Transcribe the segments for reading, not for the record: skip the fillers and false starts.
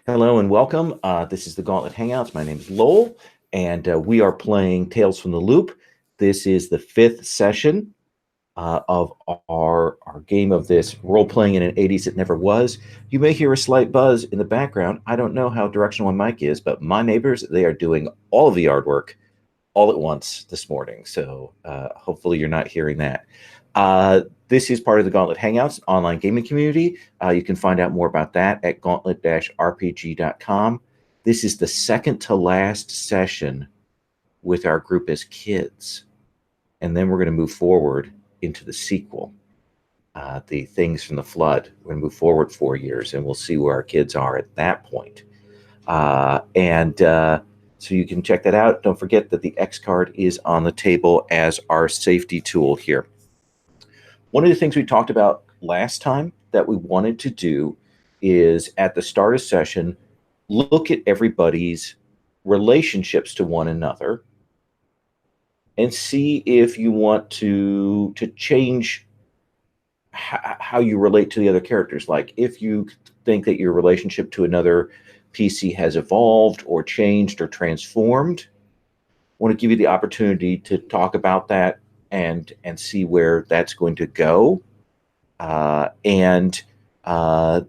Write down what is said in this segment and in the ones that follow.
Hello and welcome. This is the Gauntlet Hangouts. My name is Lowell, and we are playing Tales from the Loop. This is the fifth session of our game of this role playing in an 80s it never was. You may hear a slight buzz in the background. I don't know how directional my mic is, but my neighbors, they are doing all of the yard work all at once this morning. So hopefully you're not hearing that. This is part of the Gauntlet Hangouts online gaming community. You can find out more about that at gauntlet-rpg.com. This is the second to last session with our group as kids. And then we're going to move forward into the sequel, the Things from the Flood. We're going to move forward 4 years, and we'll see where our kids are at that point. So you can check that out. Don't forget that the X card is on the table as our safety tool here. One of the things we talked about last time that we wanted to do is at the start of session, look at everybody's relationships to one another and see if you want to change how you relate to the other characters. Like if you think that your relationship to another PC has evolved or changed or transformed, I want to give you the opportunity to talk about that and see where that's going to go. Then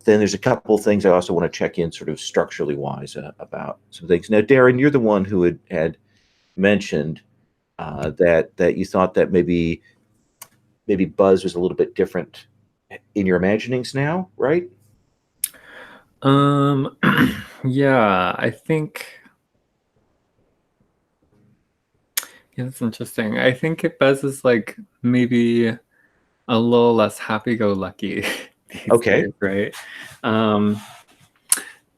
there's a couple of things I also want to check in sort of structurally wise about some things. Now, Darren, you're the one who had mentioned that you thought that maybe Buzz was a little bit different in your imaginings now, right? Yeah, I think that's interesting. I think Buzz is like maybe a little less happy-go-lucky these Okay. days, right?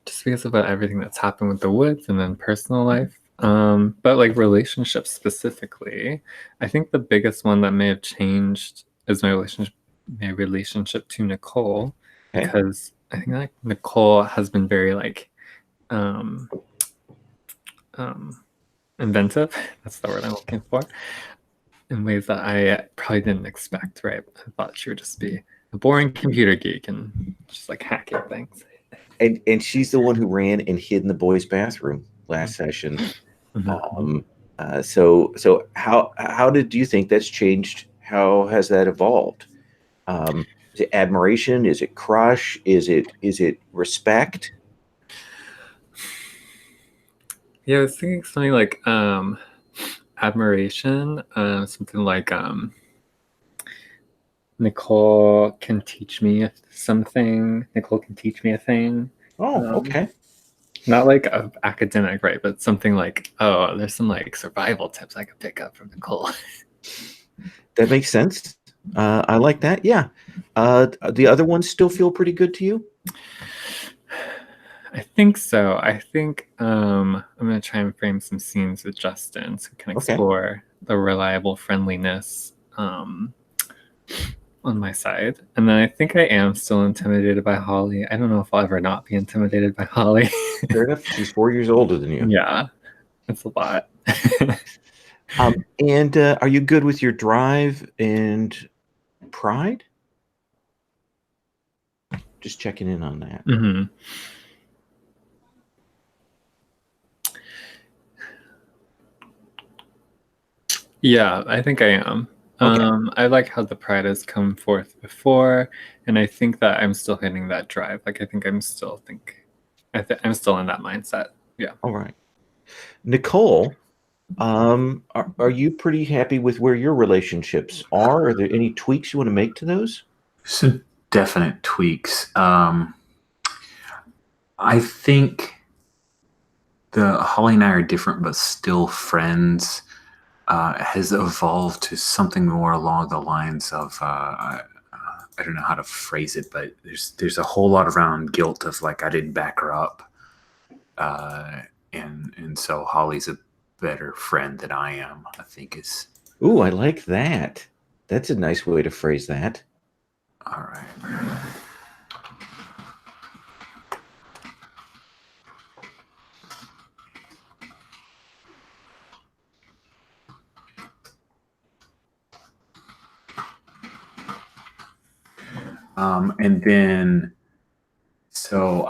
Just because of everything that's happened with the woods and then personal life. But like relationships specifically, I think the biggest one that may have changed is my relationship to Nicole, because I think like Nicole has been very like inventive. That's the word I'm looking for. In ways that I probably didn't expect, right? I thought she would just be a boring computer geek and just like hacking things. And she's the one who ran and hid in the boys' bathroom last session. So how do you think that's changed? How has that evolved? Is it admiration? Is it crush? Is it respect? Yeah, I was thinking something like admiration, something like Nicole can teach me something. Nicole can teach me a thing. Oh, okay. Not like academic, right? But something like, oh, there's some like survival tips I could pick up from Nicole. That makes sense. I like that. Yeah. The other ones still feel pretty good to you? I think so. I think I'm going to try and frame some scenes with Justin so we can explore the reliable friendliness on my side. And then I think I am still intimidated by Holly. I don't know if I'll ever not be intimidated by Holly. Fair enough. She's 4 years older than you. Yeah, it's a lot. And are you good with your drive and pride? Just checking in on that. Mm-hmm. Yeah, I think I am. Okay. I like how the pride has come forth before, and I think that I'm still hitting that drive. Like I think I'm still I'm still in that mindset. Yeah. All right. Nicole, are you pretty happy with where your relationships are? Are there any tweaks you want to make to those? Some definite tweaks. I think the Holly and I are different, but still friends. Has evolved to something more along the lines of I don't know how to phrase it, but there's a whole lot around guilt of like I didn't back her up, and so Holly's a better friend than I am. I think is. Ooh, I like that. That's a nice way to phrase that. All right. And then, so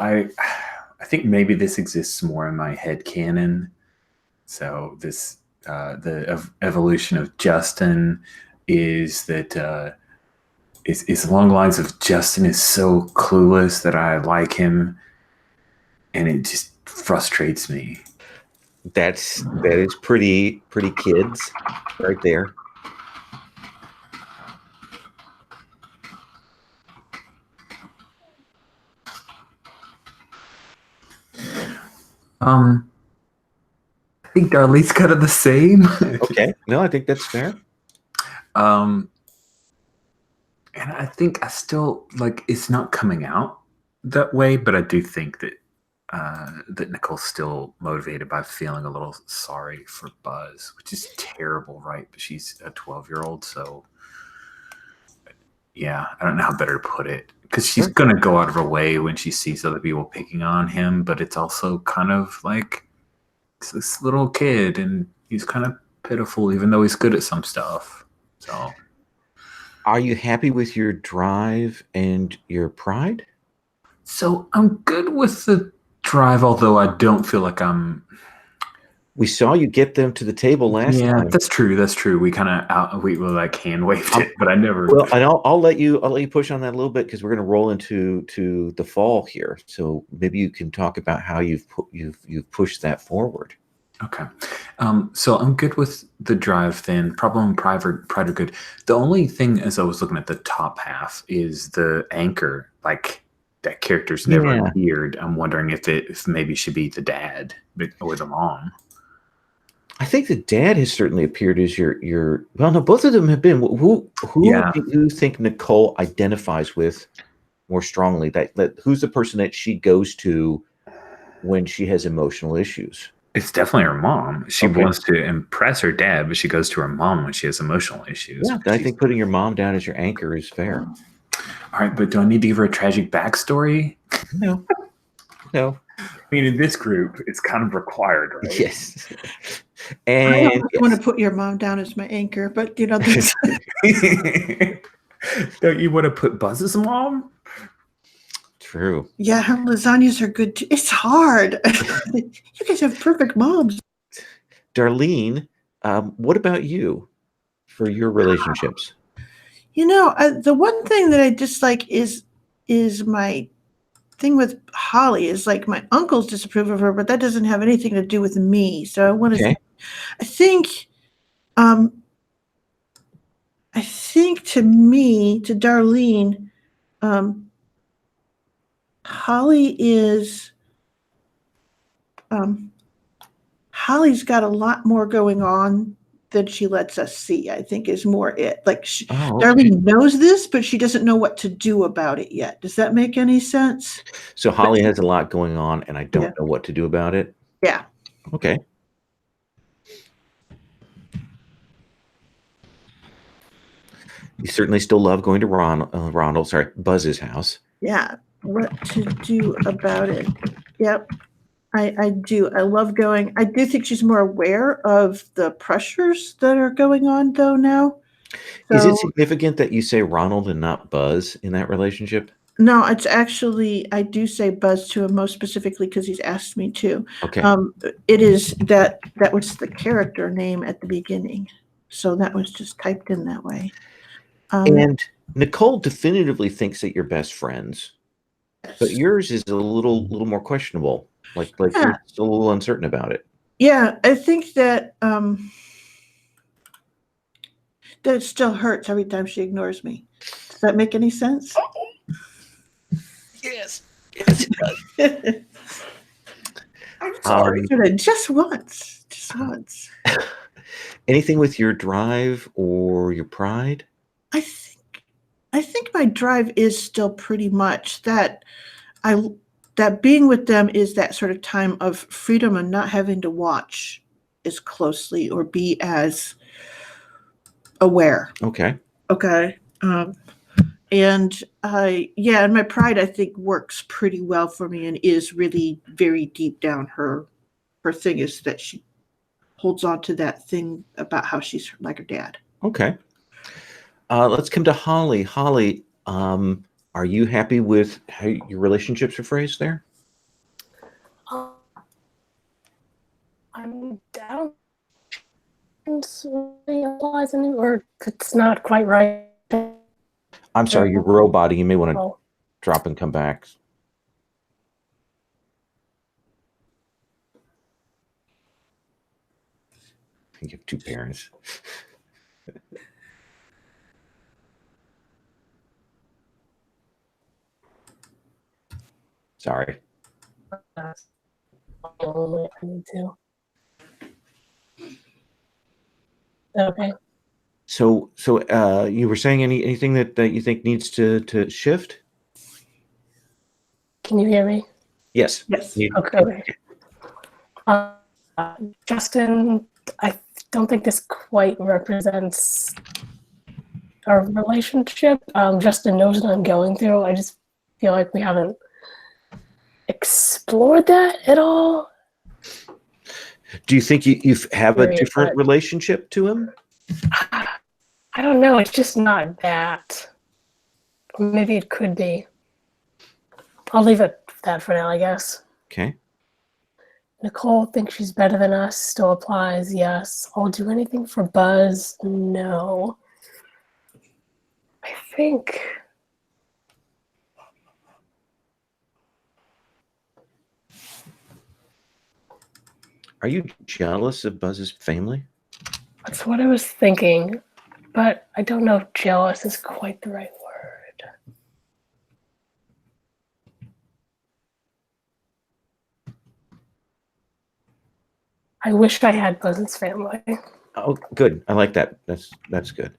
I think maybe this exists more in my head canon. So this evolution of Justin is that is along the lines of Justin is so clueless that I like him, and it just frustrates me. That is pretty kids right there. I think Darlene's kind of the same. Okay, no, I think that's fair. And I think I still like it's not coming out that way, but I do think that that Nicole's still motivated by feeling a little sorry for Buzz, which is terrible, right? But she's a 12-year-old, so yeah, I don't know how better to put it. Because she's going to go out of her way when she sees other people picking on him, but it's also kind of like it's this little kid, and he's kind of pitiful, even though he's good at some stuff. So, are you happy with your drive and your pride? So I'm good with the drive, although I don't feel like I'm. We saw you get them to the table last time. Yeah, that's true. That's true. We kind of we like hand waved it, but I never. Well, and I'll let you push on that a little bit because we're going to roll into the fall here. So maybe you can talk about how you've pushed that forward. Okay, so I'm good with the drive. Then problem and pride are good. The only thing, as I was looking at the top half, is the anchor. Like that character's never appeared. I'm wondering if maybe should be the dad or the mom. I think the dad has certainly appeared as your. Well, no, both of them have been. Who do you think Nicole identifies with more strongly? That who's the person that she goes to when she has emotional issues? It's definitely her mom. She wants to impress her dad, but she goes to her mom when she has emotional issues. Yeah, I think putting your mom down as your anchor is fair. All right, but do I need to give her a tragic backstory? No. I mean, in this group, it's kind of required, right? Yes. And I don't want to put your mom down as my anchor, but this... Don't you want to put Buzz's mom? True. Yeah, her lasagnas are good too. It's hard. You guys have perfect moms. Darlene, what about you for your relationships? The one thing that I dislike is my thing with Holly is like my uncles disapprove of her, but that doesn't have anything to do with me. So I want to. I think to me, to Darlene, Holly is. Holly's got a lot more going on than she lets us see, I think is more it. Like Darlene knows this, but she doesn't know what to do about it yet. Does that make any sense? So Holly has a lot going on, and I don't know what to do about it. Yeah. Okay. You certainly still love going to Buzz's house. Yeah. What to do about it? Yep. I do. I love going. I do think she's more aware of the pressures that are going on, though, now. So, is it significant that you say Ronald and not Buzz in that relationship? No, it's actually, I do say Buzz to him most specifically because he's asked me to. Okay. It is that was the character name at the beginning. So that was just typed in that way. And Nicole definitively thinks that you're best friends, but yours is a little more questionable. Like you're still a little uncertain about it. Yeah, I think that that it still hurts every time she ignores me. Does that make any sense? Yes, it does. I'm sorry. Just once. Anything with your drive or your pride? I think my drive is still pretty much that that being with them is that sort of time of freedom and not having to watch as closely or be as aware. Okay. And my pride I think works pretty well for me and is really very deep down her thing is that she holds on to that thing about how she's like her dad. Okay. Let's come to Holly. Holly, are you happy with how your relationships are phrased there? sentence really applies or if it's not quite right. I'm sorry, you're robot. You may want to Oh, drop and come back. I think you have two parents. Sorry. that's the only way I need to. Okay. So you were saying anything that you think needs to shift? Can you hear me? Yes. Yes. Okay. Justin, I don't think this quite represents our relationship. Justin knows what I'm going through. I just feel like we haven't explored that at all. Do you think you have a Right, different but- relationship to him? I don't know. It's just not that. Maybe it could be. I'll leave it at that for now, I guess. Okay. Nicole thinks she's better than us. Still applies, yes. I'll do anything for Buzz, no. I think Are you jealous of Buzz's family? that's what I was thinking, but I don't know if jealous is quite the right word. I wish I had Buzz's family. Oh, good. I like that. That's good.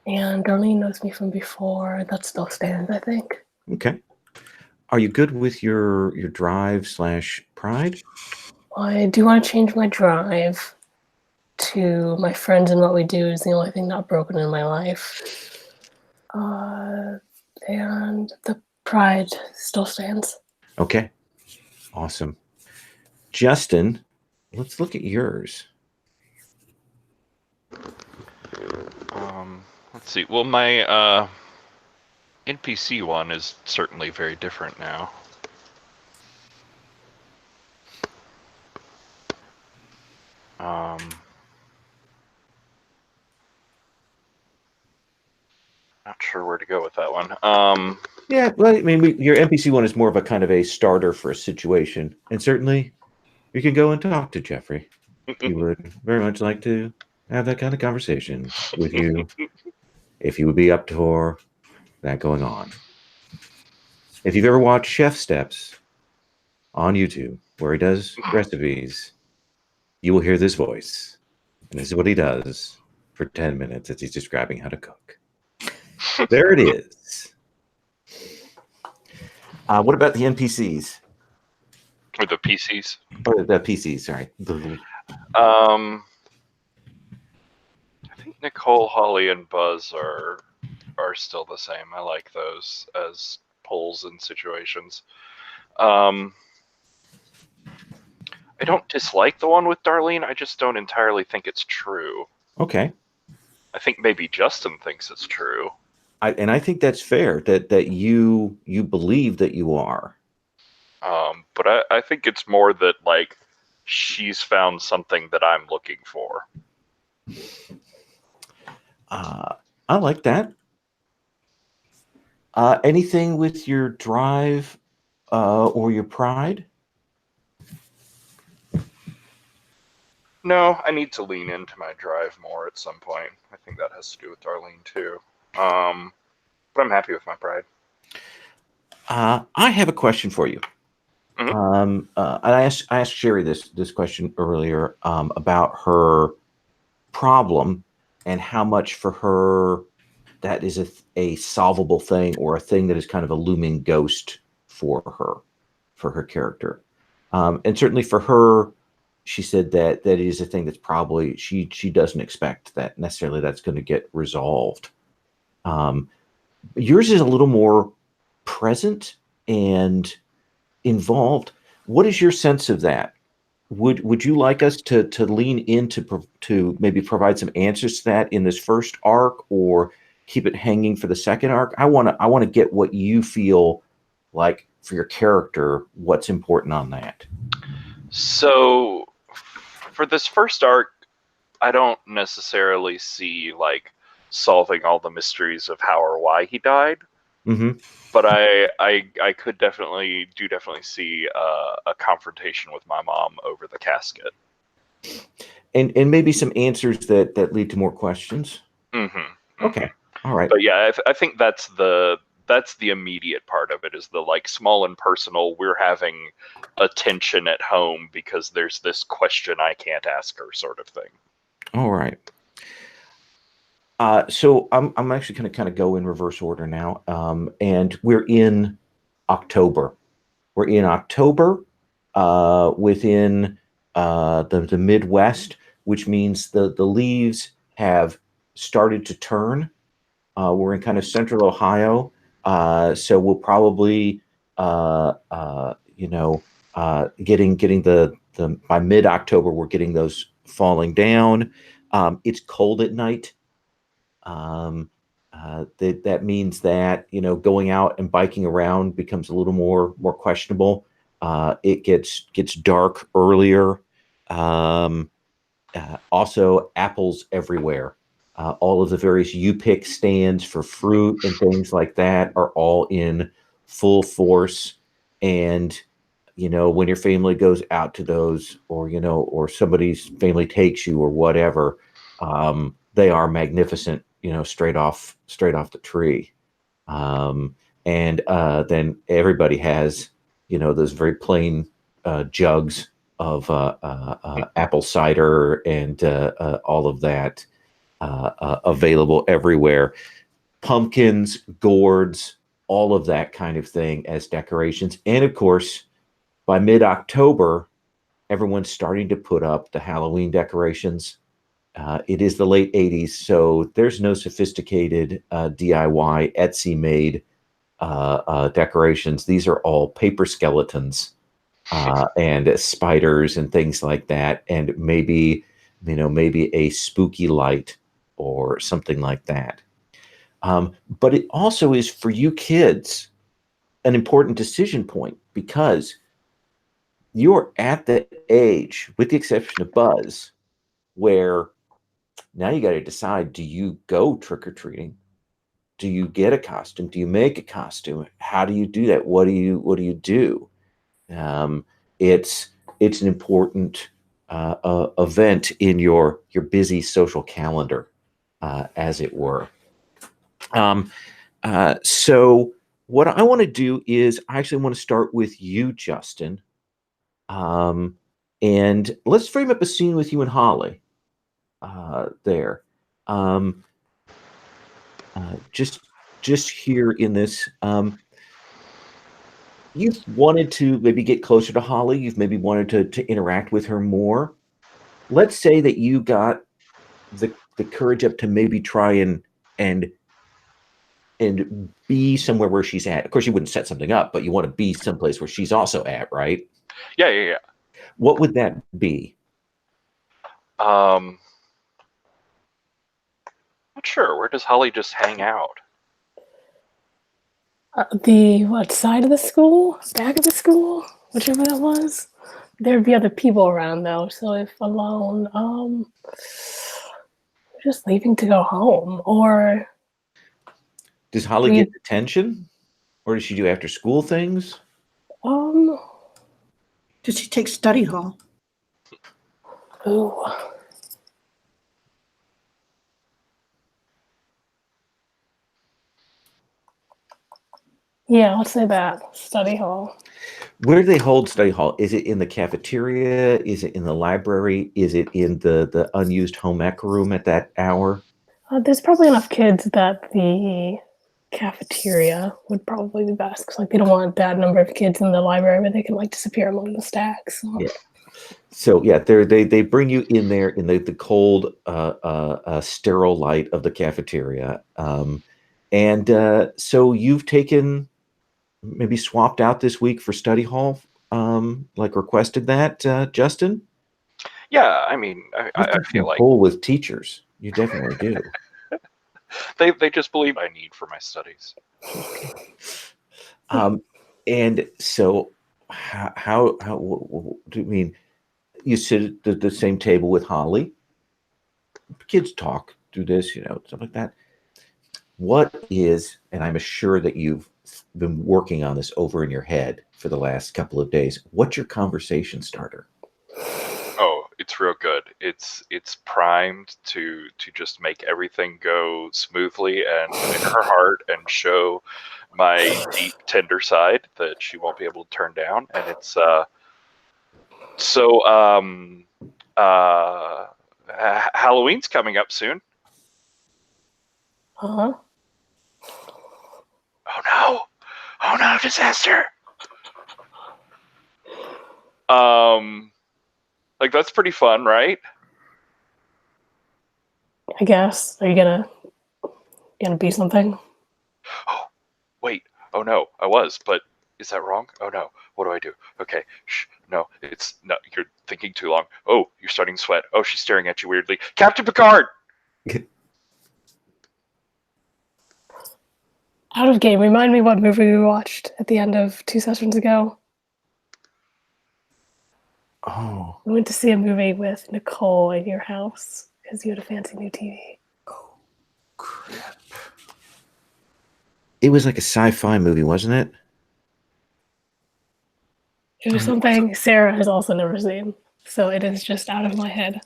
And Darlene knows me from before. That still stands, I think. Okay. Are you good with your drive/pride? I do want to change my drive to my friends and what we do is the only thing not broken in my life. And the pride still stands. Okay. Awesome. Justin, let's look at yours. Let's see. Well, my NPC one is certainly very different now. Not sure where to go with that one. Yeah, well, I mean, your NPC one is more of a kind of a starter for a situation, and certainly you can go and talk to Jeffrey. He would very much like to have that kind of conversation with you, if you would be up for that going on. If you've ever watched Chef Steps on YouTube, where he does recipes, you will hear this voice, and this is what he does for 10 minutes as he's describing how to cook. There it is. What about the NPCs? or the PCs. Or the PCs, sorry. I think Nicole, Holly, and Buzz are still the same. I like those as polls in situations. I don't dislike the one with Darlene. I just don't entirely think it's true. Okay. I think maybe Justin thinks it's true. And I think that's fair, that you believe that you are. But I think it's more that, like, she's found something that I'm looking for. I like that. Anything with your drive or your pride? No, I need to lean into my drive more at some point. I think that has to do with Darlene too. But I'm happy with my pride. I have a question for you. Mhm. I asked Sherry this question earlier about her problem and how much for her that is a solvable thing, or a thing that is kind of a looming ghost for her character. And certainly for her, she said that it is a thing that's probably she doesn't expect that necessarily that's going to get resolved. Yours is a little more present and involved. What is your sense of that? Would you like us to lean in to maybe provide some answers to that in this first arc, or keep it hanging for the second arc? I want to get what you feel like for your character, what's important on that? So for this first arc, I don't necessarily see like solving all the mysteries of how or why he died. Mm-hmm. But I could definitely see a confrontation with my mom over the casket. And maybe some answers that lead to more questions. Mm-hmm. Okay. All right. But yeah, I think that's the immediate part of it, is the like small and personal. We're having a tension at home because there's this question I can't ask her, sort of thing. All right. So I'm actually going to kind of go in reverse order now, and we're in October. We're in October, within the Midwest, which means the leaves have started to turn. We're in kind of central Ohio, so we'll probably getting the by mid-October we're getting those falling down. It's cold at night. That means that going out and biking around becomes a little more questionable. It gets dark earlier. Also, apples everywhere. All of the various U-pick stands for fruit and things like that are all in full force. And when your family goes out to those, or somebody's family takes you, or whatever, they are magnificent. Straight off the tree. And then everybody has those very plain jugs of apple cider and all of that available everywhere. Pumpkins, gourds, all of that kind of thing as decorations. And of course, by mid-October, everyone's starting to put up the Halloween decorations. It is the late 80s, so there's no sophisticated DIY Etsy-made decorations. These are all paper skeletons and spiders and things like that, and maybe a spooky light or something like that. But it also is, for you kids, an important decision point, because you're at the age, with the exception of Buzz, where now you got to decide: do you go trick-or-treating? Do you get a costume? Do you make a costume? How do you do that? What do you do? It's an important event in your busy social calendar, as it were. So what I want to do is I actually want to start with you, Justin. And let's frame up a scene with you and Holly there. Just here in this, you've wanted to maybe get closer to Holly. You've maybe wanted to interact with her more. Let's say that you got the courage up to maybe try and be somewhere where she's at. Of course, you wouldn't set something up, but you want to be someplace where she's also at, right? Yeah. What would that be? Not sure. Where does Holly just hang out? The what side of the school? Back of the school? Whichever that was. There'd be other people around though, so if alone, just leaving to go home. Or does Holly get detention? Or does she do after school things? Does she take study hall? Ooh. Yeah, let's say that. Study hall. Where do they hold study hall? Is it in the cafeteria? Is it in the library? Is it in the unused home ec room at that hour? There's probably enough kids that the cafeteria would probably be best, because they don't want that number of kids in the library where they can disappear among the stacks. So. Yeah. So yeah, they bring you in there in the cold, sterile light of the cafeteria, and so you've taken, maybe swapped out this week for study hall, like requested that, Justin? Yeah, I mean, I feel like pull with teachers. You definitely do. they just believe I need for my studies. And so, what do you mean? You sit at the same table with Holly. Kids talk, do this, stuff like that. What is, and I'm sure that you've been working on this over in your head for the last couple of days. What's your conversation starter? Oh, it's real good. It's primed to just make everything go smoothly and win her heart and show my deep tender side that she won't be able to turn down. And it's Halloween's coming up soon. Huh? Oh no! Oh no! Disaster! Like that's pretty fun, right? I guess. Are you gonna be something? Oh, wait. Oh no, I was, but is that wrong? Oh no. What do I do? Okay. Shh. No, no. You're thinking too long. Oh, you're starting to sweat. Oh, she's staring at you weirdly. Captain Picard. Out of game. Remind me what movie we watched at the end of 2 sessions ago. Oh, We went to see a movie with Nicole at your house because you had a fancy new TV. Oh, crap. it was like a sci-fi movie, wasn't it? It was something Sarah has also never seen, so it is just out of my head.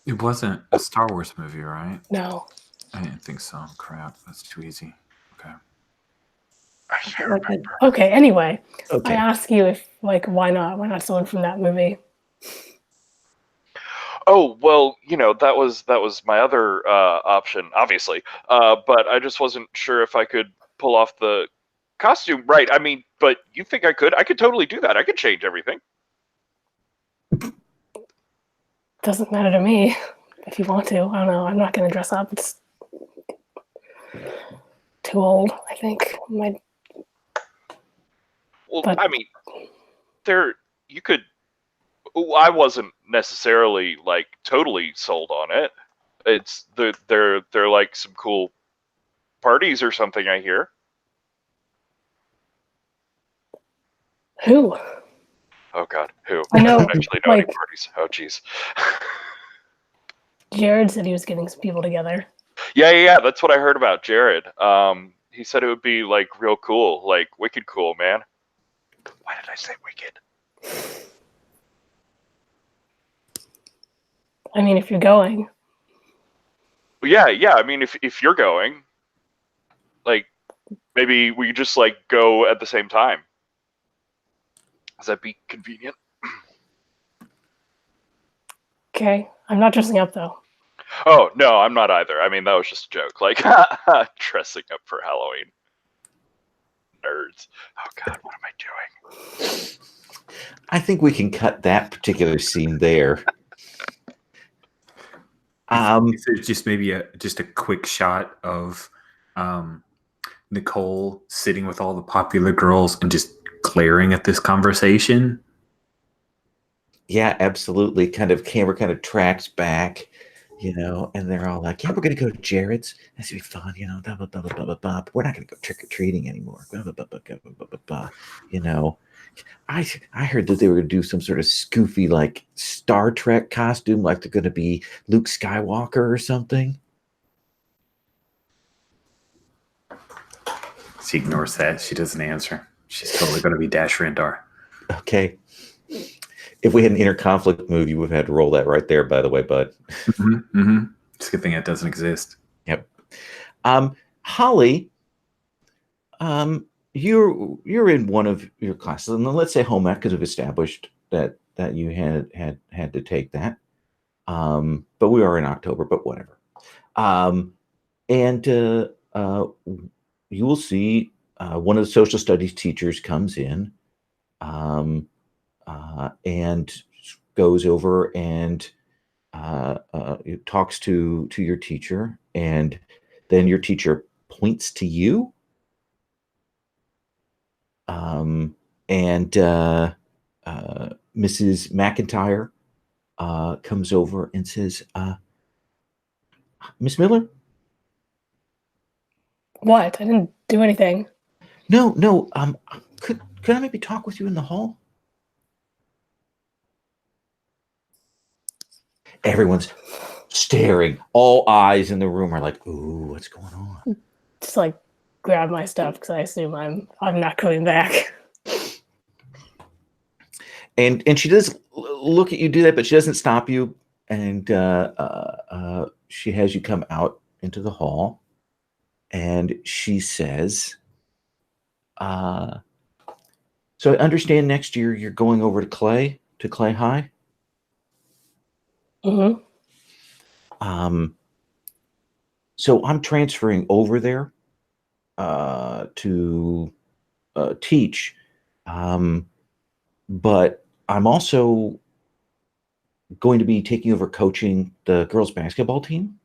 It wasn't a Star Wars movie, right? No. I didn't think so. Crap, that's too easy. Okay. I remember. Okay, anyway. Okay. I ask you if, why not? Why not someone from that movie? Oh well, that was my other option, obviously. But I just wasn't sure if I could pull off the costume right. I mean, but you think I could? I could totally do that. I could change everything. Doesn't matter to me if you want to. I don't know. I'm not going to dress up. It's too old, I think. Well, But- I mean, you could. I wasn't necessarily totally sold on it. It's they're like some cool parties or something. I hear. Who? Oh God, who? I know, don't actually know any like- parties. Oh jeez. Jared said he was getting some people together. Yeah. That's what I heard about Jared. He said it would be real cool, wicked cool, man. Why did I say wicked? I mean, if you're going. Well, yeah. I mean, if you're going, maybe we could just go at the same time. Does that be convenient? Okay. I'm not dressing up, though. Oh no, I'm not either. I mean, that was just a joke. Dressing up for Halloween. Nerds. Oh God, what am I doing? I think we can cut that particular scene there. Is there just maybe just a quick shot of Nicole sitting with all the popular girls and just glaring at this conversation? Yeah, absolutely. Camera kind of tracks back, and they're all like, "Yeah, we're gonna go to Jared's. That's gonna be fun, blah blah blah blah blah blah. But we're not gonna go trick or treating anymore. Blah blah blah blah blah blah blah blah." I heard that they were gonna do some sort of scoofy Star Trek costume, like they're gonna be Luke Skywalker or something. She ignores that. She doesn't answer. She's totally going to be Dash Rendar. Okay. If we had an interconflict move, you would have had to roll that right there, by the way, bud. Mm-hmm, mm-hmm. It's a good thing it doesn't exist. Yep. Holly, you're in one of your classes, and let's say home ec, because we've established that you had to take that. But we are in October, but whatever. And you will see one of the social studies teachers comes in and goes over and talks to your teacher, and then your teacher points to you. And Mrs. McIntyre comes over and says, "Miss Miller?" What? I didn't do anything. No, no. Could I maybe talk with you in the hall? Everyone's staring. All eyes in the room are like, "Ooh, what's going on?" Just like grab my stuff because I assume I'm not coming back. And she does look at you do that, but she doesn't stop you. And she has you come out into the hall, and she says, "So I understand next year you're going over to Clay High." Mm-hmm. So I'm transferring over there to teach, but I'm also going to be taking over coaching the girls basketball team.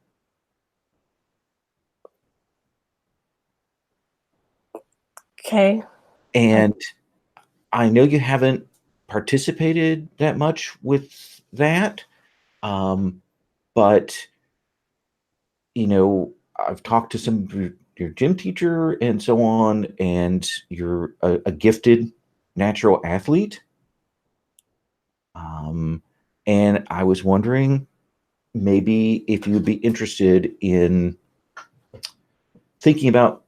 Okay. And I know you haven't participated that much with that, but I've talked to some of your gym teacher and so on, and you're a gifted natural athlete. And I was wondering maybe if you would be interested in thinking about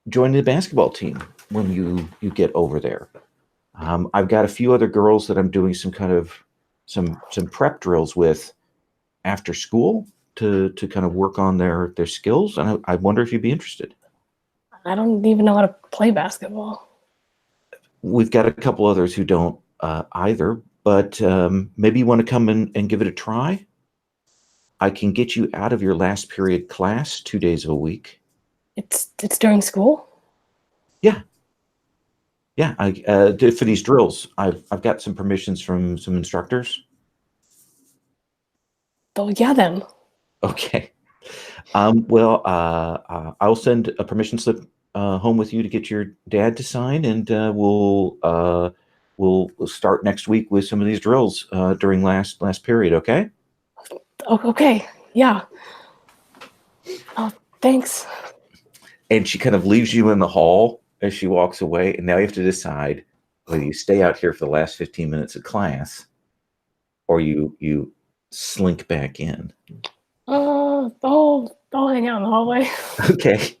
joining the basketball team when you get over there. I've got a few other girls that I'm doing some kind of some prep drills with after school to kind of work on their skills, and I wonder if you'd be interested. I don't even know how to play basketball. We've got a couple others who don't either, but maybe you want to come in and give it a try. I can get you out of your last period class 2 days a week. It's during school? Yeah. Yeah, for these drills, I've got some permissions from some instructors. Oh yeah, then. Okay. Well, I'll send a permission slip home with you to get your dad to sign, and we'll start next week with some of these drills during last period. Okay. Oh, okay. Yeah. Oh, thanks. And she kind of leaves you in the hall as she walks away, and now you have to decide whether you stay out here for the last 15 minutes of class or you slink back in. I'll hang out in the hallway. Okay.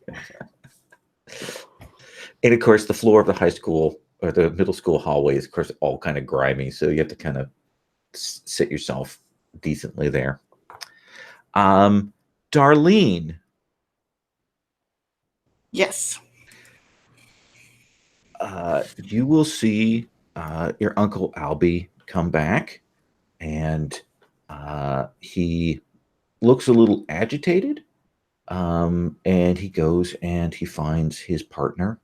And of course, the floor of the high school or the middle school hallway is, of course, all kind of grimy. So you have to kind of sit yourself decently there. Darlene. Yes. You will see your uncle Albie come back, and he looks a little agitated. And he goes and he finds his partner.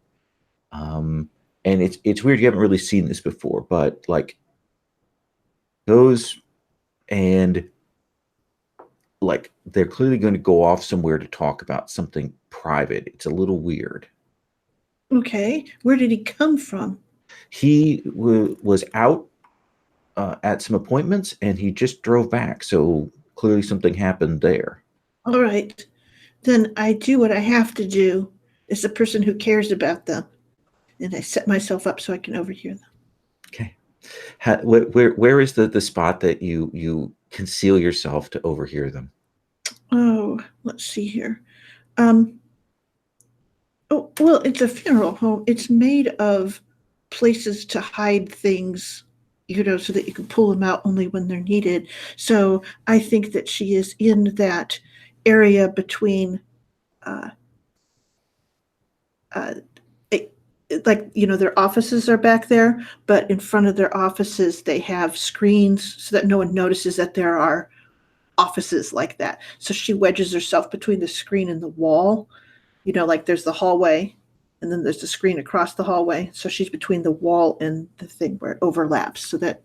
And it's weird, you haven't really seen this before, but like goes and like they're clearly going to go off somewhere to talk about something private. It's a little weird. Okay. Where did he come from? He was out at some appointments, and he just drove back. So clearly something happened there. All right. Then I do what I have to do as a person who cares about them. And I set myself up so I can overhear them. Okay. Where is the spot that you conceal yourself to overhear them? Oh, let's see here. Oh, well, it's a funeral home. It's made of places to hide things, so that you can pull them out only when they're needed. So I think that she is in that area between, uh, uh, their offices are back there, but in front of their offices, they have screens so that no one notices that there are offices like that. So she wedges herself between the screen and the wall. Like there's the hallway, and then there's the screen across the hallway. So she's between the wall and the thing where it overlaps, so that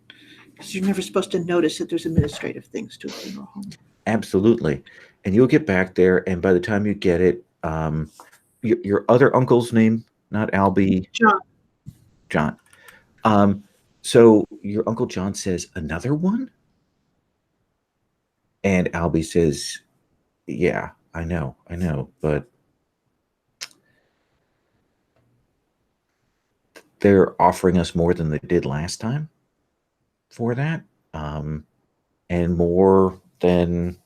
because you're never supposed to notice that there's administrative things to a funeral home. Absolutely. And you'll get back there, and by the time you get it, your other uncle's name, not Albie. John. So your Uncle John says, "Another one?" And Albie says, "Yeah, I know, but they're offering us more than they did last time for that, and more than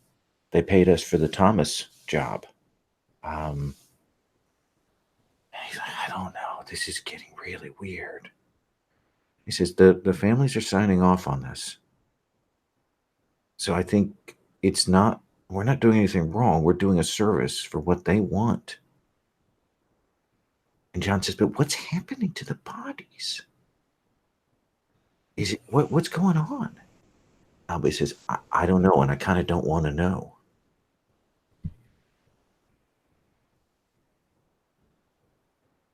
they paid us for the Thomas job. He's like, I don't know. This is getting really weird. He says the families are signing off on this. So I think we're not doing anything wrong. We're doing a service for what they want. And John says, but what's happening to the bodies? Is it what's going on? Albie says, I don't know, and I kind of don't want to know.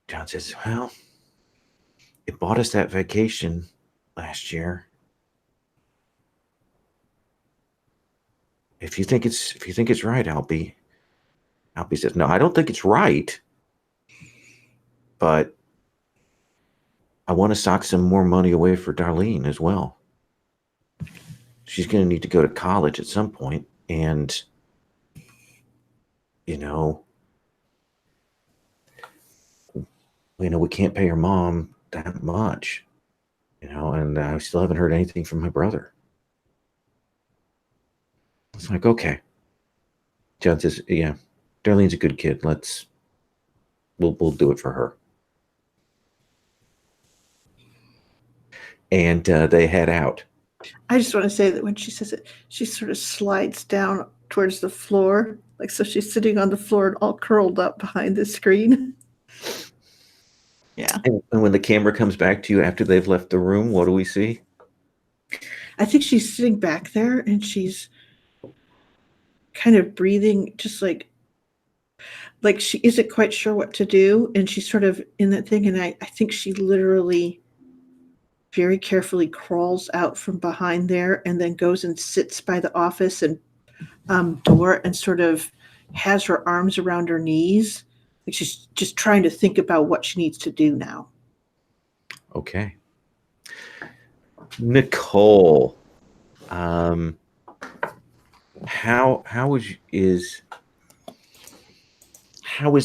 John says, well, it bought us that vacation last year. If you think it's right, Albie says, no, I don't think it's right, but I want to sock some more money away for Darlene as well. She's going to need to go to college at some point, and we can't pay her mom that much, and I still haven't heard anything from my brother. It's like, okay. John says, yeah, Darlene's a good kid. We'll do it for her. And they head out. I just want to say that when she says it, she sort of slides down towards the floor. Like, so she's sitting on the floor and all curled up behind the screen. Yeah. And when the camera comes back to you after they've left the room, what do we see? I think she's sitting back there and she's kind of breathing just like she isn't quite sure what to do. And she's sort of in that thing. And I think she literally very carefully crawls out from behind there and then goes and sits by the office and door and sort of has her arms around her knees. Like she's just trying to think about what she needs to do now. Okay. Nicole, how is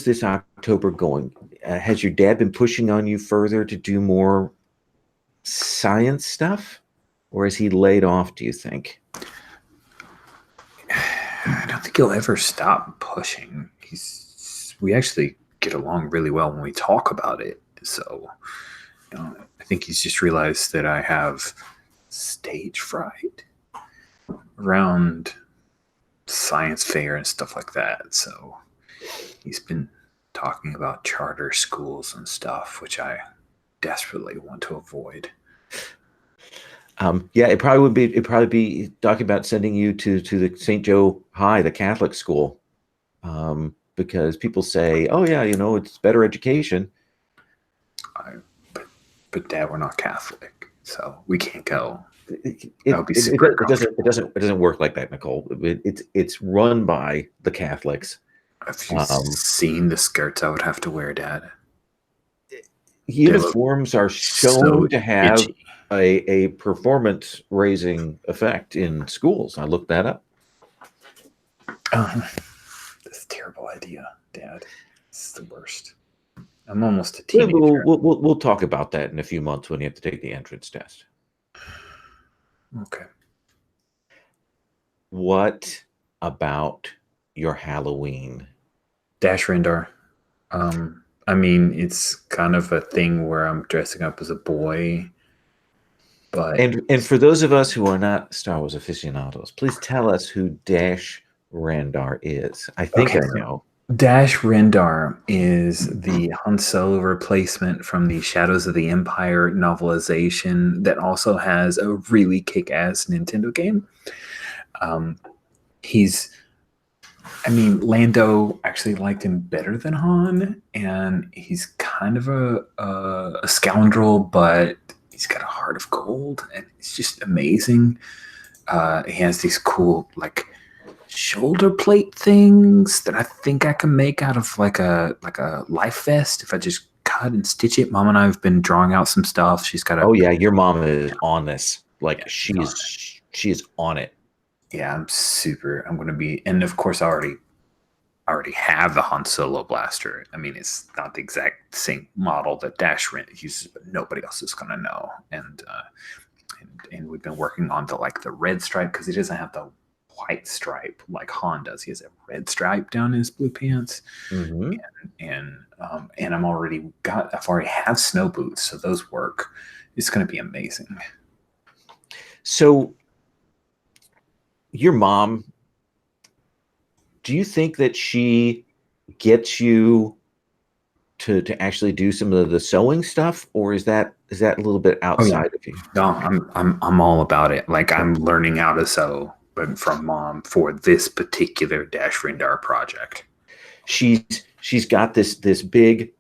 this October going? Has your dad been pushing on you further to do more science stuff, or is he laid off, do you think? I don't think he'll ever stop pushing. We actually get along really well when we talk about it. So I think he's just realized that I have stage fright around science fair and stuff like that. So he's been talking about charter schools and stuff, which I desperately want to avoid. Yeah, it'd probably be talking about sending you to the St. Joe High, the Catholic school, because people say, "Oh yeah, it's better education." But Dad, we're not Catholic, so we can't go. It doesn't work like that, Nicole. It's run by the Catholics. Have you seen the skirts I would have to wear, Dad? Uniforms are shown so to have itchy. a performance raising effect in schools. I looked that up. That's a terrible idea, Dad. It's the worst. I'm almost a teenager. We'll talk about that in a few months when you have to take the entrance test. Okay. What about your Halloween? Dash Rendar. I mean, it's kind of a thing where I'm dressing up as a boy. But and for those of us who are not Star Wars aficionados, please tell us who Dash Rendar is. I think I know. Dash Rendar is the Han Solo replacement from the Shadows of the Empire novelization that also has a really kick-ass Nintendo game. Lando actually liked him better than Han, and he's kind of a scoundrel, but he's got a heart of gold, and it's just amazing. He has these cool, shoulder plate things that I think I can make out of like a life vest if I just cut and stitch it. Mom and I have been drawing out some stuff. She's got Oh yeah, your mom is on this. She is on it. Yeah, I'm gonna be, and of course I already already have the Han Solo blaster. I mean, it's not the exact same model that Dash uses, but nobody else is gonna know. And we've been working on the red stripe because he doesn't have the white stripe like Han does. He has a red stripe down his blue pants. Mm-hmm. And I've already have snow boots, so those work. It's going to be amazing. So, your mom, do you think that she gets you to actually do some of the sewing stuff, or is that a little bit outside of you? No, I'm all about it. Like, I'm learning how to sew, but from Mom for this particular Dash Rendar project. She's got this big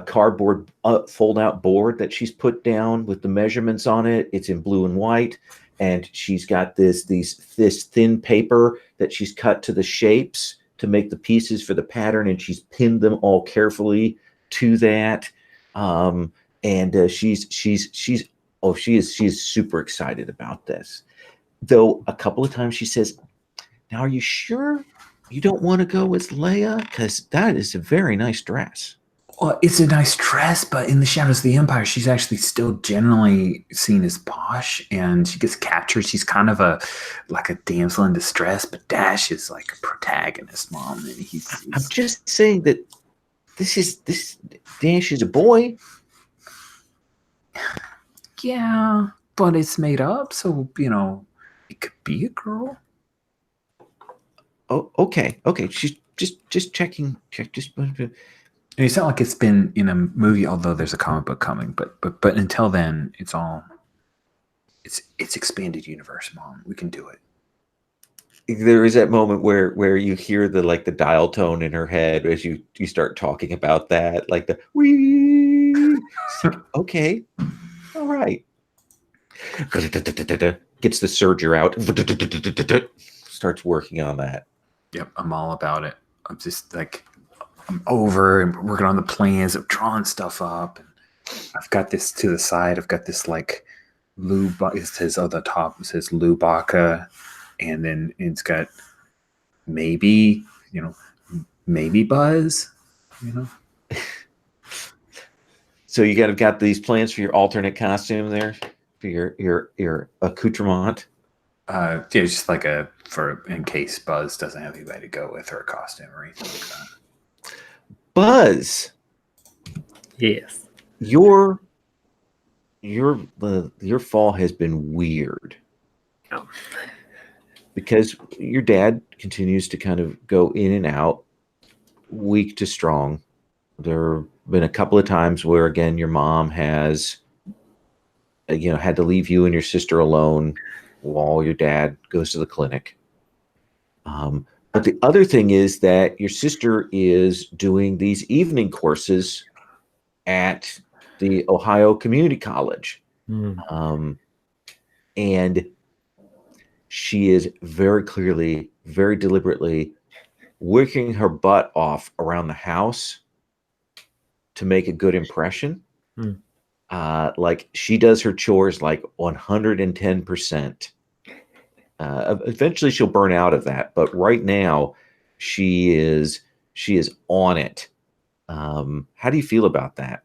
cardboard fold out board that she's put down with the measurements on it. It's in blue and white, and she's got this thin paper that she's cut to the shapes to make the pieces for the pattern, and she's pinned them all carefully to that. She is super excited about this. Though a couple of times she says, "Now, are you sure you don't want to go with Leia? Because that is a very nice dress." Well, it's a nice dress, but in the Shadows of the Empire, she's actually still generally seen as posh, and she gets captured. She's kind of a damsel in distress, but Dash is like a protagonist, Mom. And I'm just saying that this Dash is a boy. Yeah, but it's made up, so it could be a girl. Oh, okay. She's just checking. It's not like it's been in a movie, although there's a comic book coming. But until then, it's expanded universe, Mom. We can do it. There is that moment where you hear the dial tone in her head as you start talking about that, like the wee. Okay, all right. Gets the serger out. Starts working on that. Yep, I'm all about it. I'm just I'm over and working on the plans of drawing stuff up. And I've got this to the side. I've got this lube. It says on the top, it says Lubaka. And then it's got maybe Buzz, So you got these plans for your alternate costume there, for your accoutrement. Yeah, just in case Buzz doesn't have anybody to go with her costume or anything like that. Buzz, Yes. your fall has been weird. Oh. Because your dad continues to kind of go in and out, weak to strong. There have been a couple of times where, again, your mom has, had to leave you and your sister alone while your dad goes to the clinic. But the other thing is that your sister is doing these evening courses at the Ohio Community College. And she is very clearly, very deliberately working her butt off around the house to make a good impression. She does her chores 110%. Eventually she'll burn out of that, but right now she is on it. How do you feel about that?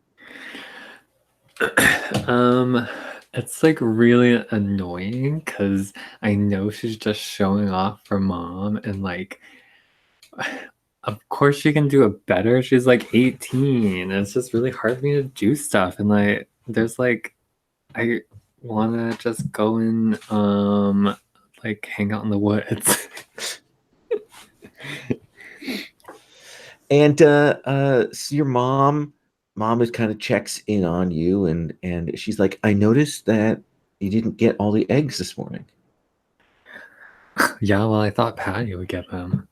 It's really annoying because I know she's just showing off for Mom, and of course she can do it better. She's 18. It's just really hard for me to do stuff, and there's I want to just go and hang out in the woods. And so your mom is kind of checks in on you, and she's like, "I noticed that you didn't get all the eggs this morning." Yeah, well, I thought Patty would get them.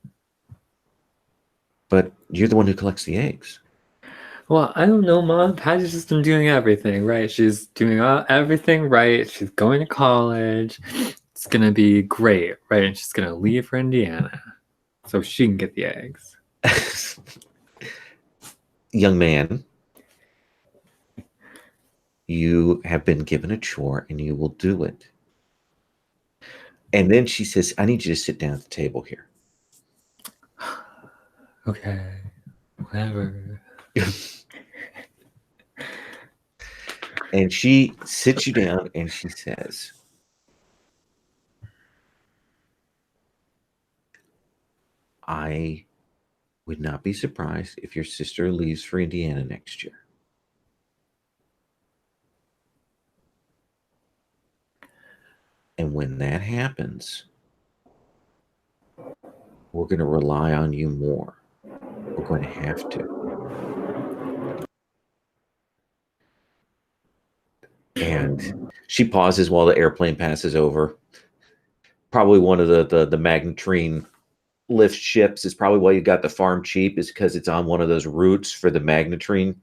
But you're the one who collects the eggs. Well, I don't know, Mom. Patty's just been doing everything right. She's doing everything right. She's going to college. It's going to be great, right? And she's going to leave for Indiana so she can get the eggs. Young man, you have been given a chore and you will do it. And then she says, "I need you to sit down at the table here." Okay, whatever. And she sits you down and she says, I would not be surprised if your sister leaves for Indiana next year. And when that happens, we're going to rely on you more. We're going to have to. And she pauses while the airplane passes over. Probably one of the magnetrine lift ships is probably why you got the farm cheap, is because it's on one of those routes for the magnetrine,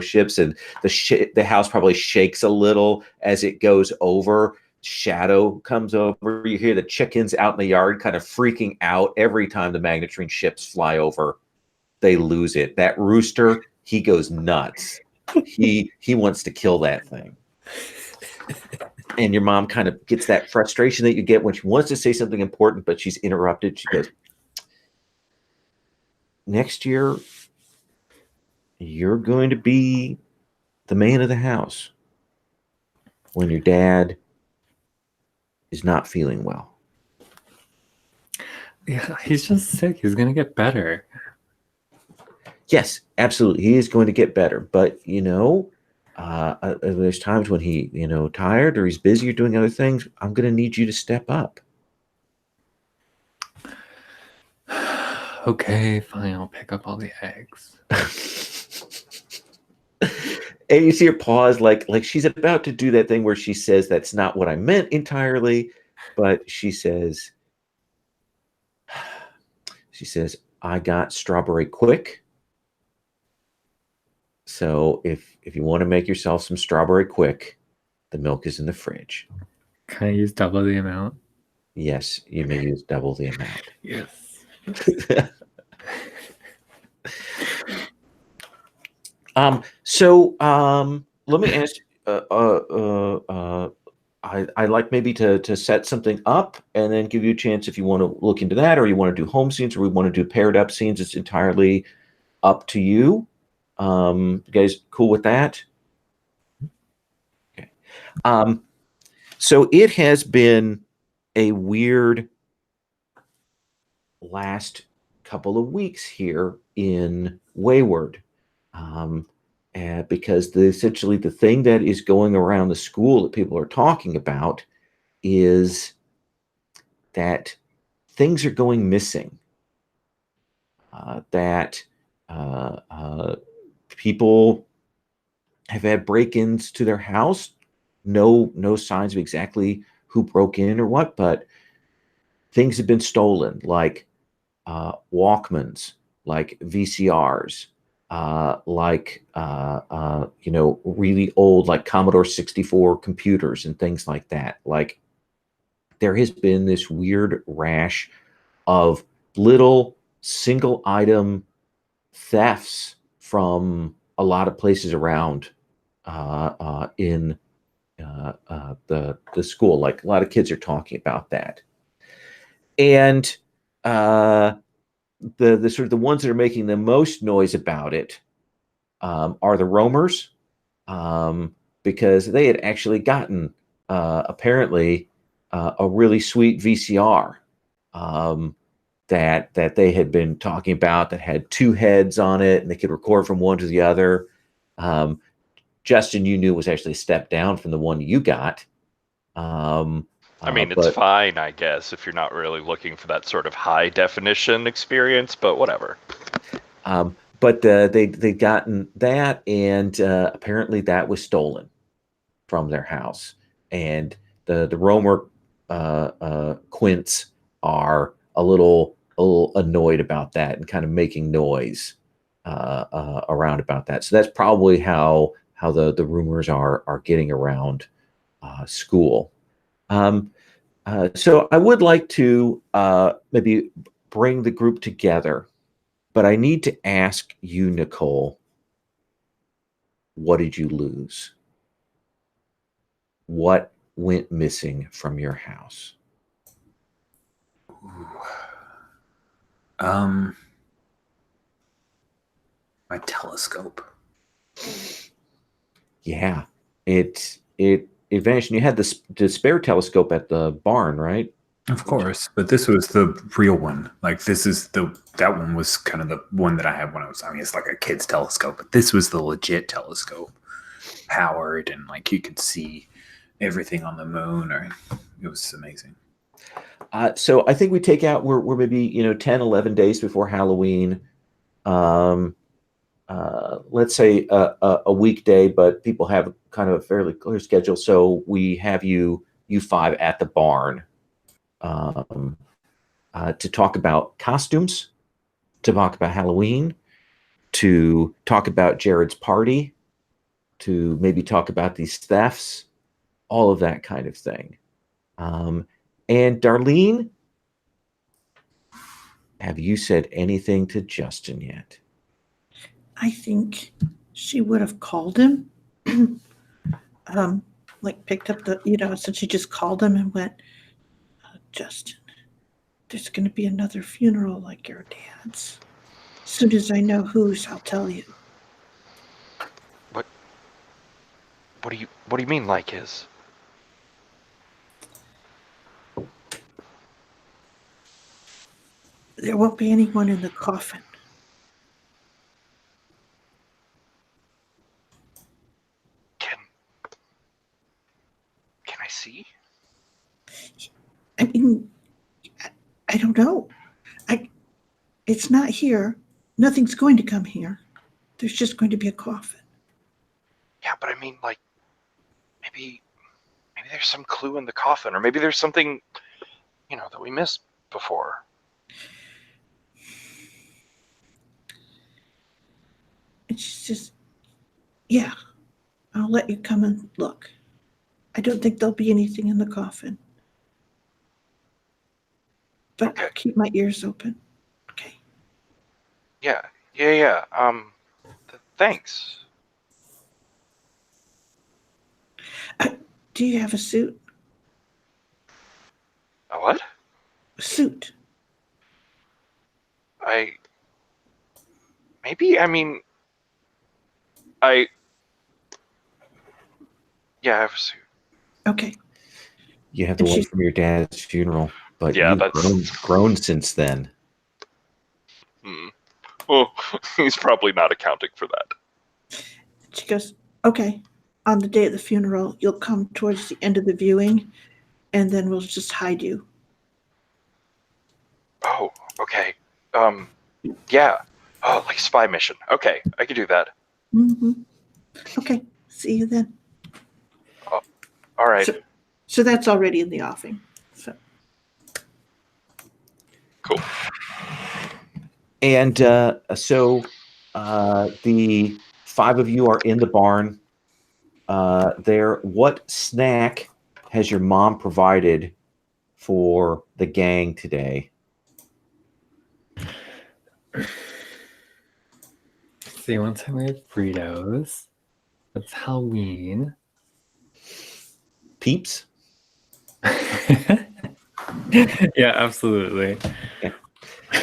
ships. And the house probably shakes a little as it goes over. Shadow comes over. You hear the chickens out in the yard kind of freaking out every time the magnetrine ships fly over. They lose it. That rooster, he goes nuts. He wants to kill that thing. And your mom kind of gets that frustration that you get when she wants to say something important, but she's interrupted. She goes, next year, you're going to be the man of the house when your dad is not feeling well. Yeah, he's just sick. He's gonna get better. Yes, absolutely. He is going to get better. But, there's times when he, tired or he's busy or doing other things. I'm going to need you to step up. Okay, fine. I'll pick up all the eggs. And you see her pause, like she's about to do that thing where she says, that's not what I meant entirely. But she says, I got strawberry quick. So if you want to make yourself some strawberry quick, the milk is in the fridge. Can I use double the amount? Yes, you may use double the amount. Yes. Let me ask. I like maybe to set something up and then give you a chance if you want to look into that, or you want to do home scenes, or we want to do paired up scenes. It's entirely up to you. You guys cool with that? Okay. So it has been a weird last couple of weeks here in Wayward. Because essentially the thing that is going around the school that people are talking about is that things are going missing. That people have had break-ins to their house. No signs of exactly who broke in or what, but things have been stolen, like Walkmans, like VCRs, really old, like Commodore 64 computers and things like that. Like, there has been this weird rash of little single item thefts from a lot of places around in the school. Like, a lot of kids are talking about that. And the sort of the ones that are making the most noise about it are the roamers, because they had actually gotten apparently a really sweet VCR that they had been talking about, that had two heads on it and they could record from one to the other. Justin, you knew, was actually a step down from the one you got. I mean, it's fine, I guess, if you're not really looking for that sort of high definition experience, but whatever. But they'd gotten that, and apparently that was stolen from their house. And the roamer quints are a little annoyed about that and kind of making noise around about that. So that's probably how the rumors are getting around school. So I would like to maybe bring the group together, but I need to ask you, Nicole, what did you lose? What went missing from your house? My telescope. Yeah, it vanished. And you had the spare telescope at the barn, right? Of course, but this was the real one. Like that one was kind of the one that I had when I mean, it's like a kid's telescope, but this was the legit telescope, powered, and like you could see everything on the moon. Or it was amazing. So I think we take out we're maybe 10, 11 days before Halloween. Let's say a weekday, but people have kind of a fairly clear schedule. So we have you five at the barn to talk about costumes, to talk about Halloween, to talk about Jared's party, to maybe talk about these thefts, all of that kind of thing. And Darlene, have you said anything to Justin yet? I think she would have called him, like picked up the, since she just called him and went, Justin, there's going to be another funeral like your dad's. As soon as I know whose, I'll tell you. What do you mean like his? There won't be anyone in the coffin. Can I see? I mean, I don't know. It's not here. Nothing's going to come here. There's just going to be a coffin. Yeah, but I mean, like, maybe there's some clue in the coffin, or maybe there's something, that we missed before. It's just, yeah, I'll let you come and look. I don't think there'll be anything in the coffin. But Okay. I'll keep my ears open. Okay. Yeah. Thanks. Do you have a suit? A what? A suit. Maybe, I mean, yeah, I have a suit. Okay. You have the And one she's- from your dad's funeral, but Yeah, you've that's- grown since then. Well, he's probably not accounting for that. She goes, okay. On the day of the funeral, you'll come towards the end of the viewing, and then we'll just hide you. Oh, okay. Yeah. Oh, like a spy mission. Okay, I could do that. Mm-hmm. Okay. See you then. All right. So that's already in the offing. So Cool. And so the five of you are in the barn. There, what snack has your mom provided for the gang today? See, one time we had Fritos. It's Halloween. Peeps? Yeah, absolutely.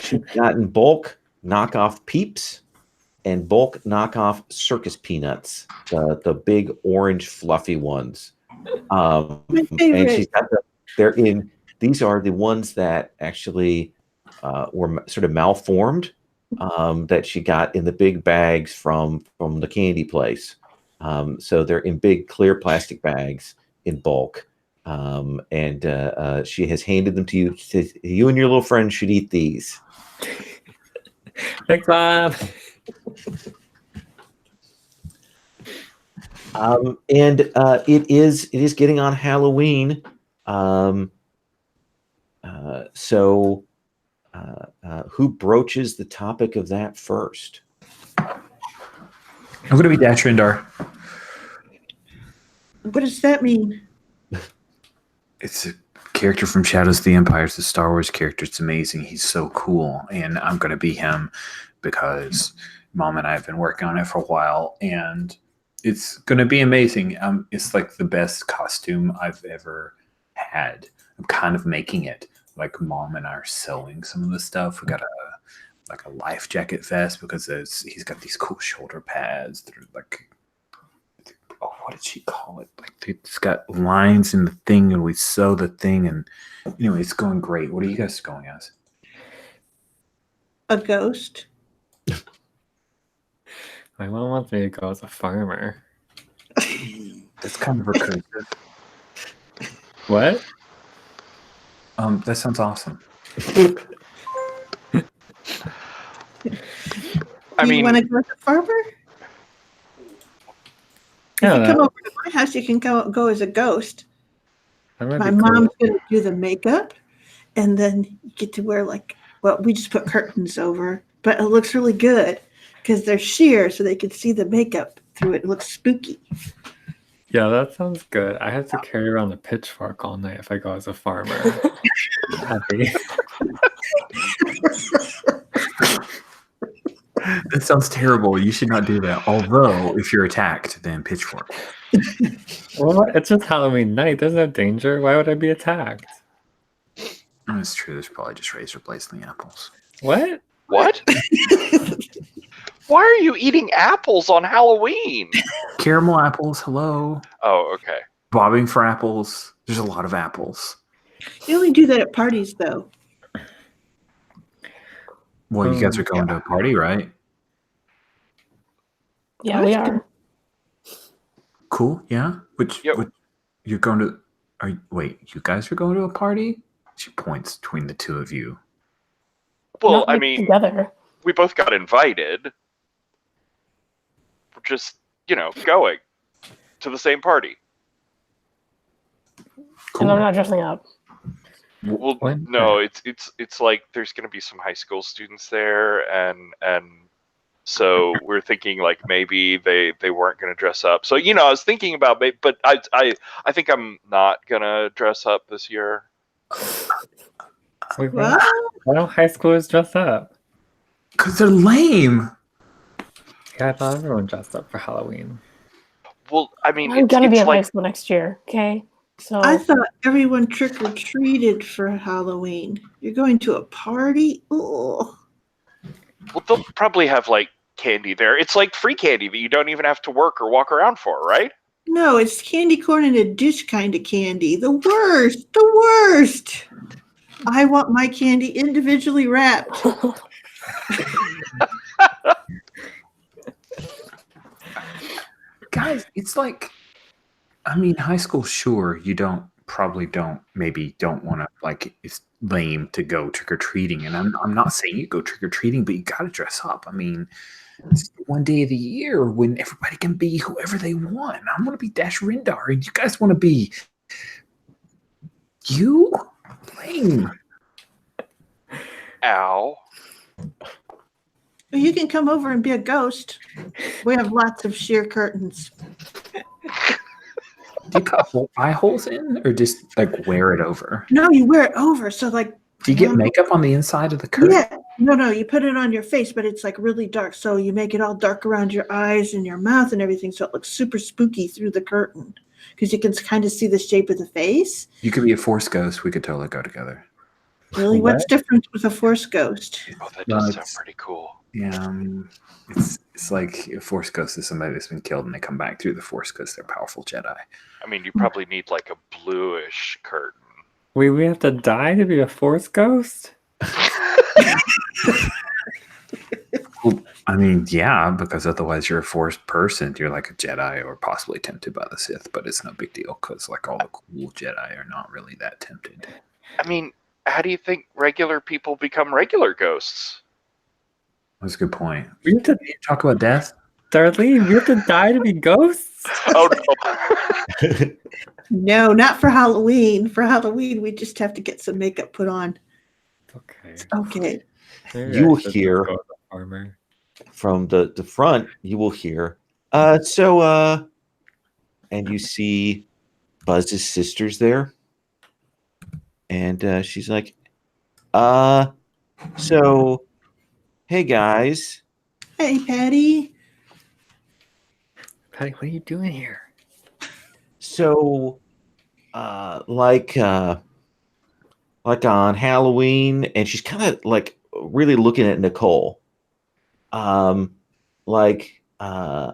She's gotten bulk knockoff Peeps and bulk knockoff circus peanuts, the big orange fluffy ones. my And favorite. she's got these are the ones that actually were sort of malformed, that she got in the big bags from the candy place. So they're in big clear plastic bags in bulk. And she has handed them to you. She says, you and your little friend should eat these. Thanks, Mom. And it is getting on Halloween. So who broaches the topic of that first? I'm going to be Datrindar. What does that mean? It's a character from Shadows of the Empire. It's a Star Wars character. It's amazing. He's so cool. And I'm going to be him because Mom and I have been working on it for a while. And it's going to be amazing. It's like the best costume I've ever had. I'm kind of making it. Like Mom and I are sewing some of the stuff. We got a like a life jacket vest because he's got these cool shoulder pads that are like, oh, what did she call it? Like it's got lines in the thing, and we sew the thing, and anyway, it's going great. What are you guys going as? A ghost. My mom wants me to go as a farmer. That's kind of recursive. What? That sounds awesome. I You mean, want to go as a farmer? Yeah, If you come that- over to my house, you can go as a ghost. that might My be cool. mom's gonna do the makeup, and then you get to wear we just put curtains over, but it looks really good because they're sheer, so they can see the makeup through it. It looks spooky. Yeah, that sounds good. I have to carry around a pitchfork all night if I go as a farmer. Happy. That sounds terrible. You should not do that. Although, if you're attacked, then pitchfork. Well, it's just Halloween night. There's no danger. Why would I be attacked? That's true. There's probably just razor blades in the apples. What? what? Why are you eating apples on Halloween? Caramel apples. Hello. Oh, okay. Bobbing for apples. There's a lot of apples. You only do that at parties, though. Well, you guys are going to a party, right? Yeah, we are. Cool. Yeah. Which Yep. you're going to? Wait, you guys are going to a party? She points between the two of you. Well, Not, I like, mean, together. we both got invited. We're just, going to the same party. And I'm not dressing up. Well, What? no, it's like there's going to be some high school students there, and so we're thinking like maybe they weren't going to dress up. So I was thinking about, but I think I'm not gonna dress up this year. Wait, Well, why don't high schoolers dress up? Because they're lame. Yeah, I thought everyone dressed up for Halloween. Well, I mean, I'm gonna be it's in high like school next year. Okay, so I thought everyone trick or treated for Halloween. You're going to a party? Oh, well, they'll probably have like candy there. It's like free candy that you don't even have to work or walk around for, right? no, it's candy corn in a dish kind of candy. The worst. The worst. I want my candy individually wrapped. Guys, it's like, I mean, high school, sure, you probably don't want to, like, it's lame to go trick-or-treating. And I'm not saying you go trick-or-treating, but you got to dress up. I mean, it's one day of the year when everybody can be whoever they want. I want to be Dash Rindar, and you guys want to be you? Lame. Ow. You can come over and be a ghost. We have lots of sheer curtains. Do you cut eye holes in, or just like wear it over? No, you wear it over. So like, Do you get makeup on the inside of the curtain? yeah, no, you put it on your face, but it's like really dark. So you make it all dark around your eyes and your mouth and everything. So it looks super spooky through the curtain because you can kind of see the shape of the face. You could be a force ghost. We could totally go together. Really? What? What's different with a force ghost? Oh, that No, does sound it's- pretty cool. Yeah, I mean, it's like a force ghost is somebody that's been killed and they come back through the force because they're powerful Jedi. I mean, you probably need like a bluish curtain. Wait, we have to die to be a force ghost? Well, I mean, yeah, because otherwise you're a force person. You're like a Jedi or possibly tempted by the Sith, but it's no big deal because like all the cool Jedi are not really that tempted. I mean, how do you think regular people become regular ghosts? That's a good point. We have to, Talk about death. Darlene, we have to die to be ghosts? Oh no. No, not for Halloween. For Halloween, we just have to get some makeup put on. Okay. Okay. Maybe You I will should hear- go as a farmer. From the front, you will hear, and you see Buzz's sisters there. And she's like, so, hey guys. Hey, Patty. Patty, what are you doing here? So, like on Halloween, and she's kind of like really looking at Nicole. Like, I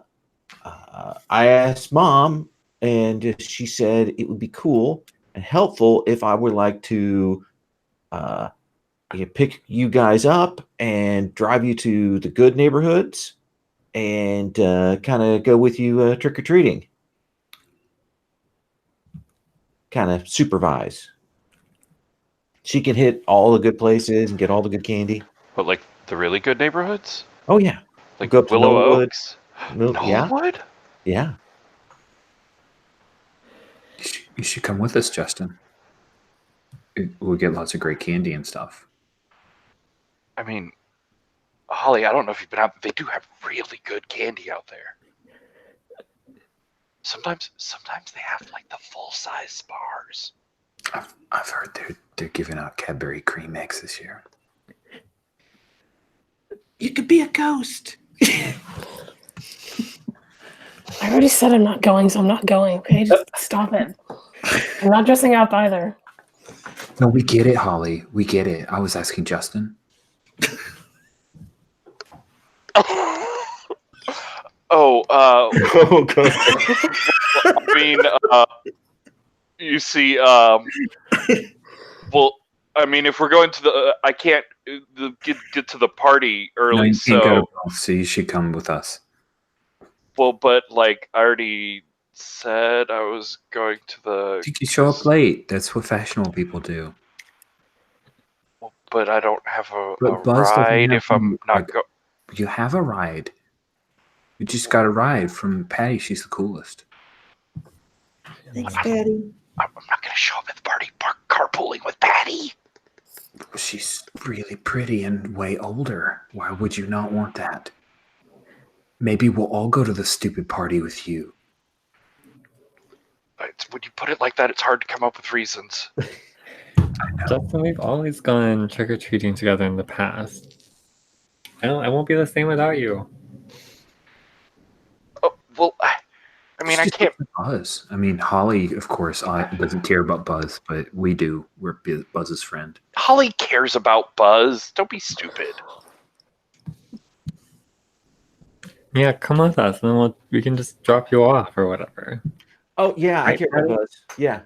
asked Mom, and she said it would be cool and helpful if I would like to pick you guys up and drive you to the good neighborhoods and kind of go with you trick or treating. Kind of supervise. She can hit all the good places and get all the good candy. But like the really good neighborhoods? Oh yeah, Like go up to Willow Knollwood. Oaks? Yeah, Knollwood? yeah. You should come with us, Justin. We'll get lots of great candy and stuff. I mean, Holly, I don't know if you've been out, but they do have really good candy out there. Sometimes they have like the full-size bars. I've heard they're giving out Cadbury cream eggs this year. You could be a ghost. I already said I'm not going, so I'm not going. Okay, just stop it. I'm not dressing up either. No, we get it, Holly. We get it. I was asking Justin. Oh, Oh god. I mean, you see, well, I mean, if we're going to the, I can't get to the party early, No, you can't go to so both, so you should come with us. well, but like I already said, I was going to the. You show up late. That's what fashionable people do. But I don't have a But Buzz doesn't ride have if I'm not like, go. You have a ride. You just got a ride from Patty. She's the coolest. Thanks, Daddy. I'm not gonna show up at the party carpooling with Patty. She's really pretty and way older. Why would you not want that? Maybe we'll all go to the stupid party with you. When you put it like that, it's hard to come up with reasons. Justin, we've always gone trick or treating together in the past. I won't be the same without you. Oh, well, I mean, I can't. Buzz. I mean, Holly, of course, doesn't care about Buzz, but we do. We're Buzz's friend. Holly cares about Buzz. Don't be stupid. Yeah, come with us, and then we can just drop you off or whatever. Oh yeah, I Right, care about Buzz. Yeah.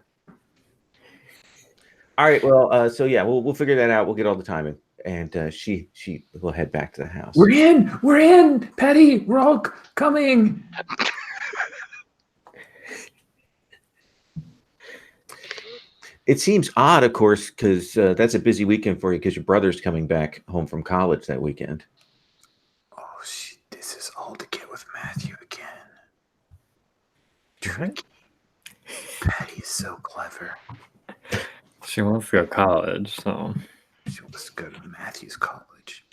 All right. Well, so yeah, we'll figure that out. We'll get all the timing, and she will head back to the house. We're in. We're in. Patty, we're all coming. It seems odd, of course, because that's a busy weekend for you because your brother's coming back home from college that weekend. Oh, this is all to get with Matthew again. Right. Patty's so clever. She wants to go to college, so She wants to go to Matthew's college.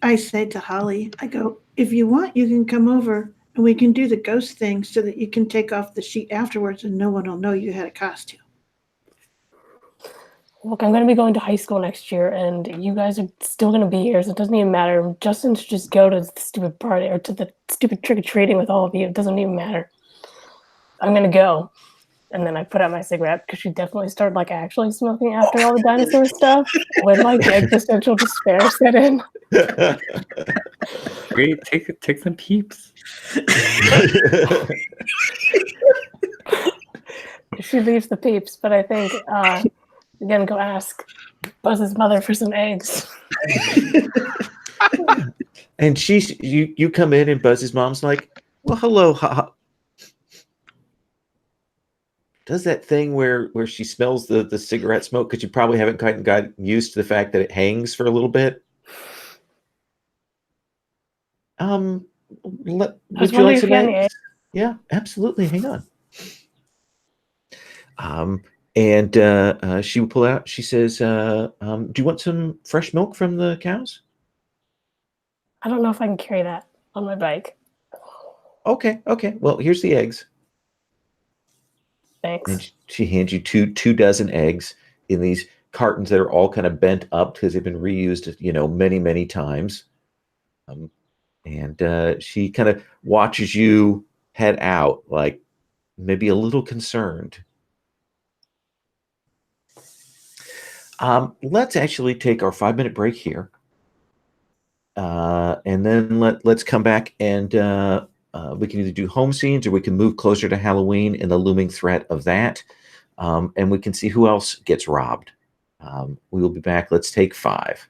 I say to Holly, I go, if you want, you can come over and we can do the ghost thing so that you can take off the sheet afterwards and no one will know you had a costume. Look, I'm going to be going to high school next year, and you guys are still going to be here, so it doesn't even matter. Justin should just go to the stupid party or to the stupid trick-or-treating with all of you. It doesn't even matter. I'm going to go. And then I put out my cigarette because she definitely started like actually smoking after all the dinosaur stuff when like existential despair set in. great. Take some peeps. She leaves the peeps, but I think we're going to go ask Buzz's mother for some eggs. And you come in and Buzz's mom's like, well, hello. Does that thing where she smells the cigarette smoke because you probably haven't quite got used to the fact that it hangs for a little bit. Would you like some eggs? Yeah, absolutely. Hang on. And she will pull out. She says, "Do you want some fresh milk from the cows?" I don't know if I can carry that on my bike. Okay. Well, here's the eggs. Thanks. And she hands you two dozen eggs in these cartons that are all kind of bent up because they've been reused, many times. And she kind of watches you head out, like maybe a little concerned. Let's actually take our 5-minute break here. And then let's come back and we can either do home scenes or we can move closer to Halloween and the looming threat of that. And we can see who else gets robbed. We will be back. Let's take 5.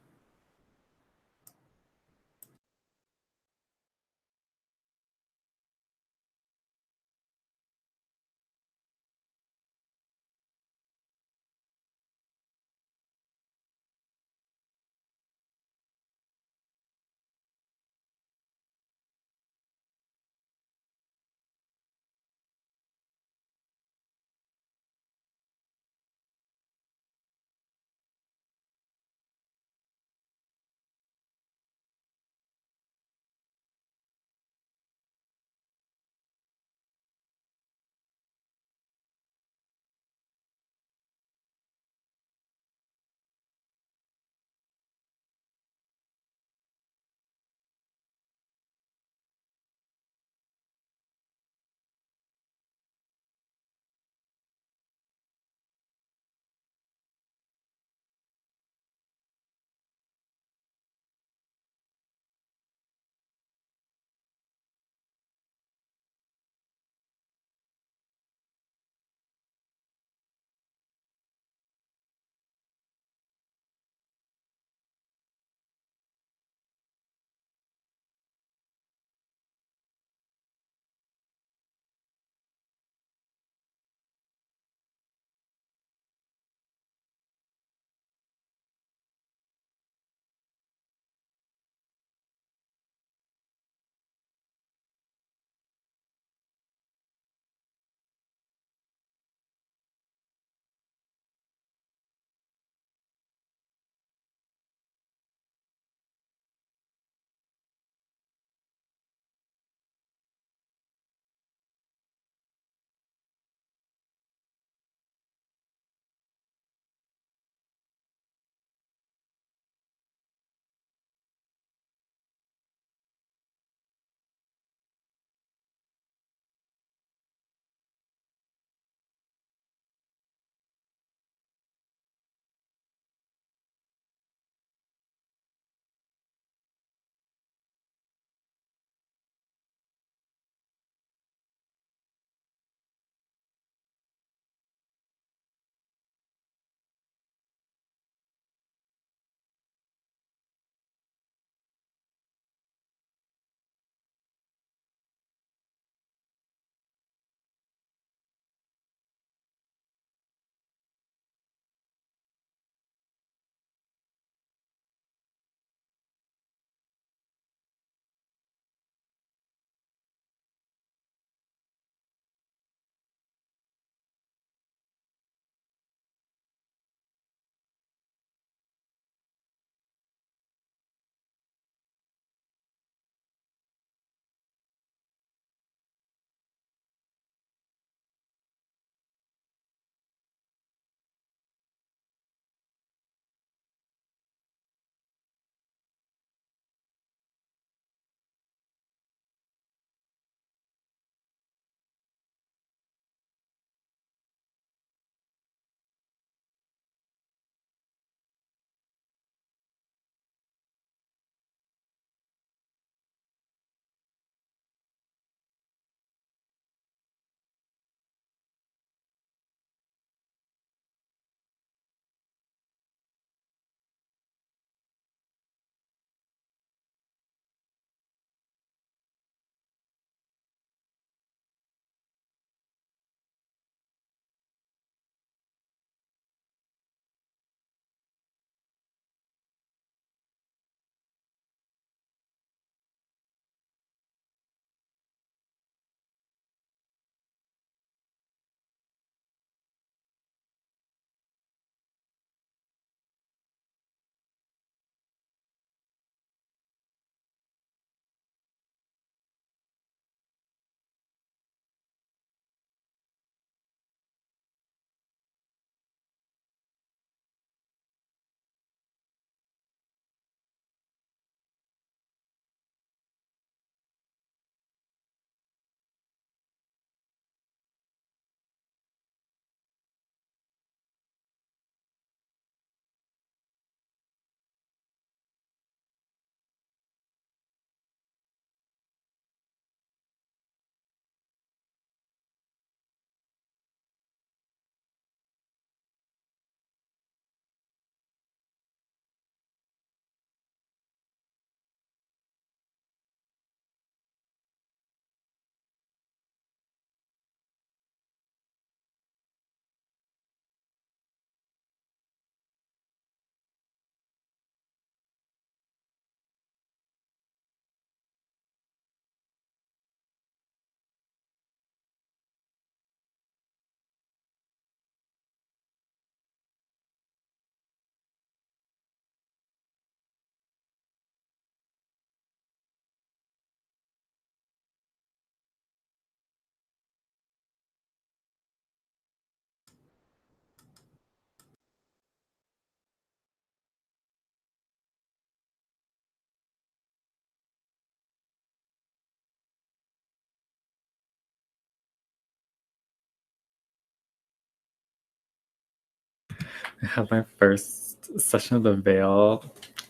I had my first session of the Veil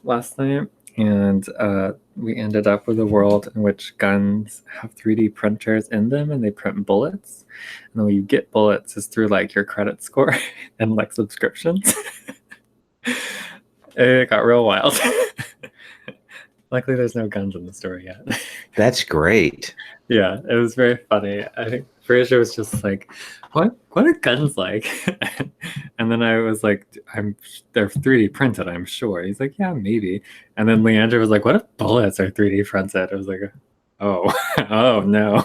last night, and we ended up with a world in which guns have 3D printers in them, and they print bullets. And the way you get bullets is through like your credit score and like subscriptions. It got real wild. Luckily, there's no guns in the story yet. That's great. Yeah, it was very funny. I think Fraser was just like, "What are guns like?" And then I was like, they're 3D printed, I'm sure." He's like, "Yeah, maybe." And then Leandra was like, "What if bullets are 3D printed?" I was like, "Oh, oh no.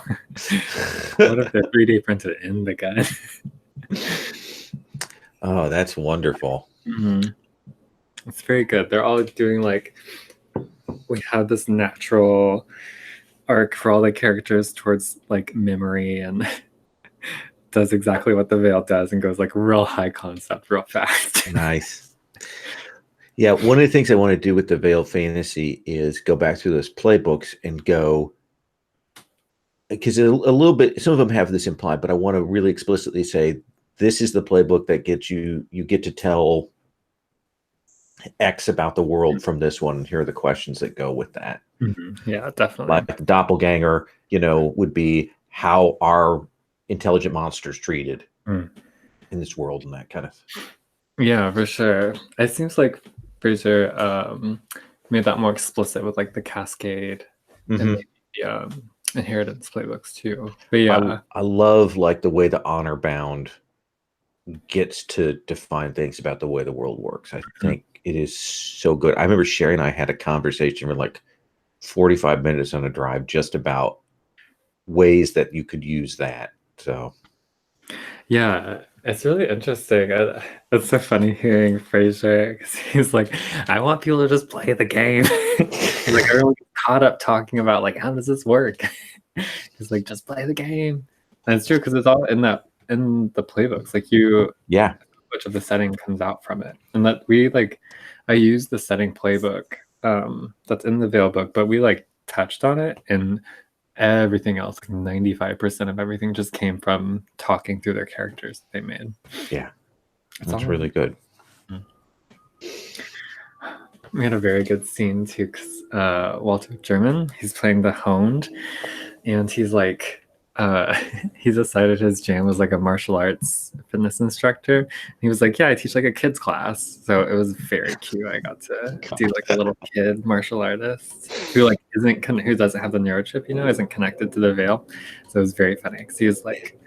What if they're 3D printed in the gun?" Oh, that's wonderful. Mm-hmm. It's very good. They're all doing like, we have this natural arc for all the characters towards like memory, and does exactly what the Veil does and goes like real high concept real fast. Nice. Yeah, one of the things I want to do with the Veil Fantasy is go back through those playbooks and go, because a little bit, some of them have this implied, but I want to really explicitly say this is the playbook that gets you get to tell X about the world from this one. Here are the questions that go with that. Mm-hmm. Yeah, definitely. Like the doppelganger, would be how are intelligent monsters treated in this world and that kind of thing. Yeah, for sure. It seems like Fraser made that more explicit with like the Cascade and the Inheritance playbooks too. But yeah, I love like the way the Honor Bound gets to define things about the way the world works. I think it is so good. I remember Sherry and I had a conversation for like 45 minutes on a drive just about ways that you could use that. So yeah, it's really interesting. It's so funny hearing Fraser because he's like, I want people to just play the game. He's like, everyone gets caught up talking about like, how does this work? He's like, just play the game. And it's true because it's all in the playbooks. Like much of the setting comes out from it, and that I use the setting playbook that's in the Veil book, but we like touched on it, and everything else, like 95% of everything, just came from talking through their characters they made. Yeah, that's really good. We had a very good scene too, because Walter German, he's playing the Hound, and he's like, he decided his jam was like a martial arts fitness instructor. And he was like, yeah, I teach like a kids class. So it was very cute. I got to do like a little kid martial artist who like who doesn't have the neurochip, isn't connected to the Veil. So it was very funny because he was like,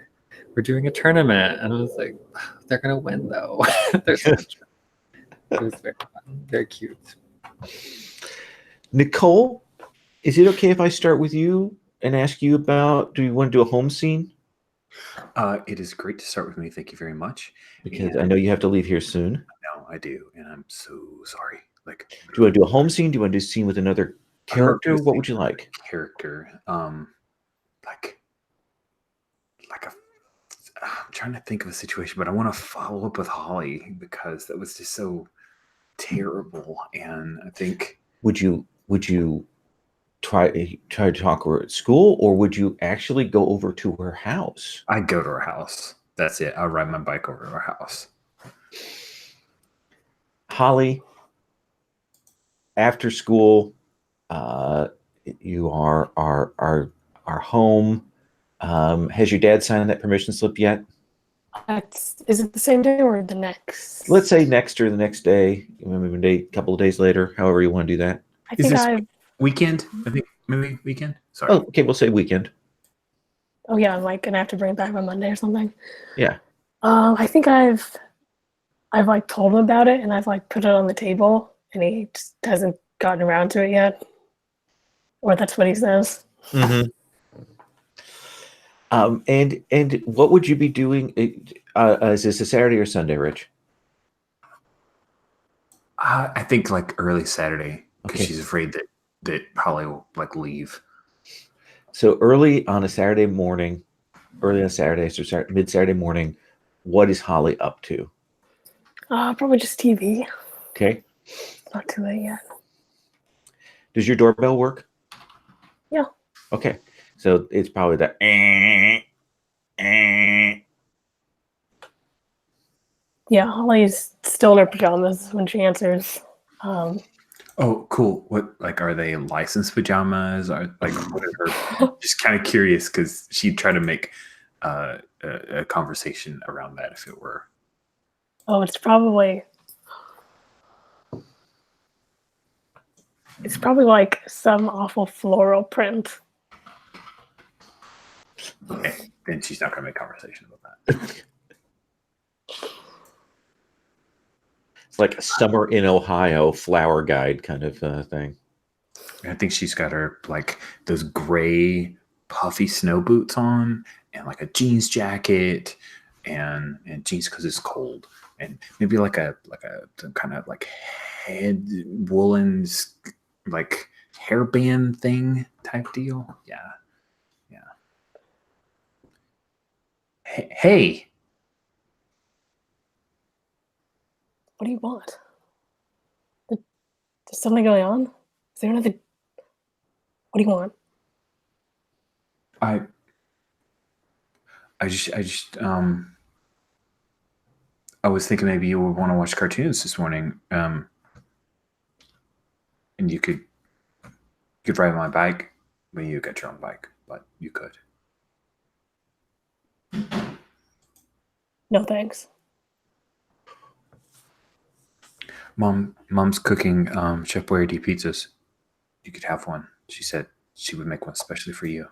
we're doing a tournament, and I was like, they're gonna win though. It was very fun, very cute. Nicole, is it okay if I start with you and ask you about, do you want to do a home scene? It is great to start with me. Thank you very much. Because I know you have to leave here soon. No, I do, and I'm so sorry. Like, do you want to do a home scene? Do you want to do a scene with another character? What would you like? Character, I'm trying to think of a situation, but I want to follow up with Holly because that was just so terrible. And I think, would you try to talk to her at school, or would you actually go over to her house? I'd go to her house. That's it. I'll ride my bike over to her house. Holly, after school, you are home. Has your dad signed that permission slip yet? Is it the same day or the next? Let's say next or the next day, maybe a couple of days later, however you want to do that. I think weekend. I think maybe weekend. Sorry. Oh, okay. We'll say weekend. Oh yeah, I'm like gonna have to bring it back by Monday or something. Yeah. I think I've like told him about it, and I've like put it on the table, and he just hasn't gotten around to it yet, or that's what he says. Mm-hmm. And what would you be doing? Is this a Saturday or Sunday, Rich? I think like early Saturday because Okay. she's afraid that Holly will like leave. So early on a Saturday morning, mid Saturday morning, what is Holly up to? Probably just TV. Okay. Not too late yet. Does your doorbell work? Yeah. Okay. So it's probably that. Yeah, Holly's still in her pajamas when she answers. Oh, cool. What, like, are they licensed pajamas? Or like, what are her? Just kind of curious because she'd try to make a conversation around that if it were. Oh, it's probably like some awful floral print. Okay, then she's not going to make conversation about that. It's like a summer in Ohio flower guide kind of thing. I think she's got her like those gray puffy snow boots on, and like a jeans jacket, and jeans because it's cold, and maybe like a some kind of like head woolen like hairband thing type deal. Yeah. Hey, What do you want? There's something going on? Is there another? What do you want? I just I was thinking maybe you would want to watch cartoons this morning, and you could ride my bike. Well, you got your own bike, but you could. No thanks. Mom's cooking Chef Boyardee pizzas. You could have one. She said she would make one especially for you.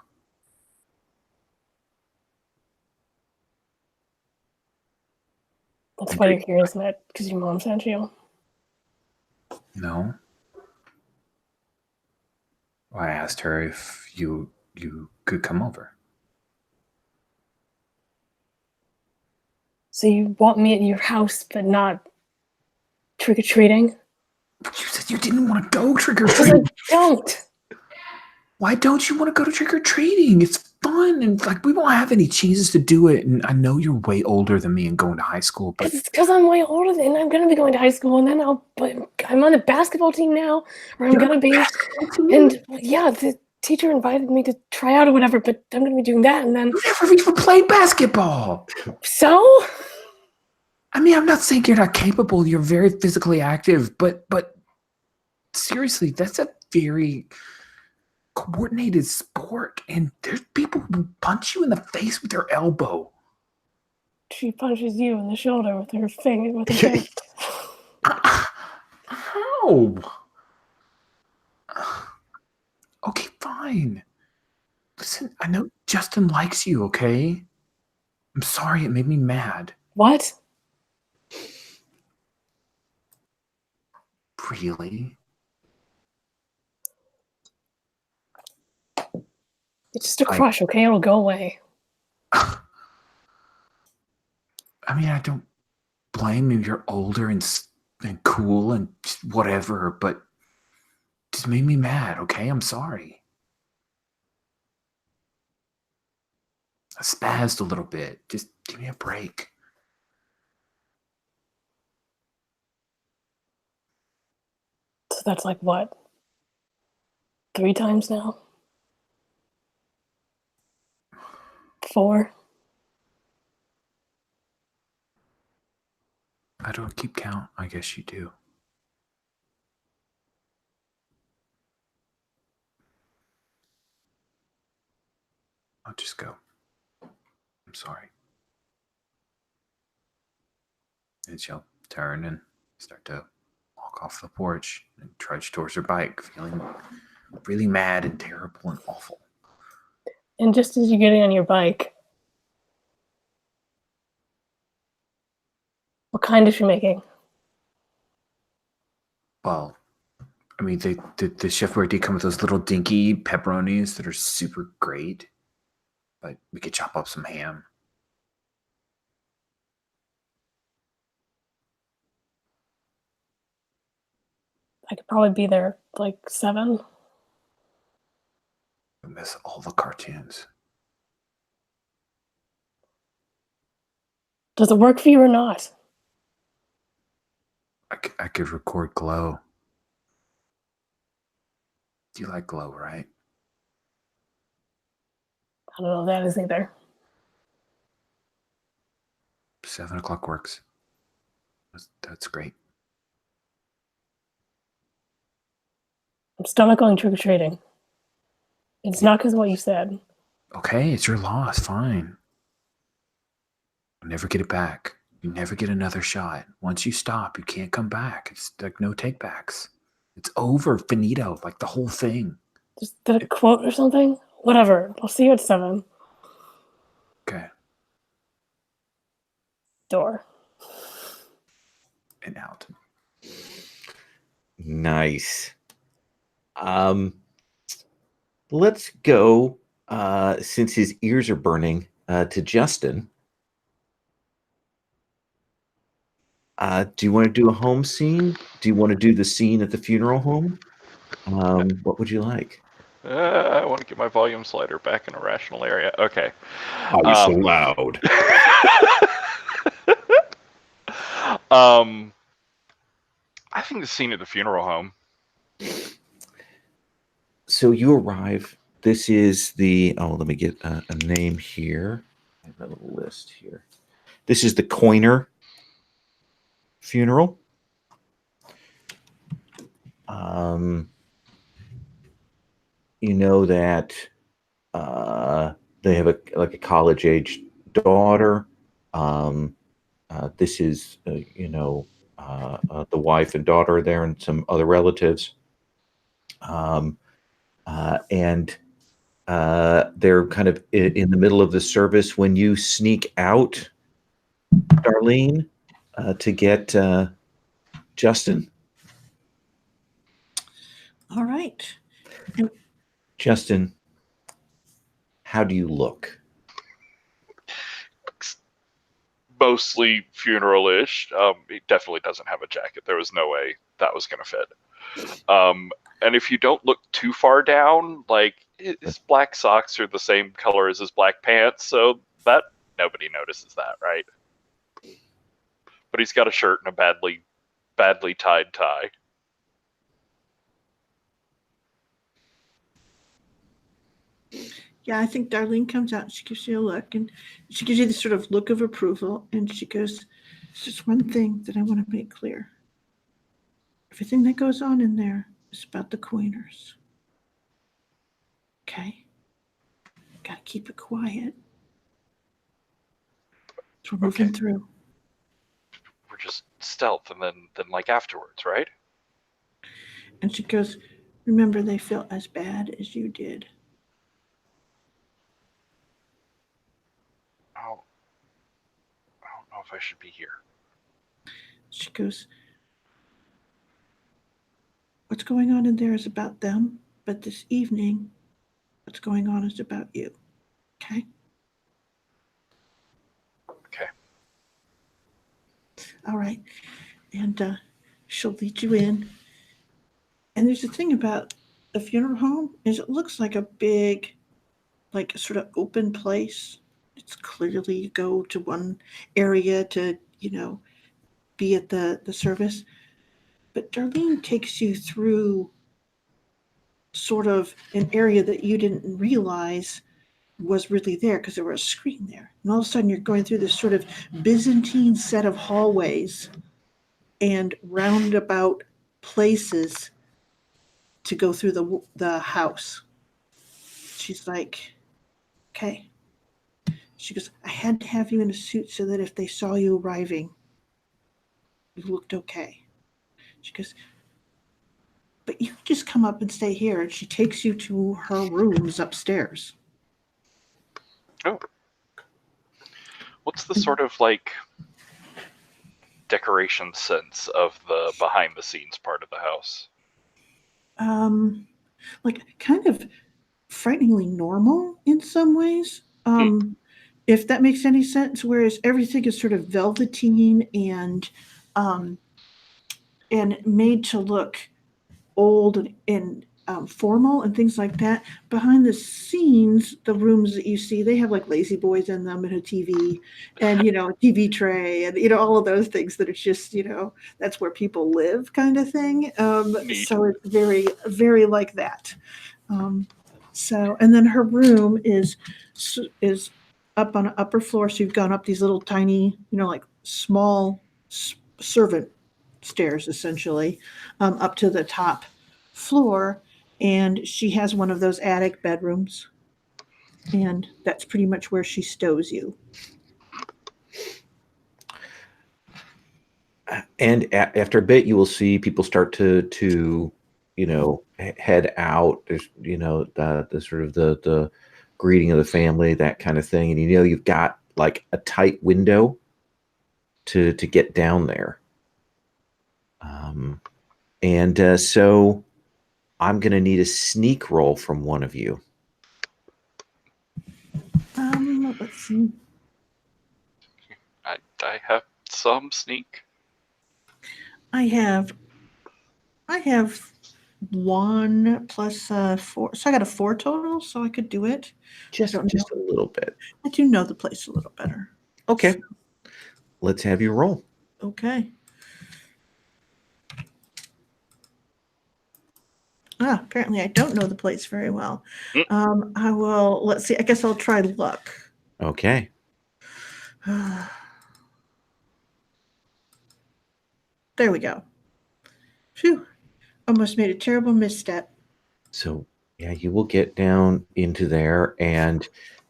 That's why you're here, isn't it? Because your mom sent you. No. I asked her if you could come over. So you want me at your house, but not trick or treating? But you said you didn't want to go trick or Because I treating. don't. Why don't you want to go to trick or treating? It's fun, and like we won't have any chances to do it. And I know you're way older than me and going to high school, but It's because I'm way older than I'm gonna be going to high school, and then I'm on the basketball team now, or I'm gonna be. And yeah, the teacher invited me to try out or whatever, but I'm gonna be doing that, and then you never even played basketball. so. I mean, I'm not saying you're not capable. You're very physically active, but seriously, that's a very coordinated sport, and there's people who punch you in the face with their elbow. She punches you in the shoulder with her finger, with her fist. How? Okay, fine. Listen, I know Justin likes you, okay? I'm sorry it made me mad. What? Really? It's just a crush, okay? It'll go away. I mean, I don't blame you. You're older and cool and whatever, but it just made me mad, okay? I'm sorry. I spazzed a little bit. Just give me a break. So that's like what? 3 times now? 4? I don't keep count. I guess you do. I'll just go. I'm sorry. And she'll turn and start to walk off the porch and trudge towards her bike, feeling really mad and terrible and awful. And just as you're getting on your bike, what kind is she making? Well, I mean, the Chef Boyardee come with those little dinky pepperonis that are super great, but we could chop up some ham. I could probably be there like 7. I miss all the cartoons. Does it work for you or not? I could record Glow. Do you like Glow, right? I don't know if that is either. 7 o'clock works. That's great. I'm still not going trick or treating. It's not because of what you said. Okay, it's your loss. Fine. You'll never get it back. You never get another shot. Once you stop, you can't come back. It's like no takebacks. It's over. Finito. Like the whole thing. Just did a quote or something? Whatever. I'll see you at 7. Okay. Door. And out. Nice. Let's go, since his ears are burning, to Justin. Do you want to do a home scene? Do you want to do the scene at the funeral home? What would you like? I want to get my volume slider back in a rational area. Okay. Oh, you're so loud. I think the scene at the funeral home. So you arrive. This is the, let me get a name here. I have a little list here. This is the Coiner funeral. You know that they have a college-age daughter. This is the wife and daughter there, and some other relatives. And they're kind of in the middle of the service when you sneak out, Darlene, to get Justin. All right. Justin, how do you look? Mostly funeral-ish. He definitely doesn't have a jacket. There was no way that was going to fit. And if you don't look too far down, like, his black socks are the same color as his black pants, so that nobody notices that, right? But he's got a shirt and a badly tied tie. Yeah, I think Darlene comes out and she gives you a look, and she gives you this sort of look of approval, and she goes, "There's just one thing that I want to make clear. Everything that goes on in there is about the Coiners. Okay? Gotta keep it quiet. So we're moving through." We're just stealth, and then like afterwards, right? And she goes, "Remember, they feel as bad as you did." I don't know if I should be here. She goes, "What's going on in there is about them, but this evening, what's going on is about you." Okay? Okay. All right. And she'll lead you in. And there's a thing about a funeral home is it looks like a big, like sort of open place. It's clearly you go to one area to, be at the service. But Darlene takes you through sort of an area that you didn't realize was really there because there was a screen there. And all of a sudden you're going through this sort of Byzantine set of hallways and roundabout places to go through the house. She's like, "Okay." She goes, "I had to have you in a suit so that if they saw you arriving, you looked okay." She goes, "But you can just come up and stay here." And she takes you to her rooms upstairs. Oh. What's the sort of, like, decoration sense of the behind-the-scenes part of the house? Like kind of frighteningly normal in some ways. If that makes any sense, whereas everything is sort of velveteen and made to look old and formal and things like that. Behind the scenes, the rooms that you see, they have like lazy boys in them and a TV and, a TV tray and, all of those things that it's just, that's where people live kind of thing. So it's very, very like that. And then her room is up on an upper floor. So you've gone up these little tiny, like small servant stairs, essentially, up to the top floor. And she has one of those attic bedrooms. And that's pretty much where she stows you. And after a bit, you will see people start to head out. There's the sort of the greeting of the family, that kind of thing, and you've got like a tight window to get down there. So I'm gonna need a sneak roll from one of you. Let's see. I have some sneak. I have 1 plus 4, so I got a 4 total. So I could do it. Just a little bit. I do know the place a little better. Okay. So, Let's have you roll. okay. Apparently I don't know the place very well. I will. Let's see. I guess I'll try luck. Okay. There we go. Phew. Almost made a terrible misstep. So, yeah, you will get down into there, and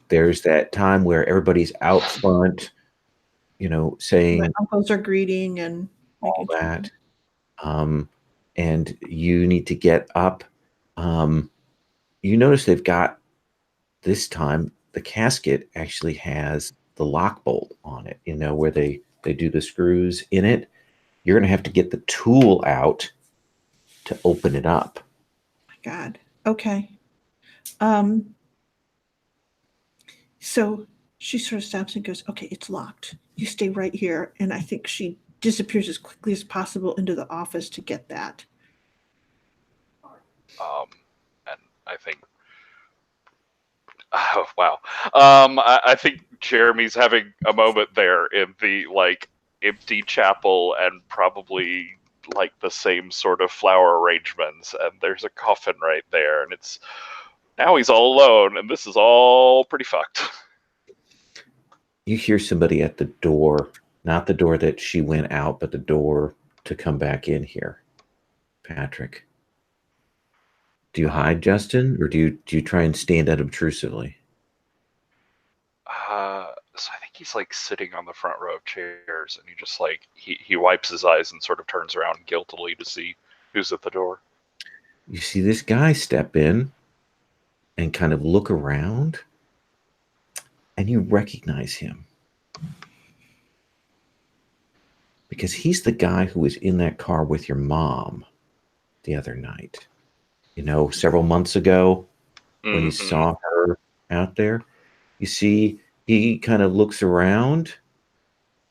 there's that time where everybody's out front, saying My uncles are greeting and all that. And you need to get up. You notice they've got, this time, the casket actually has the lock bolt on it, where they do the screws in it. You're going to have to get the tool out to open it up. My God. Okay. So she sort of stops and goes, okay, it's locked. You stay right here. And I think she disappears as quickly as possible into the office to get that. And I think, oh, wow. I think Jeremy's having a moment there in the empty chapel and probably the same sort of flower arrangements, and there's a coffin right there, and now he's all alone, and this is all pretty fucked. You hear somebody at the door, not the door that she went out, but the door to come back in here. Patrick, do you hide, Justin, or do you try and stand out obtrusively? So I think he's sitting on the front row of chairs, and he just he wipes his eyes and sort of turns around guiltily to see who's at the door. You see this guy step in and kind of look around, and you recognize him. Because he's the guy who was in that car with your mom the other night. Several months ago, when you saw her out there. You see, he kind of looks around,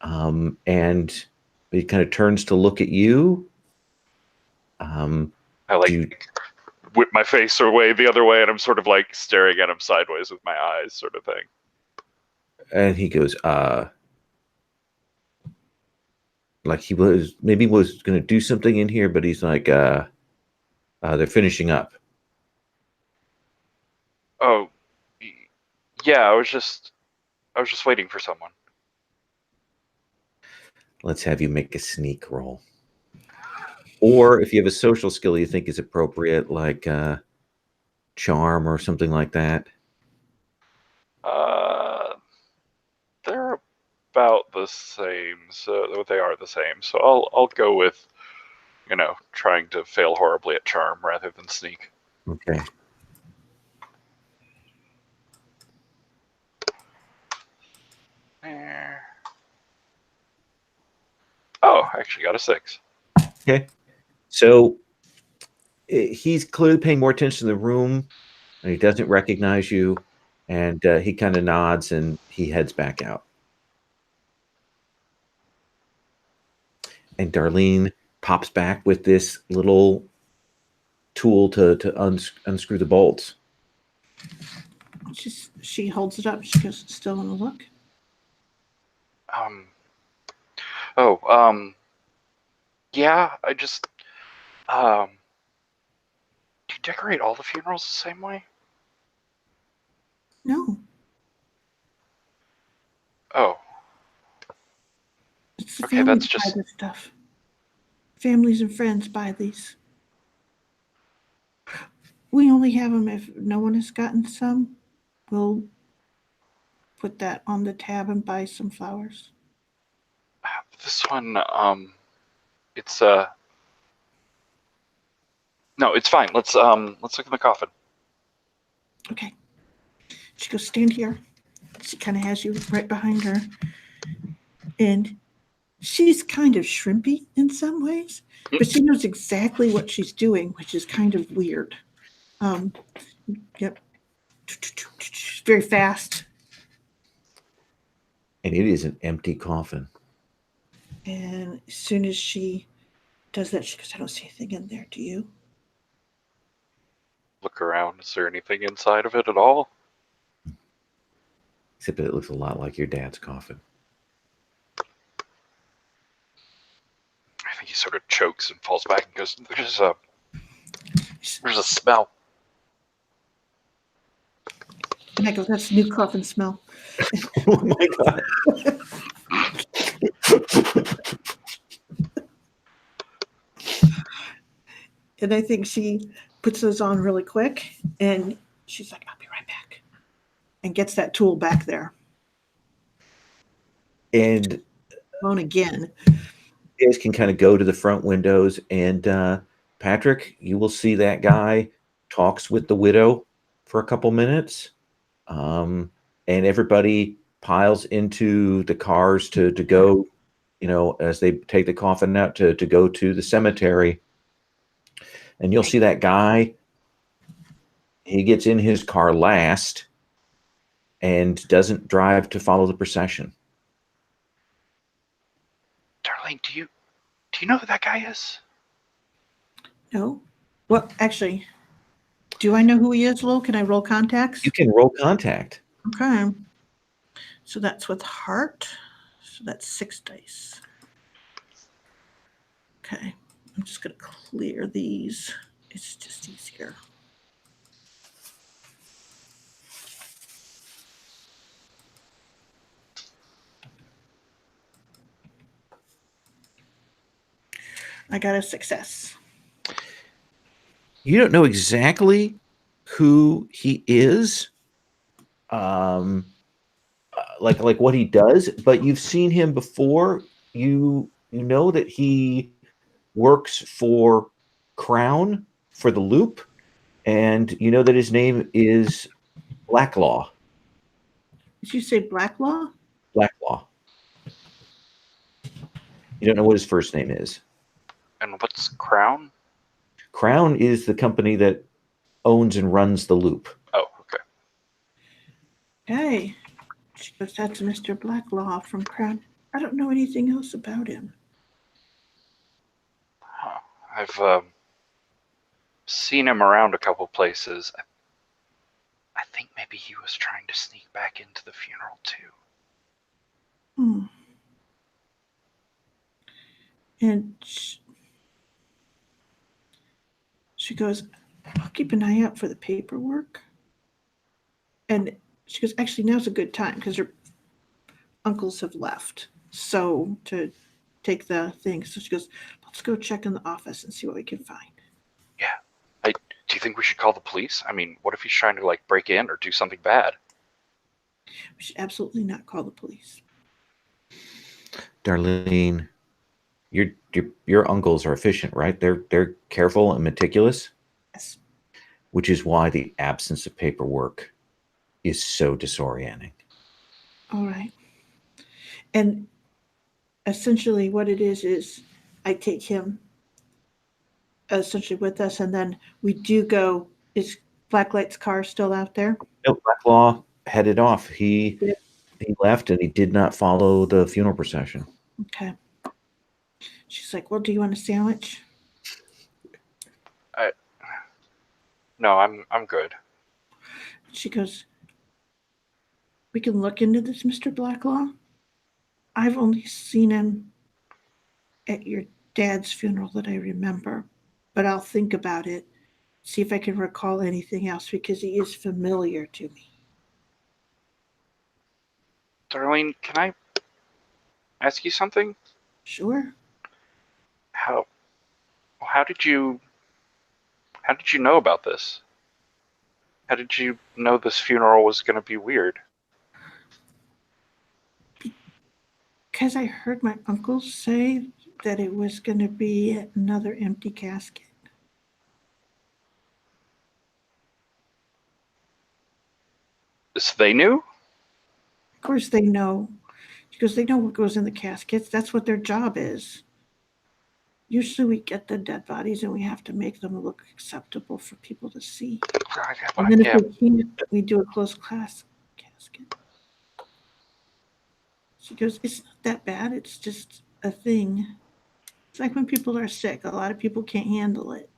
and he kind of turns to look at you. I whip my face away the other way, and I'm sort of staring at him sideways with my eyes, sort of thing. And he goes, he was going to do something in here, but he's like, they're finishing up. Oh, yeah, I was just waiting for someone. Let's have you make a sneak roll. Or if you have a social skill you think is appropriate, like charm or something like that. They're about the same. So they are the same. So I'll go with, trying to fail horribly at charm rather than sneak. Okay. Oh, I actually got a 6. Okay. So he's clearly paying more attention to the room, and he doesn't recognize you, and he kind of nods and he heads back out. And Darlene pops back with this little tool to unscrew the bolts. She holds it up. She goes, still want to look? Yeah, I just, do you decorate all the funerals the same way? No. Oh. 'Cause the Okay, that's families buy just this stuff. Families and friends buy these. We only have them if no one has gotten some. We'll put that on the tab and buy some flowers. this one. It's no, it's fine. Let's look in the coffin. Okay. She goes, stand here. She kind of has you right behind her. And she's kind of shrimpy in some ways, but she knows exactly what she's doing, which is kind of weird. Yep. Very fast. And it is an empty coffin. And as soon as she does that, she goes, I don't see anything in there. Do you? Look around. Is there anything inside of it at all? Except that it looks a lot like your dad's coffin. I think he sort of chokes and falls back and goes, there's a smell. And I go, that's new coffin smell. Oh my God. And I think she puts those on really quick. And she's like, I'll be right back. And gets that tool back there. And On again. you guys can kind of go to the front windows, and Patrick, you will see that guy talks with the widow for a couple minutes, and everybody piles into the cars to go, as they take the coffin out to go to the cemetery. And you'll see that guy. He gets in his car last and doesn't drive to follow the procession. Darlene, do you know who that guy is? No. Well, actually, do I know who he is, Lil? Can I roll contacts? You can roll contact. Okay. So that's with heart. So that's 6 dice. Okay. I'm just going to clear these. It's just easier. I got a success. You don't know exactly who he is, like what he does, but you've seen him before. You know that he works for Crown for the Loop, and you know that his name is Blacklaw. Did you say Blacklaw? Blacklaw. You don't know what his first name is. And what's Crown? Crown is the company that owns and runs the Loop. Oh, okay. Hey. She goes, that's Mr. Blacklaw from Crown. I don't know anything else about him. Huh. I've seen him around a couple places. I think maybe he was trying to sneak back into the funeral too. Hmm. And she goes, I'll keep an eye out for the paperwork. And she goes, actually, now's a good time because her uncles have left. So to take the thing. So she goes, let's go check in the office and see what we can find. Yeah. Do you think we should call the police? I mean, what if he's trying to break in or do something bad? We should absolutely not call the police. Darlene, your uncles are efficient, right? They're careful and meticulous. Yes. Which is why the absence of paperwork is so disorienting. All right. And essentially what it is I take him essentially with us, and then we do go. Is Blacklight's car still out there? No, Blacklaw headed off. He left, and he did not follow the funeral procession. Okay. She's like, well, do you want a sandwich? No, I'm good. She goes, we can look into this, Mr. Blacklaw. I've only seen him at your dad's funeral that I remember, but I'll think about it, see if I can recall anything else, because he is familiar to me. Darlene, can I ask you something? Sure. How did you know about this? How did you know this funeral was going to be weird? Because I heard my uncle say that it was going to be another empty casket. So they knew? Of course they know, because they know what goes in the caskets. That's what their job is. Usually we get the dead bodies and we have to make them look acceptable for people to see. And then if we can't, we do a closed class casket. She goes, it's not that bad. It's just a thing. It's like when people are sick. A lot of people can't handle it.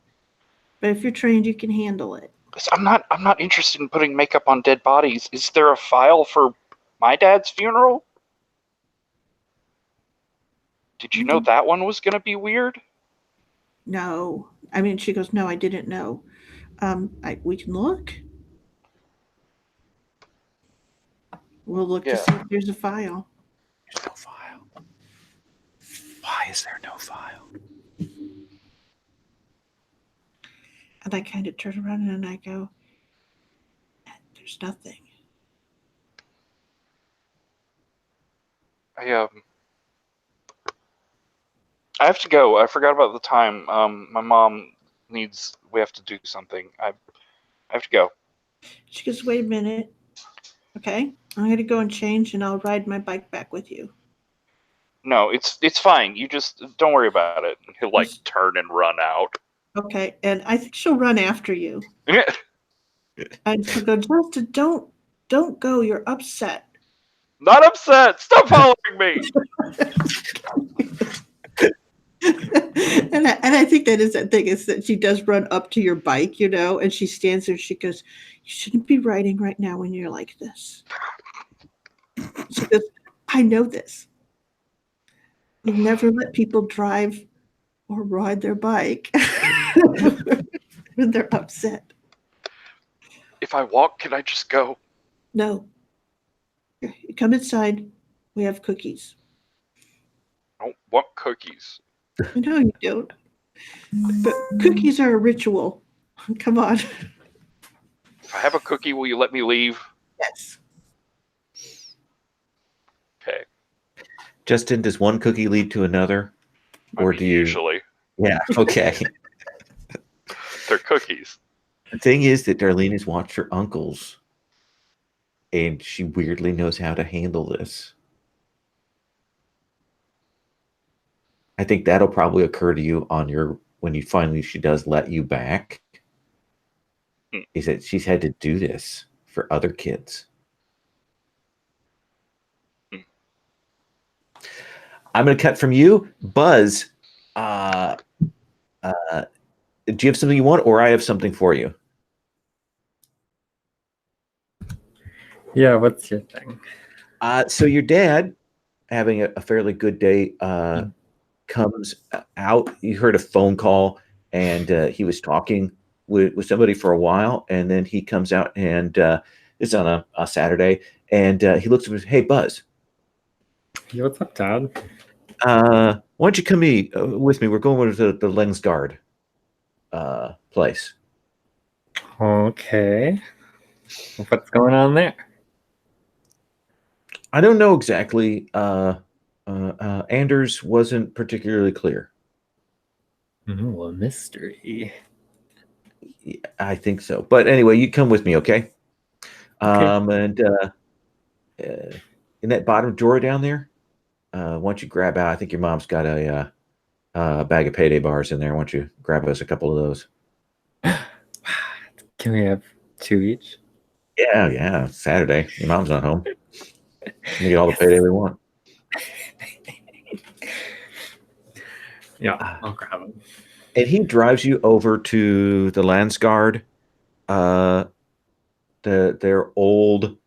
But if you're trained, you can handle it. I'm not interested in putting makeup on dead bodies. Is there a file for my dad's funeral? Did you know that one was going to be weird? No. I mean, she goes, no, I didn't know. We can look. We'll look to see if there's a file. There's no file. Why is there no file? And I kind of turn around and I go, there's nothing. I have to go. I forgot about the time. My mom needs. We have to do something. I have to go. She goes, wait a minute. Okay, I'm going to go and change and I'll ride my bike back with you. No, it's fine. You just don't worry about it. He'll like turn and run out. Okay, and I think she'll run after you. And she'll go, Justin, don't go. You're upset. Not upset. Stop following me. And I think that is that thing, is that she does run up to your bike, and she stands there and she goes, you shouldn't be riding right now when you're like this. She goes, I know this. You never let people drive or ride their bike when they're upset. If I walk, can I just go? No. You come inside. We have cookies. I don't want cookies. No, you don't. But cookies are a ritual. Come on. If I have a cookie, will you let me leave? Yes. Okay. Justin, does one cookie lead to another? Or do you usually? Yeah, okay. They're cookies. The thing is that Darlene has watched her uncles, and she weirdly knows how to handle this. I think that'll probably occur to you when she does let you back, is that she's had to do this for other kids. I'm going to cut from you. Buzz, do you have something you want, or I have something for you? Yeah, what's your thing? So your dad, having a fairly good day, comes out. You heard a phone call, and he was talking with somebody for a while, and then he comes out, and it's on a Saturday, and he looks at me, hey, Buzz. Hey, what's up, Dad? Why don't you come with me? We're going to the Lengsgard place. Okay. What's going on there? I don't know exactly. Anders wasn't particularly clear. Oh, a mystery. I think so. But anyway, you come with me, okay? And in that bottom drawer down there, why don't you grab out? I think your mom's got a bag of payday bars in there. Why don't you grab us a couple of those? Can we have 2 each? Yeah. Saturday. Your mom's not home. We get all the payday we want. Yeah, I'll grab them. And he drives you over to the Landsgard, their old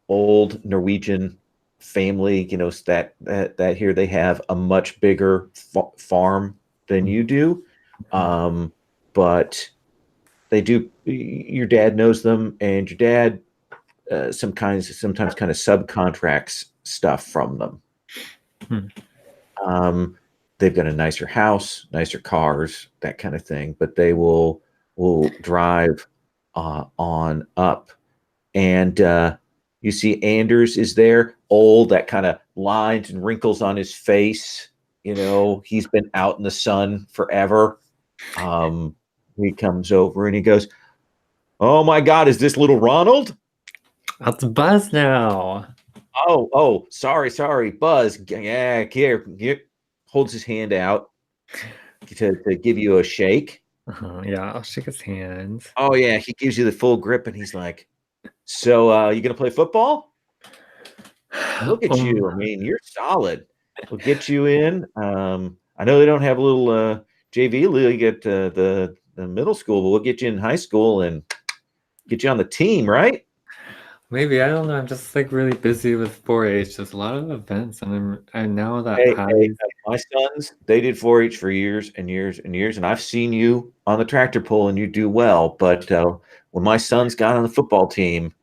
Norwegian family. That here they have a much bigger farm than you do, but they do. Your dad knows them, and your dad sometimes kind of subcontracts stuff from them. They've got a nicer house, nicer cars, that kind of thing. But they will drive on up, and you see Anders is there, old, that kind of lines and wrinkles on his face. He's been out in the sun forever. He comes over and he goes, "Oh my God, is this little Ronald?" That's Buzz now. Oh, sorry, Buzz. Yeah, here. Holds his hand out to give you a shake. Yeah, I'll shake his hand. Oh yeah, he gives you the full grip, and he's like, "So, you gonna play football? Look at you. I mean, you're solid. We'll get you in. I know they don't have a little JV league at the middle school, but we'll get you in high school and get you on the team, right?" Maybe, I don't know. I'm just like really busy with 4-H. There's a lot of events, and now that Hey, my sons, they did 4-H for years and years and years, and I've seen you on the tractor pull, and you do well. But when my sons got on the football team,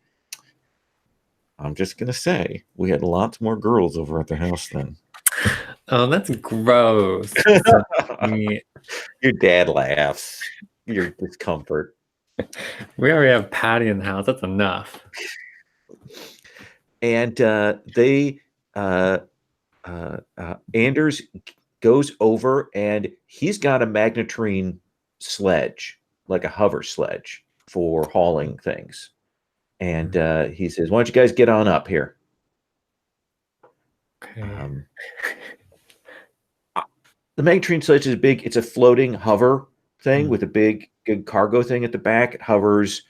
I'm just gonna say we had lots more girls over at the house then. Oh, that's gross. Your dad laughs. Your discomfort. We already have Patty in the house. That's enough. And Anders goes over, and he's got a magnetrine sledge, like a hover sledge for hauling things. And he says, "Why don't you guys get on up here?" Okay. The magnetrine sledge is big. It's a floating hover thing with a big cargo thing at the back. It hovers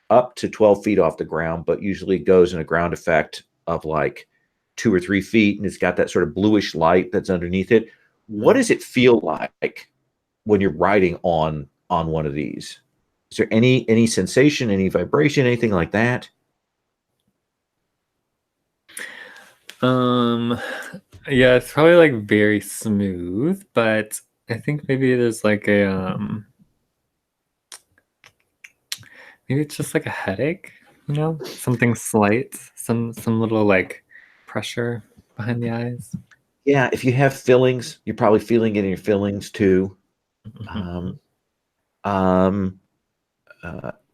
up to 12 feet off the ground, but usually goes in a ground effect of like 2 or 3 feet, and it's got that sort of bluish light that's underneath it. What does it feel like when you're riding on one of these? Is there any sensation, any vibration, anything like that? Yeah, it's probably like very smooth, but I think maybe there's like a maybe it's just like a headache, something slight, some little like pressure behind the eyes. Yeah, if you have fillings, you're probably feeling it in your fillings too.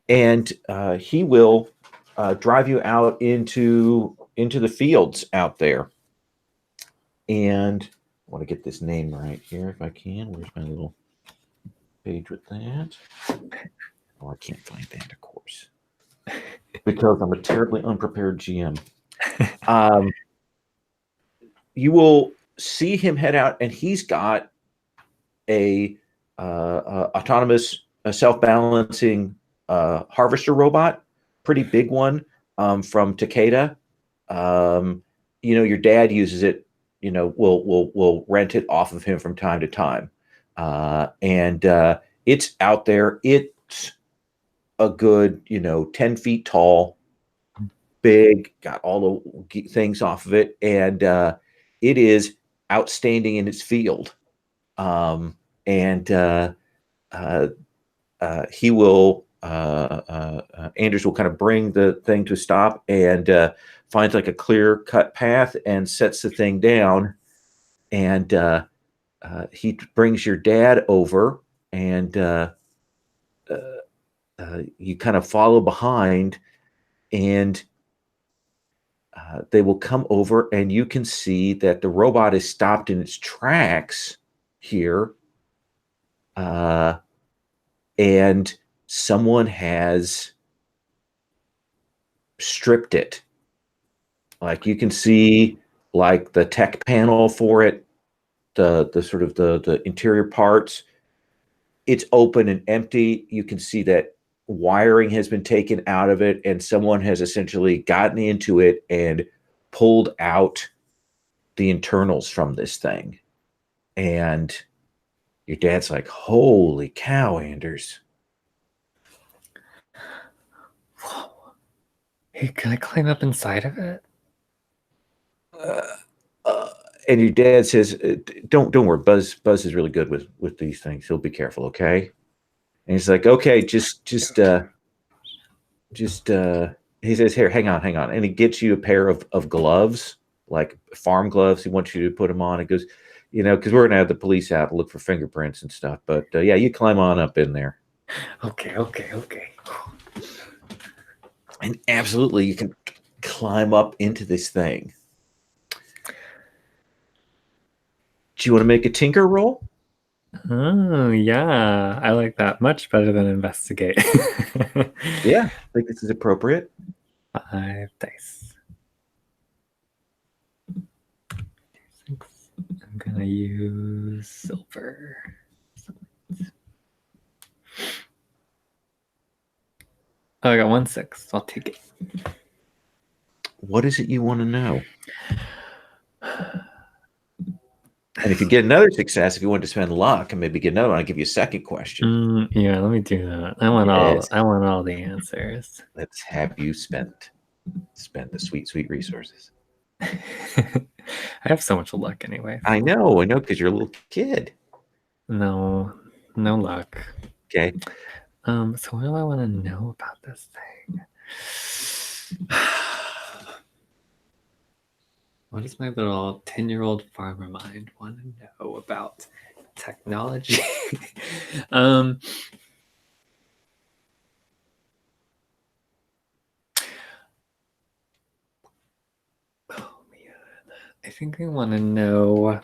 And he will drive you out into the fields out there. And I want to get this name right here if I can. Where's my little page with that? Oh, I can't find that, of course, because I'm a terribly unprepared GM. You will see him head out, and he's got a autonomous, self-balancing harvester robot, pretty big one, from Takeda. Your dad uses it. We'll rent it off of him from time to time, and it's out there. It's a good 10 feet tall, big, got all the things off of it, and it is outstanding in its field. And he will Anders will kind of bring the thing to a stop and finds like a clear cut path and sets the thing down, and he brings your dad over, and you kind of follow behind, and they will come over, and you can see that the robot is stopped in its tracks here, and someone has stripped it. Like, you can see like the tech panel for it, the sort of the interior parts. It's open and empty. You can see that wiring has been taken out of it, and someone has essentially gotten into it and pulled out the internals from this thing. And your dad's like, "Holy cow, Anders." Whoa. Hey, can I climb up inside of it? And your dad says, don't worry, Buzz is really good with these things. He'll be careful, okay?" And he's like, "Okay, just he says, "Here, hang on." And he gets you a pair of gloves, like farm gloves. He wants you to put them on. He goes, because we're gonna have the police out to look for fingerprints and stuff. But yeah, you climb on up in there, Okay. and absolutely you can climb up into this thing. Do you want to make a tinker roll? Oh, yeah. I like that much better than investigate. Yeah, I think this is appropriate. 5 dice. 6. I'm gonna use silver. Oh, I got 1 6. I'll take it. What is it you want to know? And if you get another success, if you want to spend luck and maybe get another one, I'll give you a second question. Yeah, let me do that. I want Yes. all the answers. Let's have you spend the sweet, sweet resources. I have so much luck anyway. I know, because you're a little kid. No luck. Okay. So what do I want to know about this thing? What does my little 10-year-old farmer mind want to know about technology? Oh man, I think I want to know.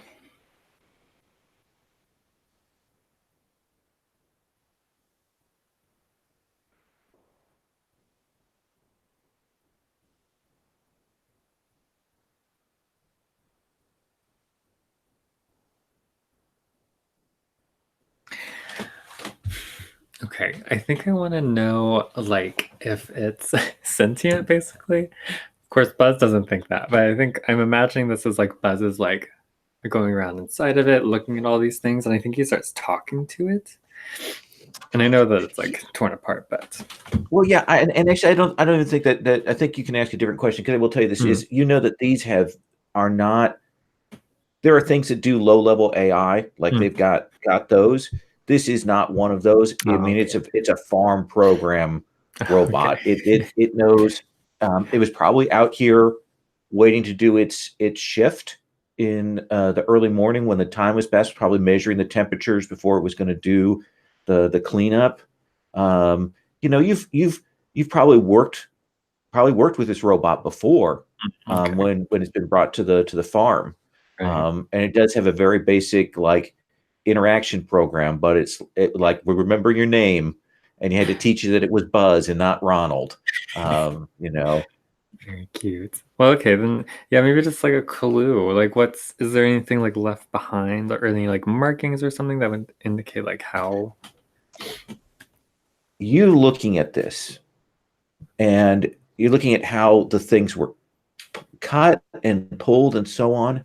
Okay, I think I want to know, like, if it's sentient, basically. Of course, Buzz doesn't think that, but I think I'm imagining this as like Buzz is like going around inside of it, looking at all these things, and I think he starts talking to it. And I know that it's like torn apart, but Well, yeah, and actually, I don't even think that I think you can ask a different question, because I will tell you this is that these are not. There are things that do low level AI, like they've got those. This is not one of those. I mean, okay. it's a farm program robot. Okay. It knows. It was probably out here waiting to do its shift in the early morning when the time was best. Probably measuring the temperatures before it was going to do the cleanup. You've probably worked with this robot before, Okay. when it's been brought to the farm. Right. And it does have a very basic like interaction program, but it like we remember your name, and you had to teach you that it was Buzz and not Ronald. Very cute. Well, okay, then yeah, maybe just like a clue. Like is there anything like left behind or any like markings or something that would indicate like how? You looking at this, and you're looking at how the things were cut and pulled and so on.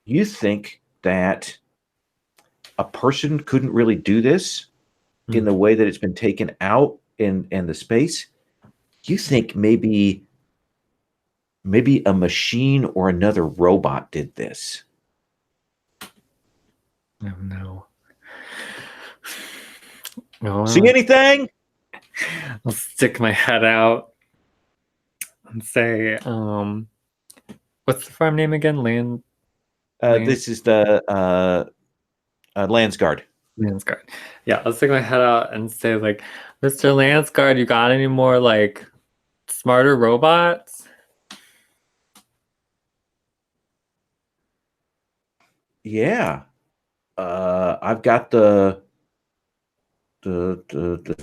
You think that a person couldn't really do this in the way that it's been taken out in the space. You think maybe a machine or another robot did this. Oh no. Oh, See anything? I'll stick my head out and say, what's the farm name again? Land. This is the Landsguard. Landsguard. Yeah, I'll stick my head out and say, like, Mr. Landsguard, you got any more like smarter robots? Yeah. I've got the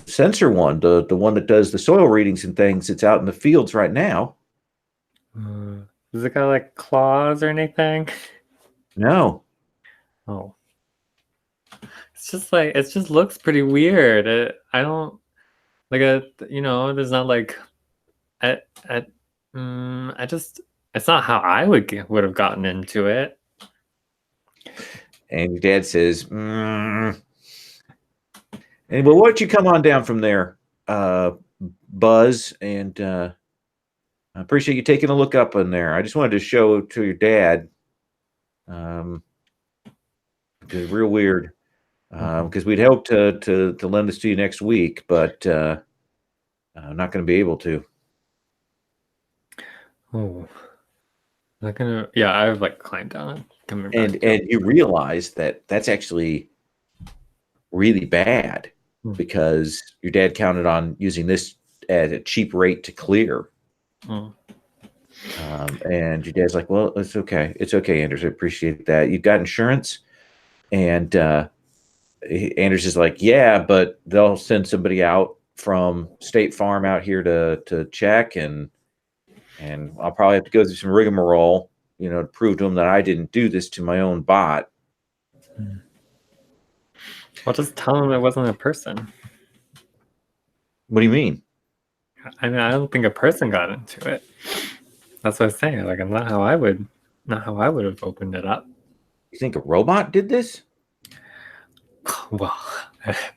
sensor one, the one that does the soil readings and things. It's out in the fields right now. Does it got like claws or anything? No. Oh. It's just like, it just looks pretty weird. I don't like there's not like it's not how I would have gotten into it. And your dad says, And well, why don't you come on down from there, Buzz? And I appreciate you taking a look up in there. I just wanted to show to your dad. It's real weird. Because we'd hoped to lend this to you next week, but I'm not going to be able to. Oh. I would like climb down and coming back. And you realize that that's actually really bad Hmm. because your dad counted on using this at a cheap rate to clear. Mm. And your dad's like, well, it's okay. It's okay, Anders. I appreciate that. You've got insurance? And Anders is like, yeah, but they'll send somebody out from State Farm out here to check, and I'll probably have to go through some rigmarole, to prove to them that I didn't do this to my own bot. Well, just tell him it wasn't a person. What do you mean? I mean, I don't think a person got into it. That's what I was saying. Like, not how I would have opened it up. You think a robot did this? Well,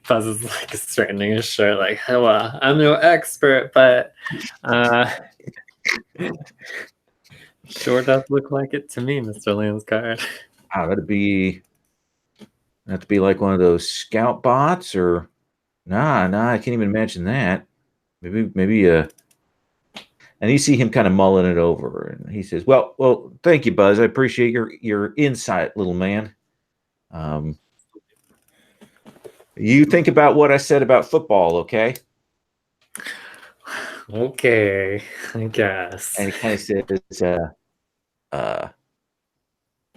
Buzz is like straightening his shirt, like, well, I'm no expert, but sure does look like it to me, Mr. Lansguard. Oh, that'd be like one of those scout bots, or nah, I can't even imagine that. Maybe and you see him kind of mulling it over, and he says, well, thank you, Buzz. I appreciate your insight, little man. You think about what I said about football, okay? Okay, I guess. And he kind of says,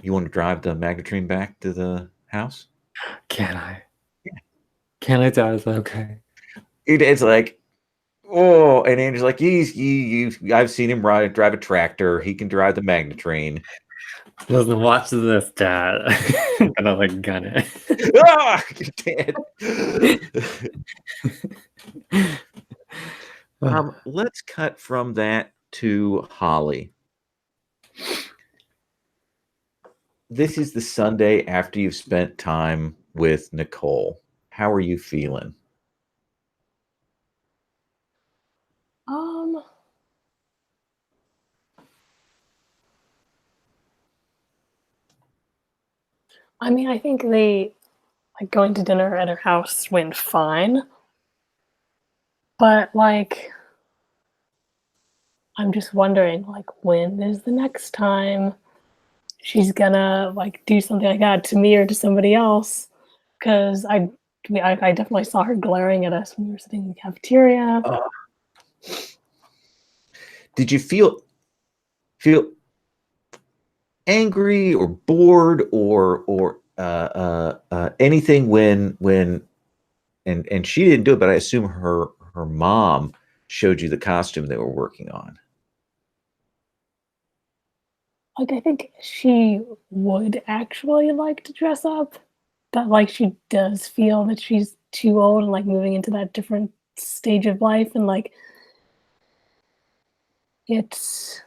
you want to drive the Magnetrine back to the house? Can I? Yeah. Can I, Dad? Is that okay? Your dad's like, oh, and Andrew's like, I've seen him drive a tractor. He can drive the Magnetrine. Listen, watch this, Dad. I'm gonna like gun it. Ah, you're dead. Let's cut from that to Holly. This is the Sunday after you've spent time with Nicole. How are you feeling? I mean, I think going to dinner at her house went fine. But, I'm just wondering, when is the next time she's gonna, do something like that to me or to somebody else? Because I definitely saw her glaring at us when we were sitting in the cafeteria. Did you feel angry or bored or anything when and she didn't do it, but I assume her mom showed you the costume they were working on? I think she would actually like to dress up, but she does feel that she's too old and moving into that different stage of life, and it's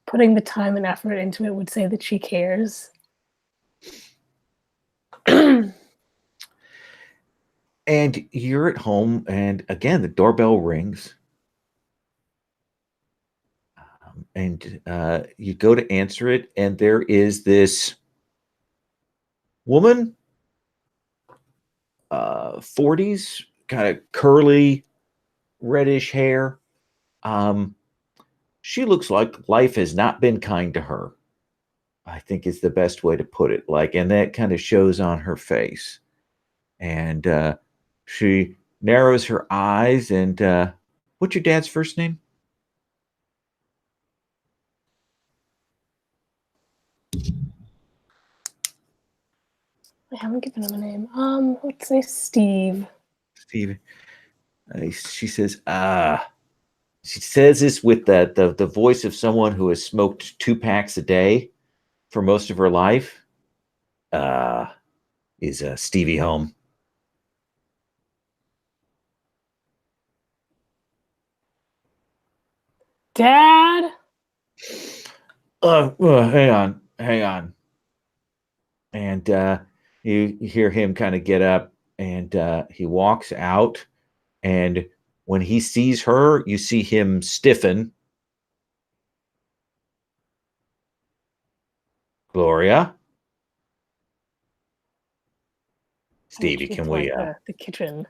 putting the time and effort into it would say that she cares. And you're at home, and again, the doorbell rings. And you go to answer it, and there is this woman, 40s, kind of curly, reddish hair. She looks like life has not been kind to her, I think is the best way to put it. And that kind of shows on her face. And she narrows her eyes, and what's your dad's first name? I haven't given him a name. Let's say Steve. Steve. She says, she says this with the voice of someone who has smoked 2 packs a day for most of her life. Is Stevie home? Dad? Hang on. And you hear him kind of get up, and he walks out, and when he sees her, you see him stiffen. Gloria? Stevie, can we the kitchen?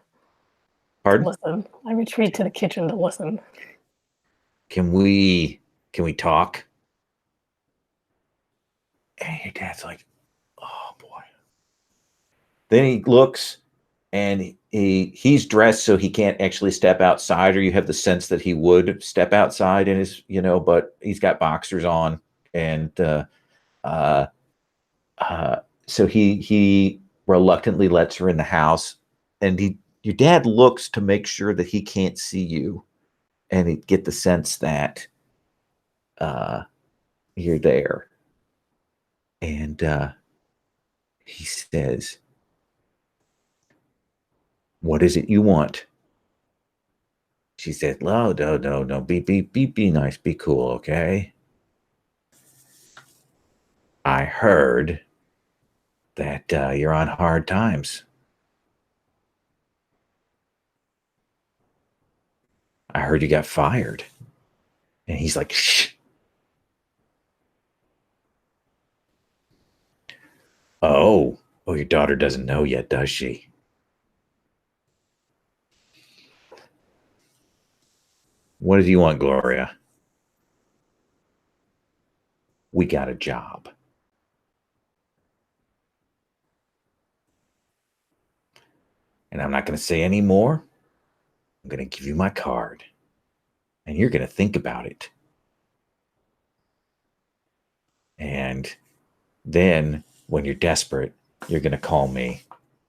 Pardon? Listen. I retreat to the kitchen to listen. Can we talk? And your dad's like, oh boy. Then he looks, and he's dressed so he can't actually step outside, or you have the sense that he would step outside in his, but he's got boxers on, and uh, so he reluctantly lets her in the house, and your dad looks to make sure that he can't see you, and he get the sense that you're there, and he says, "What is it you want?" She said, "No, no, no, no. Be nice. Be cool, okay? I heard that you're on hard times. I heard you got fired." And he's like, "Shh. Oh, your daughter doesn't know yet, does she? What do you want, Gloria? We got a job. And I'm not going to say any more. I'm going to give you my card. And you're going to think about it. And then when you're desperate, you're going to call me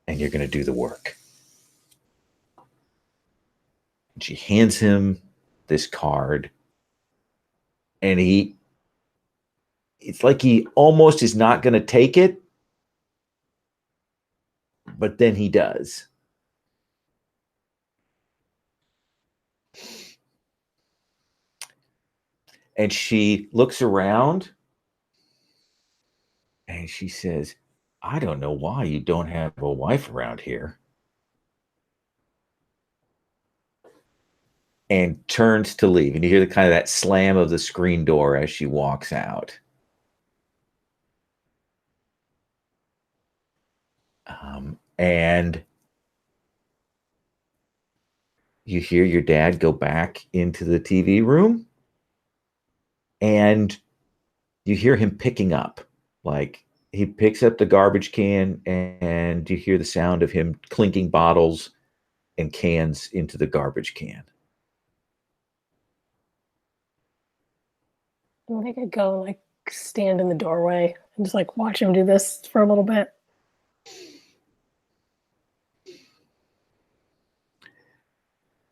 and you're going to do the work." And she hands him this card. And it's like he almost is not going to take it. But then he does. And she looks around and she says, "I don't know why you don't have a wife around here." And turns to leave. And you hear the kind of that slam of the screen door as she walks out. And you hear your dad go back into the TV room, and you hear him picking up. Like, he picks up the garbage can, and you hear the sound of him clinking bottles and cans into the garbage can. I think I'd go and stand in the doorway and just watch him do this for a little bit.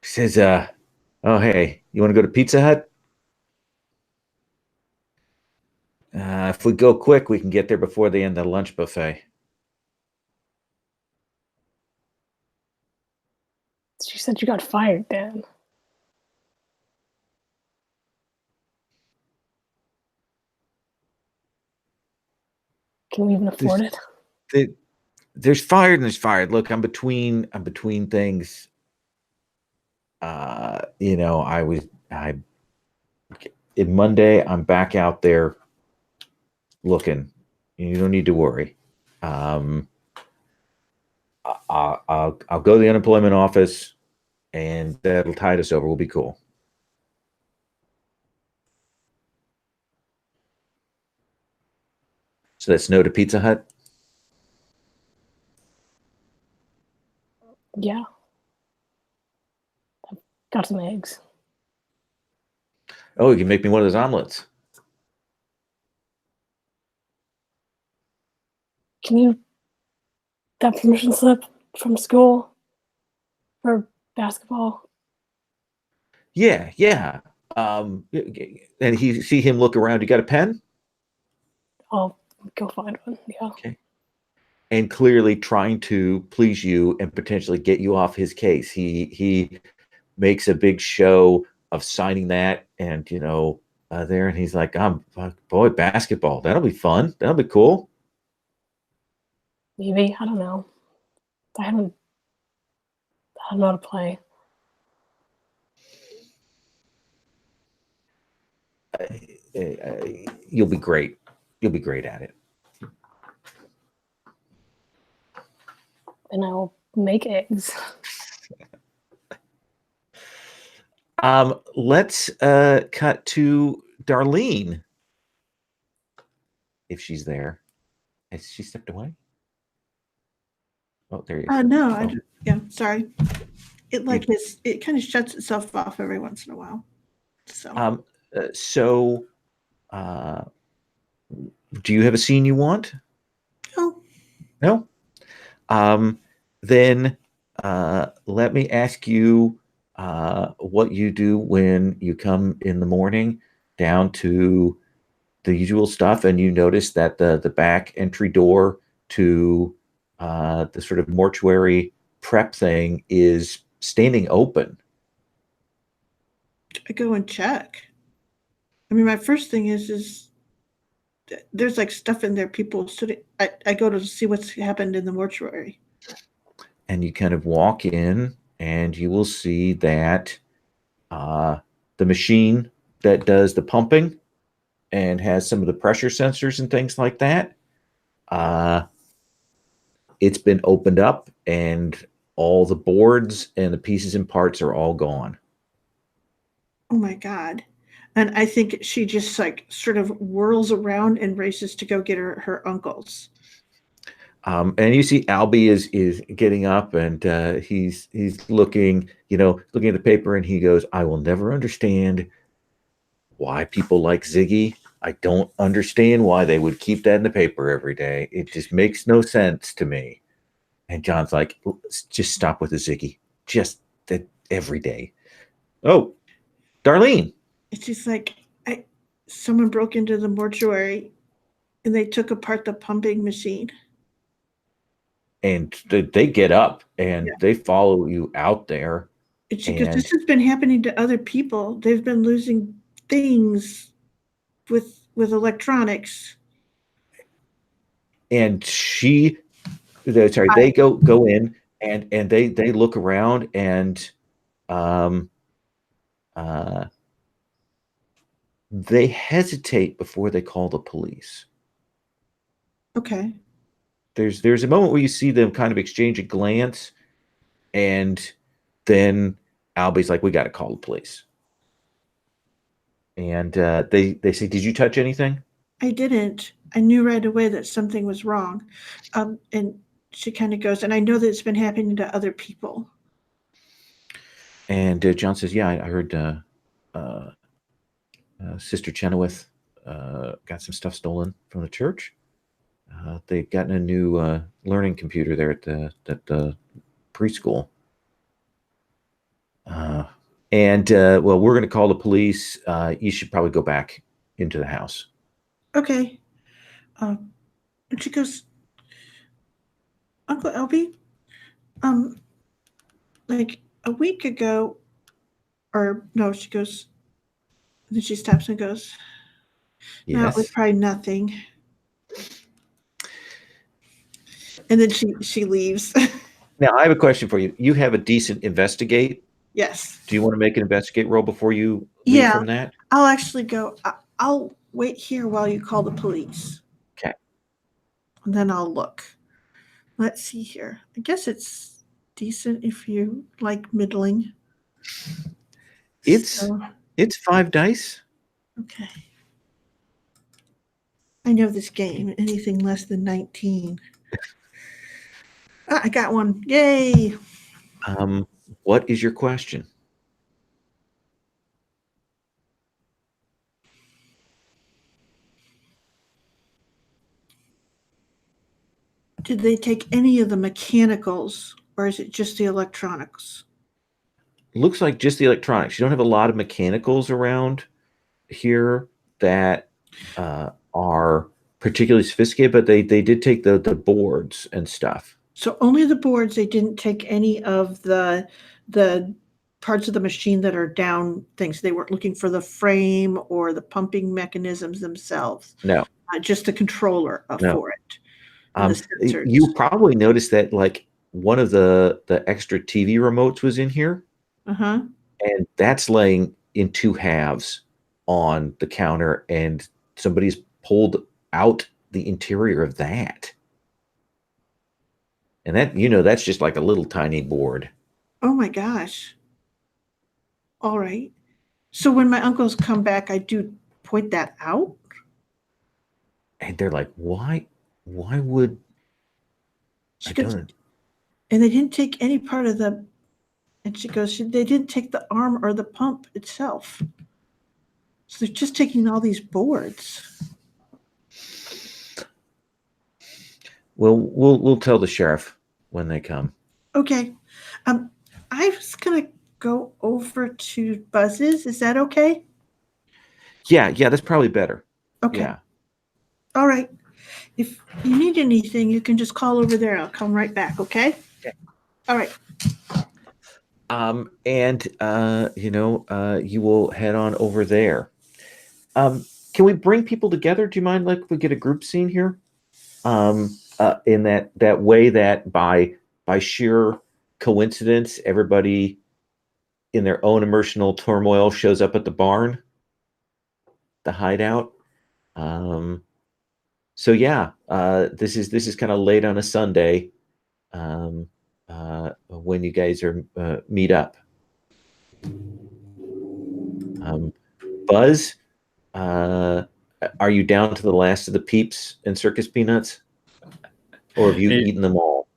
He says, "Oh, hey, you want to go to Pizza Hut? If we go quick, we can get there before they end the lunch buffet." She said you got fired, Dan. Can we even afford it? There's fired and there's fired. Look, I'm between things. In Monday, I'm back out there looking. You don't need to worry. I'll go to the unemployment office, and that'll tide us over. We'll be cool. So that's no to Pizza Hut. Yeah. I've got some eggs. Oh, you can make me one of those omelets. Can you that permission slip from school for basketball? Yeah. And he see him look around. You got a pen? I'll go find one. Yeah. Okay. And clearly trying to please you and potentially get you off his case. He makes a big show of signing that, and there, and he's like, boy, basketball. That'll be fun. That'll be cool." Maybe. I don't know. I don't know how to play. You'll be great. You'll be great at it. And I'll make eggs. Let's cut to Darlene. if she's there. Has she stepped away? Oh, there you No, Oh. yeah, sorry. It it kind of shuts itself off every once in a while. So Do you have a scene you want? no. No? Then let me ask you what you do when you come in the morning down to the usual stuff and you notice that the back entry door to the sort of mortuary prep thing is standing open. I go and check. I mean, my first thing is there's like stuff in there. People sitting. I go to see what's happened in the mortuary. And you kind of walk in and you will see that the machine that does the pumping and has some of the pressure sensors and things like that, it's been opened up and all the boards and the pieces and parts are all gone. Oh my God. And I think she just like sort of whirls around and races to go get her uncle's. And you see Albie is getting up and he's looking, looking at the paper and he goes, I will never understand why people like Ziggy. I don't understand why they would keep that in the paper every day. It just makes no sense to me. And John's like, just stop with the Ziggy. Just that every day. Oh, Darlene. It's just like someone broke into the mortuary and they took apart the pumping machine. And they get up and they follow you out there. And she goes, this has been happening to other people. They've been losing things with electronics. And they go in and they look around and they hesitate before they call the police. Okay. There's a moment where you see them kind of exchange a glance, and then Albie's like, "We got to call the police." And they say, "Did you touch anything?" I didn't. I knew right away that something was wrong, and she kind of goes, "And I know that it's been happening to other people." And John says, "Yeah, I heard Sister Chenoweth got some stuff stolen from the church. They've gotten a new learning computer there at the preschool. And well, we're going to call the police. You should probably go back into the house." Okay. And she goes, Uncle Albie, like a week ago, or no, she goes, and then she stops and goes, no, it was Yes. probably nothing. And then she leaves. Now, I have a question for you. You have a decent investigate. Yes. Do you want to make an investigate roll before you leave from that? I'll actually go. I'll wait here while you call the police. Okay. And then I'll look. Let's see here. I guess it's decent if you like middling. It's 5 dice. Okay. I know this game. Anything less than 19. I got one. Yay. What is your question? Did they take any of the mechanicals, or is it just the electronics? Looks like just the electronics. You don't have a lot of mechanicals around here that are particularly sophisticated, but they did take the boards and stuff. So only the boards. They didn't take any of the parts of the machine that are down things. They weren't looking for the frame or the pumping mechanisms themselves. No. Just the controller for it. You probably noticed that like one of the extra TV remotes was in here. Uh-huh. And that's laying in 2 halves on the counter, and somebody's pulled out the interior of that. And that, that's just like a little tiny board. Oh my gosh. All right. So when my uncles come back, I do point that out. And they're like, why would She I goes, don't and they didn't take any part of the, and she goes, they didn't take the arm or the pump itself. So they're just taking all these boards. we'll tell the sheriff when they come. Okay. I was gonna go over to Buzz's. Is that okay? Yeah, that's probably better. Okay. Yeah. All right. If you need anything, you can just call over there. I'll come right back, okay? Okay. All right. And you will head on over there. Can we bring people together? Do you mind, like, if we get a group scene here? In that way that by sheer coincidence, everybody in their own emotional turmoil shows up at the barn, the hideout. So yeah, this is kind of late on a Sunday, when you guys are meet up. Buzz, are you down to the last of the Peeps and circus peanuts, or have you eaten them all?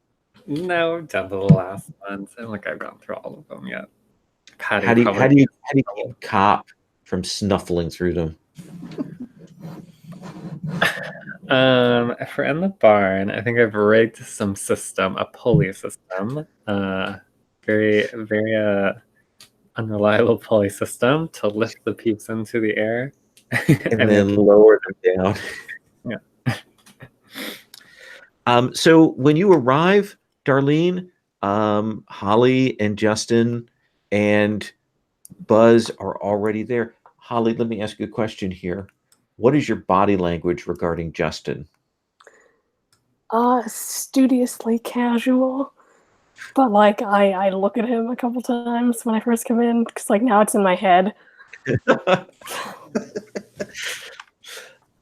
No, down to the last ones. I don't think I've gone through all of them yet. Patty How do probably. you keep Cop from snuffling through them? If we're in the barn, I think I've rigged some system, a pulley system. Very, very unreliable pulley system to lift the peeps into the air. And then lower them down. Yeah. So when you arrive, Darlene, Holly and Justin and Buzz are already there. Holly, let me ask you a question here. What is your body language regarding Justin? Studiously casual. But like I look at him a couple times when I first come in, because like now it's in my head.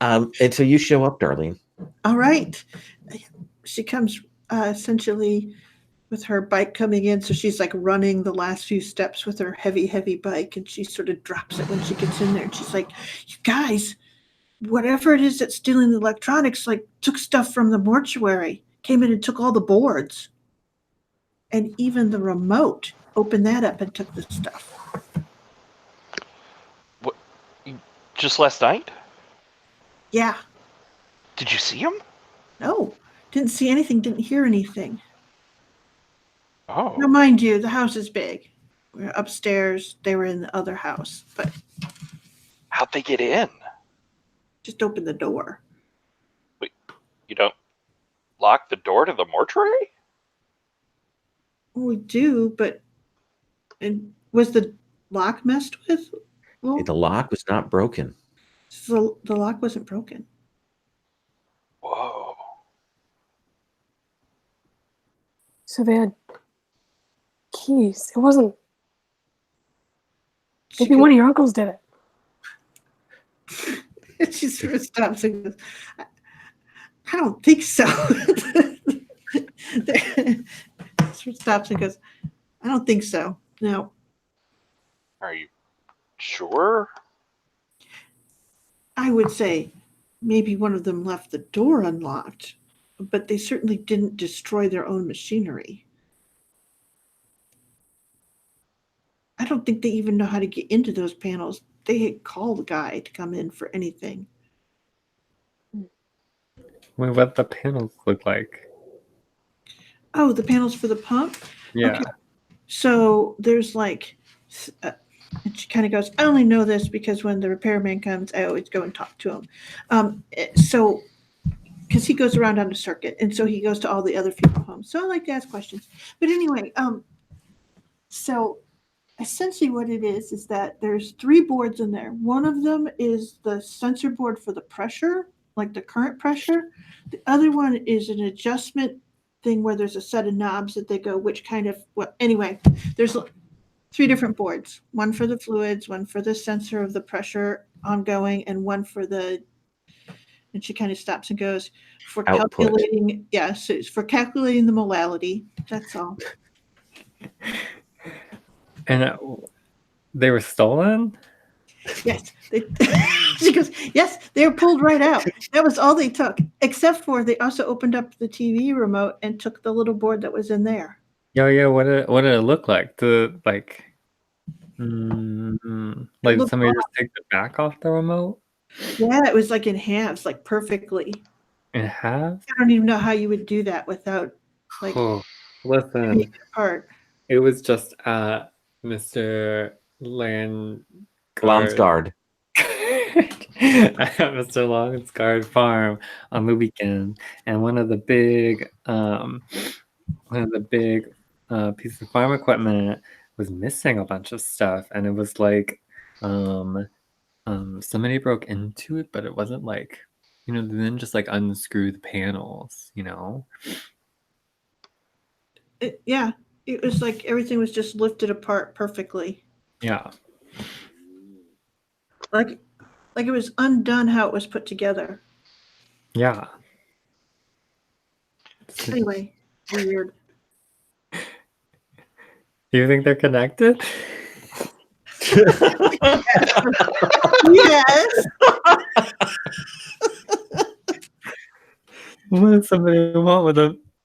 And so you show up, Darlene. All right. She comes essentially with her bike coming in. So she's like running the last few steps with her heavy, heavy bike. And she sort of drops it when she gets in there. And she's like, you guys, whatever it is that's stealing the electronics, like took stuff from the mortuary, came in and took all the boards. And even the remote, opened that up and took the stuff. What? Just last night? Yeah. Did you see him? No. Didn't see anything, didn't hear anything. Oh. Now, mind you, the house is big. We're upstairs. They were in the other house, but How'd they get in? just open the door. Wait, you don't lock the door to the mortuary? Well, we do, but and was the lock messed with? Well, The lock was not broken. so the lock wasn't broken. Whoa. So they had keys. It wasn't. Maybe one of your uncles did it. She sort of stops and goes, I don't think so. Sort of stops and goes, I don't think so. No. Are you sure? I would say maybe one of them left the door unlocked, but they certainly didn't destroy their own machinery. I don't think they even know how to get into those panels. They had called a guy to come in for anything. Wait, what the panels look like? Oh, the panels for the pump? Yeah. Okay. So there's like, and she kind of goes, I only know this because when the repairman comes, I always go and talk to him. So, because he goes around on a circuit, and so he goes to all the other funeral homes. So I like to ask questions. But anyway, so essentially what it is that there's 3 boards in there. One of them is the sensor board for the pressure, like the current pressure. The other one is an adjustment thing where there's a set of knobs that they go, which kind of, well, anyway, there's 3 different boards, one for the fluids, one for the sensor of the pressure ongoing, and one for the, and she kind of stops and goes, for Output. calculating, yes, it's for calculating the molality. That's all. And they were stolen? Yes. She goes, yes, they were pulled right out. That was all they took, except for they also opened up the TV remote and took the little board that was in there. Yeah. What did it look like? Like It looked somebody just take the back off the remote Yeah, it was like in halves, like perfectly. in half? I don't even know how you would do that without like Oh, taking listen, it apart. it was just at Mr. Land Glansgard. at Mr. Longensguard farm on the weekend, and one of the big pieces of farm equipment was missing a bunch of stuff, and it was like somebody broke into it, but it wasn't like, they didn't just like unscrew the panels, Yeah, it was like everything was just lifted apart perfectly. Yeah. Like it was undone how it was put together. Yeah. Anyway, weird. Do you think they're connected? Yes. What does somebody want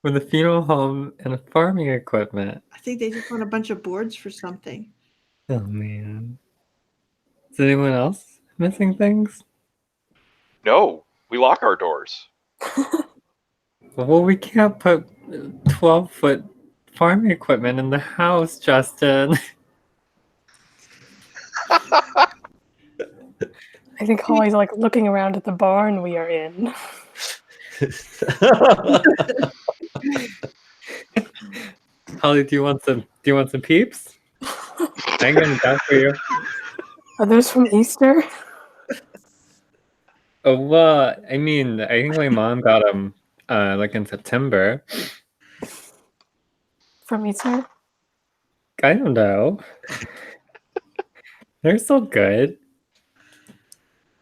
with a funeral home and a farming equipment? I think they just want a bunch of boards for something. Oh man. Is anyone else missing things? No, we lock our doors. Well, we can't put 12-foot farming equipment in the house, Justin. I think Holly's like looking around at the barn we are in. Holly, do you want some peeps? I'm gonna down for you. Are those from Easter? Oh, well, I mean, I think my mom got them like in September. From Easter? I don't know. They're still good.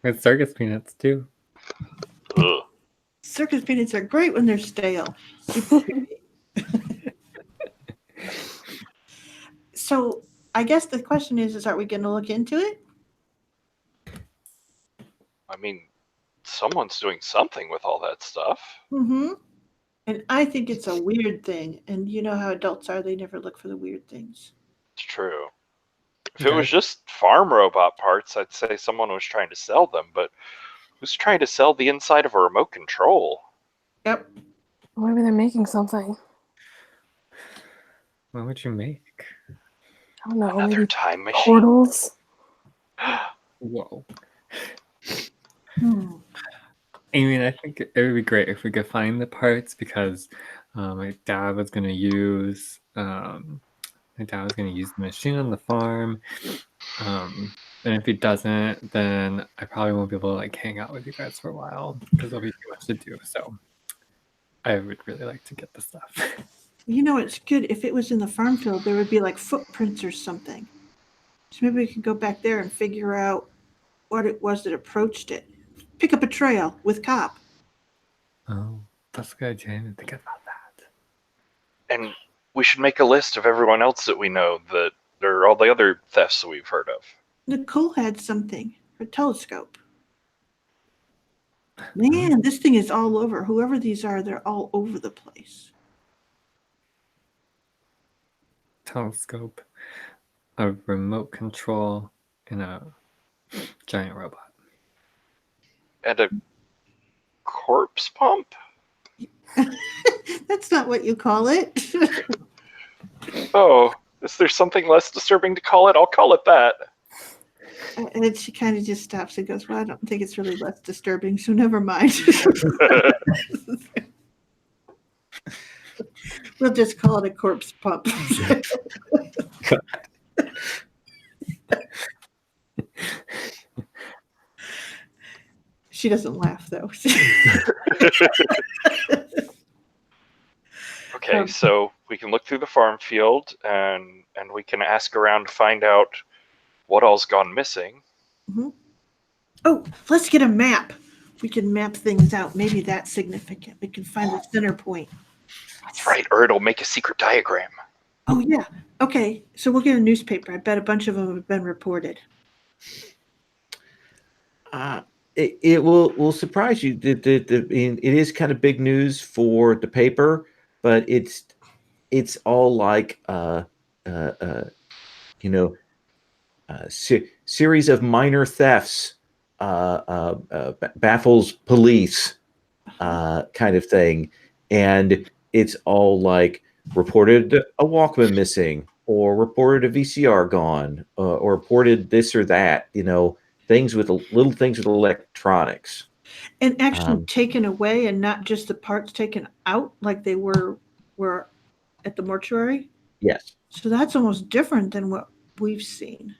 With circus peanuts too. Ugh. Circus peanuts are great when they're stale. So I guess the question is are we going to look into it? I mean, someone's doing something with all that stuff. Mm-hmm. And I think it's a weird thing. And you know how adults are, they never look for the weird things. It's true. If it was just farm robot parts, I'd say someone was trying to sell them, but who's trying to sell the inside of a remote control? Yep. Maybe they're making something. What would you make? I don't know. Another Maybe time machine. portals. Whoa. Hmm. I mean, I think it would be great if we could find the parts, because my dad was gonna use the machine on the farm. And if he doesn't, then I probably won't be able to like hang out with you guys for a while because there'll be too much to do. So I would really like to get the stuff. You know, it's good. If it was in the farm field, there would be like footprints or something. So maybe we could go back there and figure out what it was that approached it. Pick up a trail with Cop. Oh, that's a good idea. I didn't think about that. And we should make a list of everyone else that we know that there are all the other thefts that we've heard of. Nicole had something, her telescope. Man, this thing is all over. Whoever these are, they're all over the place. Telescope, a remote control, and a giant robot. And a corpse pump? That's not what you call it. Oh, is there something less disturbing to call it? I'll call it that. And then she kind of just stops and goes, well, I don't think it's really less disturbing, so never mind. We'll just call it a corpse pump. She doesn't laugh, though. Okay, so we can look through the farm field and we can ask around to find out what all's gone missing. Mm-hmm. Oh, let's get a map. We can map things out. Maybe that's significant. We can find the center point. That's right, or it'll make a secret diagram. Oh, yeah. Okay, so we'll get a newspaper. I bet a bunch of them have been reported. It will surprise you. It is kind of big news for the paper, but it's all like uh, uh, you know series of minor thefts baffles police kind of thing, and it's all like reported a Walkman missing, or reported a VCR gone, or reported this or that. Things with little things with electronics. And actually Um, taken away, and not just the parts taken out like they were at the mortuary. yes. So that's almost different than what we've seen.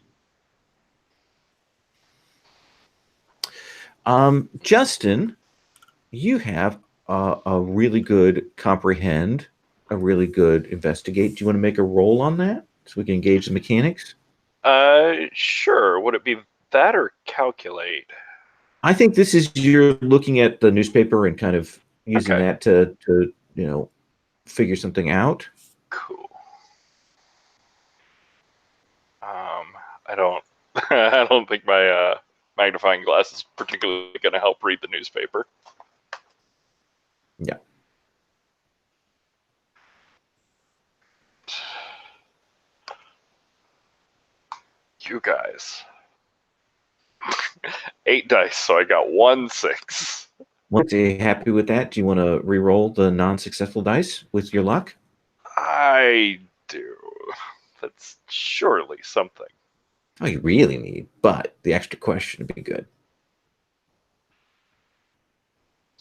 Justin, you have a really good comprehend, a really good investigate. Do you want to make a roll on that so we can engage the mechanics? Sure. Would it be that or calculate? I think this is you're looking at the newspaper and kind of using Okay. that to figure something out. Cool. I don't I don't think my magnifying glass is particularly going to help read the newspaper. Yeah. You guys. 8 dice, so I got 1 6. Once you're happy with that, do you want to re-roll the non-successful dice with your luck? I do. That's surely something. Oh, you really need, but the extra question would be good.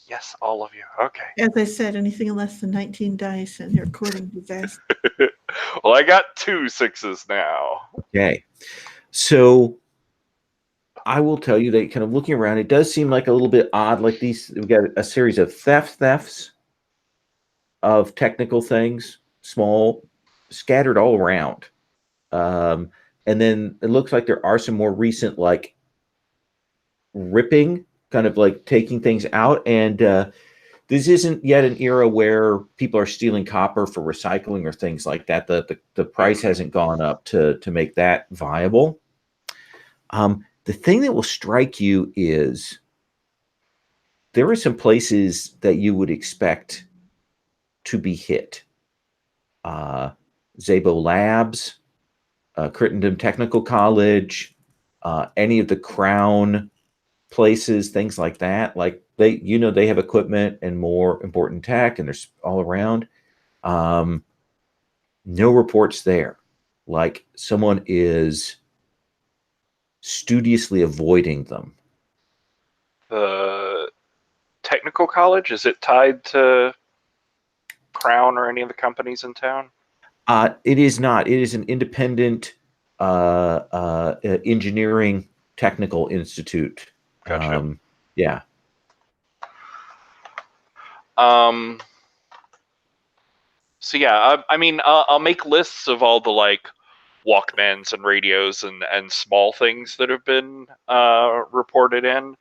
Yes, all of you. Okay. As I said, anything less than 19 dice and you're courting disaster. Well, I got 2 6s now. Okay. So I will tell you that kind of looking around, it does seem like a little bit odd. Like we've got a series of thefts of technical things, small, scattered all around. And then it looks like there are some more recent, like ripping, kind of like taking things out. And this isn't yet an era where people are stealing copper for recycling or things like that. The price hasn't gone up to make that viable. The thing that will strike you is there are some places that you would expect to be hit. Zabo Labs, Crittenden Technical College, any of the Crown places, things like that. Like they have equipment and more important tech, and they're all around. No reports there. Like someone is studiously avoiding them. The technical college, is it tied to Crown or any of the companies in town? It is not. It is an independent engineering technical institute. Gotcha. Yeah. So yeah, I mean, I'll make lists of all the like Walkmans and radios and small things that have been reported in.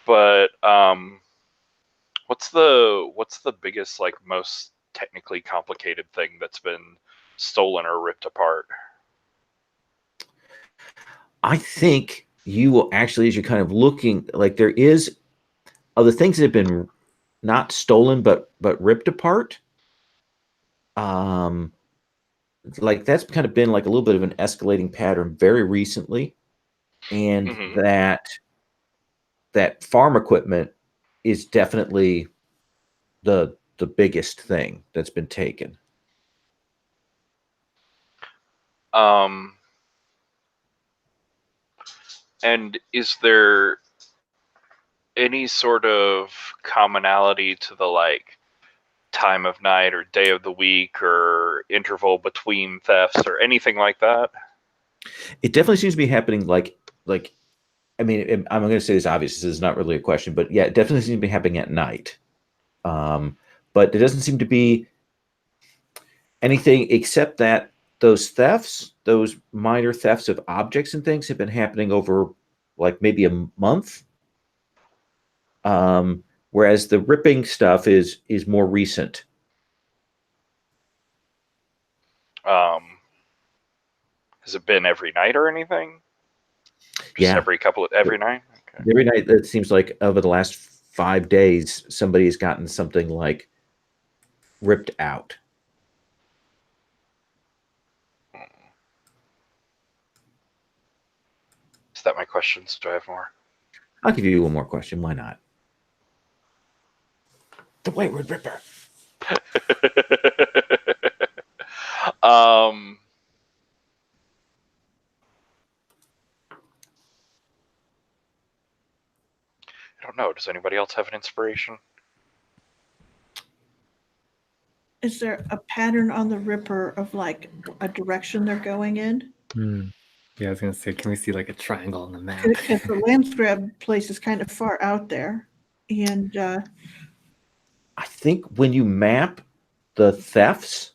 But what's the biggest, like, most technically complicated thing that's been stolen or ripped apart? I think you will actually, as you're kind of looking, like there is other things that have been not stolen but ripped apart. Um, like that's kind of been like a little bit of an escalating pattern very recently, and Mm-hmm. that farm equipment is definitely the biggest thing that's been taken. And is there any sort of commonality to the like time of night or day of the week or interval between thefts or anything like that? It definitely seems to be happening like I mean, I'm going to say this obvious. This is not really a question, but yeah, it definitely seems to be happening at night. But there doesn't seem to be anything except that those thefts, those minor thefts of objects and things, have been happening over like maybe a month. Whereas the ripping stuff is more recent. Has it been every night or anything? Just Yeah, every night? Okay. Every night, it seems like over the last 5 days, somebody's gotten something like ripped out. Is that my questions? Do I have more? I'll give you one more question. Why not? The Wayward Ripper. I don't know. Does anybody else have an inspiration? Is there a pattern on the Ripper of like a direction they're going in? Yeah, I was gonna say, can we see like a triangle on the map? Because the land grab place is kind of far out there, and I think when you map the thefts,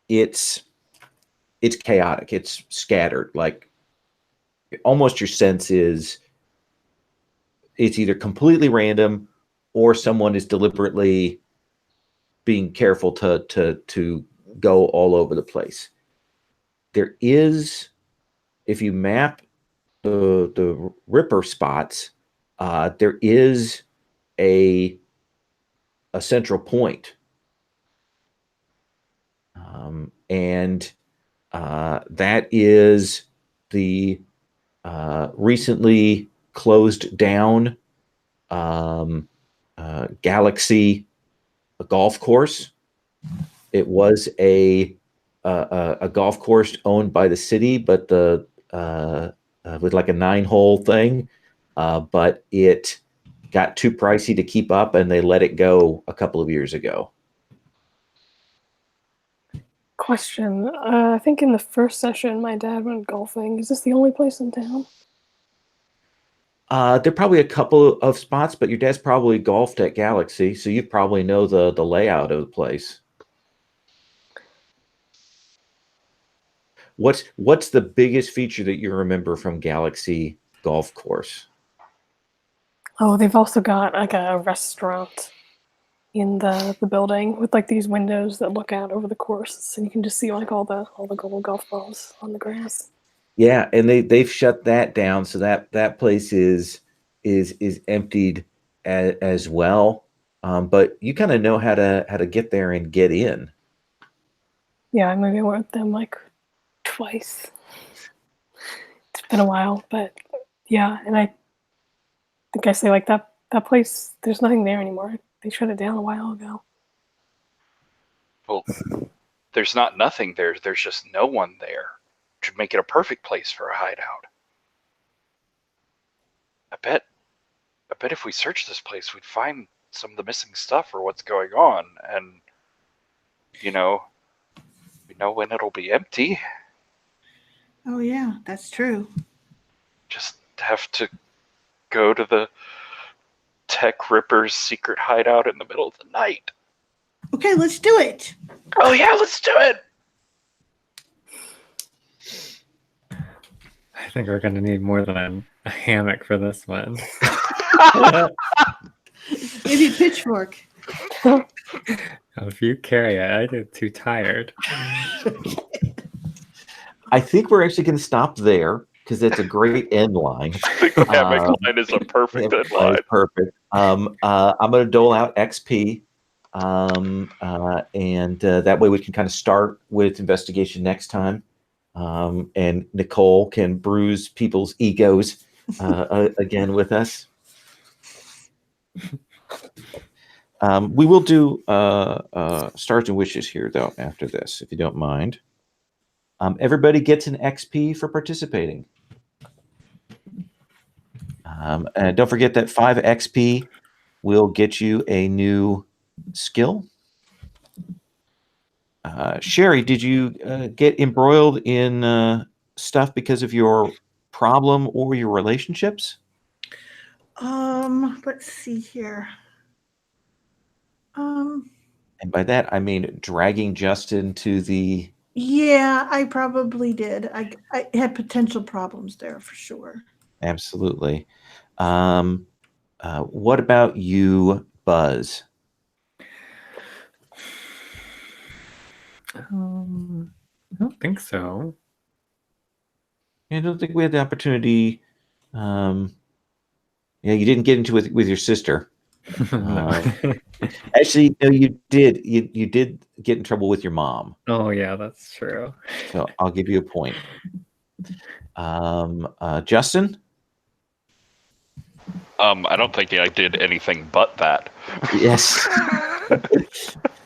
it's chaotic. It's scattered. Like almost your sense is it's either completely random or someone is deliberately being careful to go all over the place. There is, if you map the Ripper spots, there is a central point. And that is the recently closed down Galaxy golf course. It was a golf course owned by the city, but the with like a 9-hole thing, but it got too pricey to keep up, and they let it go a couple of years ago. Question. I think in the first session, my dad went golfing. Is this the only place in town? There are probably a couple of spots, but your dad's probably golfed at Galaxy, so you probably know the layout of the place. What's the biggest feature that you remember from Galaxy Golf Course? Oh, they've also got like a restaurant in the building with like these windows that look out over the course, and you can just see like all the gold golf balls on the grass. Yeah, and they've shut that down, so that place is emptied as well. But you kind of know how to get there and get in. Yeah, maybe I went with them like twice. It's been a while, but yeah, and I think I say like that place. There's nothing there anymore. They shut it down a while ago. Well, there's not nothing there. There's just no one there. Should make it a perfect place for a hideout. I bet if we search this place, we'd find some of the missing stuff or what's going on, and we know when it'll be empty. oh yeah, that's true. Just have to go to the Tech Ripper's secret hideout in the middle of the night. Okay, let's do it. Oh yeah, let's do it. I think we're gonna need more than a hammock for this one. Maybe a pitchfork. If you carry it, I get too tired. I think we're actually going to stop there because it's a great end line. The hammock line is a perfect end line. Perfect. I'm going to dole out XP, and that way we can kind of start with investigation next time. And Nicole can bruise people's egos again with us. We will do stars and wishes here, though, after this, if you don't mind. Everybody gets an XP for participating. And don't forget that 5 XP will get you a new skill. Sherry, did you get embroiled in stuff because of your problem or your relationships? Let's see here. And by that, I mean dragging Justin to the... Yeah, I probably did. I had potential problems there for sure. Absolutely. What about you, Buzz? I don't think so. I don't think we had the opportunity Yeah, you didn't get into it with your sister. No. Actually, no, you did. You did get in trouble with your mom. Oh yeah, that's true. So I'll give you a point. Justin? I don't think I did anything but that. Yes.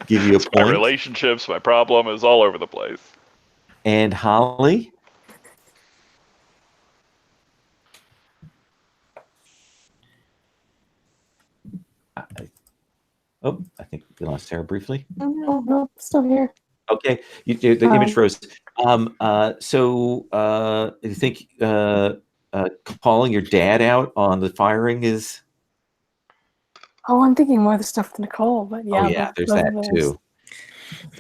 Give you a My point. relationships, my problem is all over the place. And Holly? I think we lost Sarah briefly. Oh, no, still here. Okay, the image froze. So you think calling your dad out on the firing is? Oh, I'm thinking more of the stuff with Nicole, but yeah. Oh yeah, there's both that of those. too.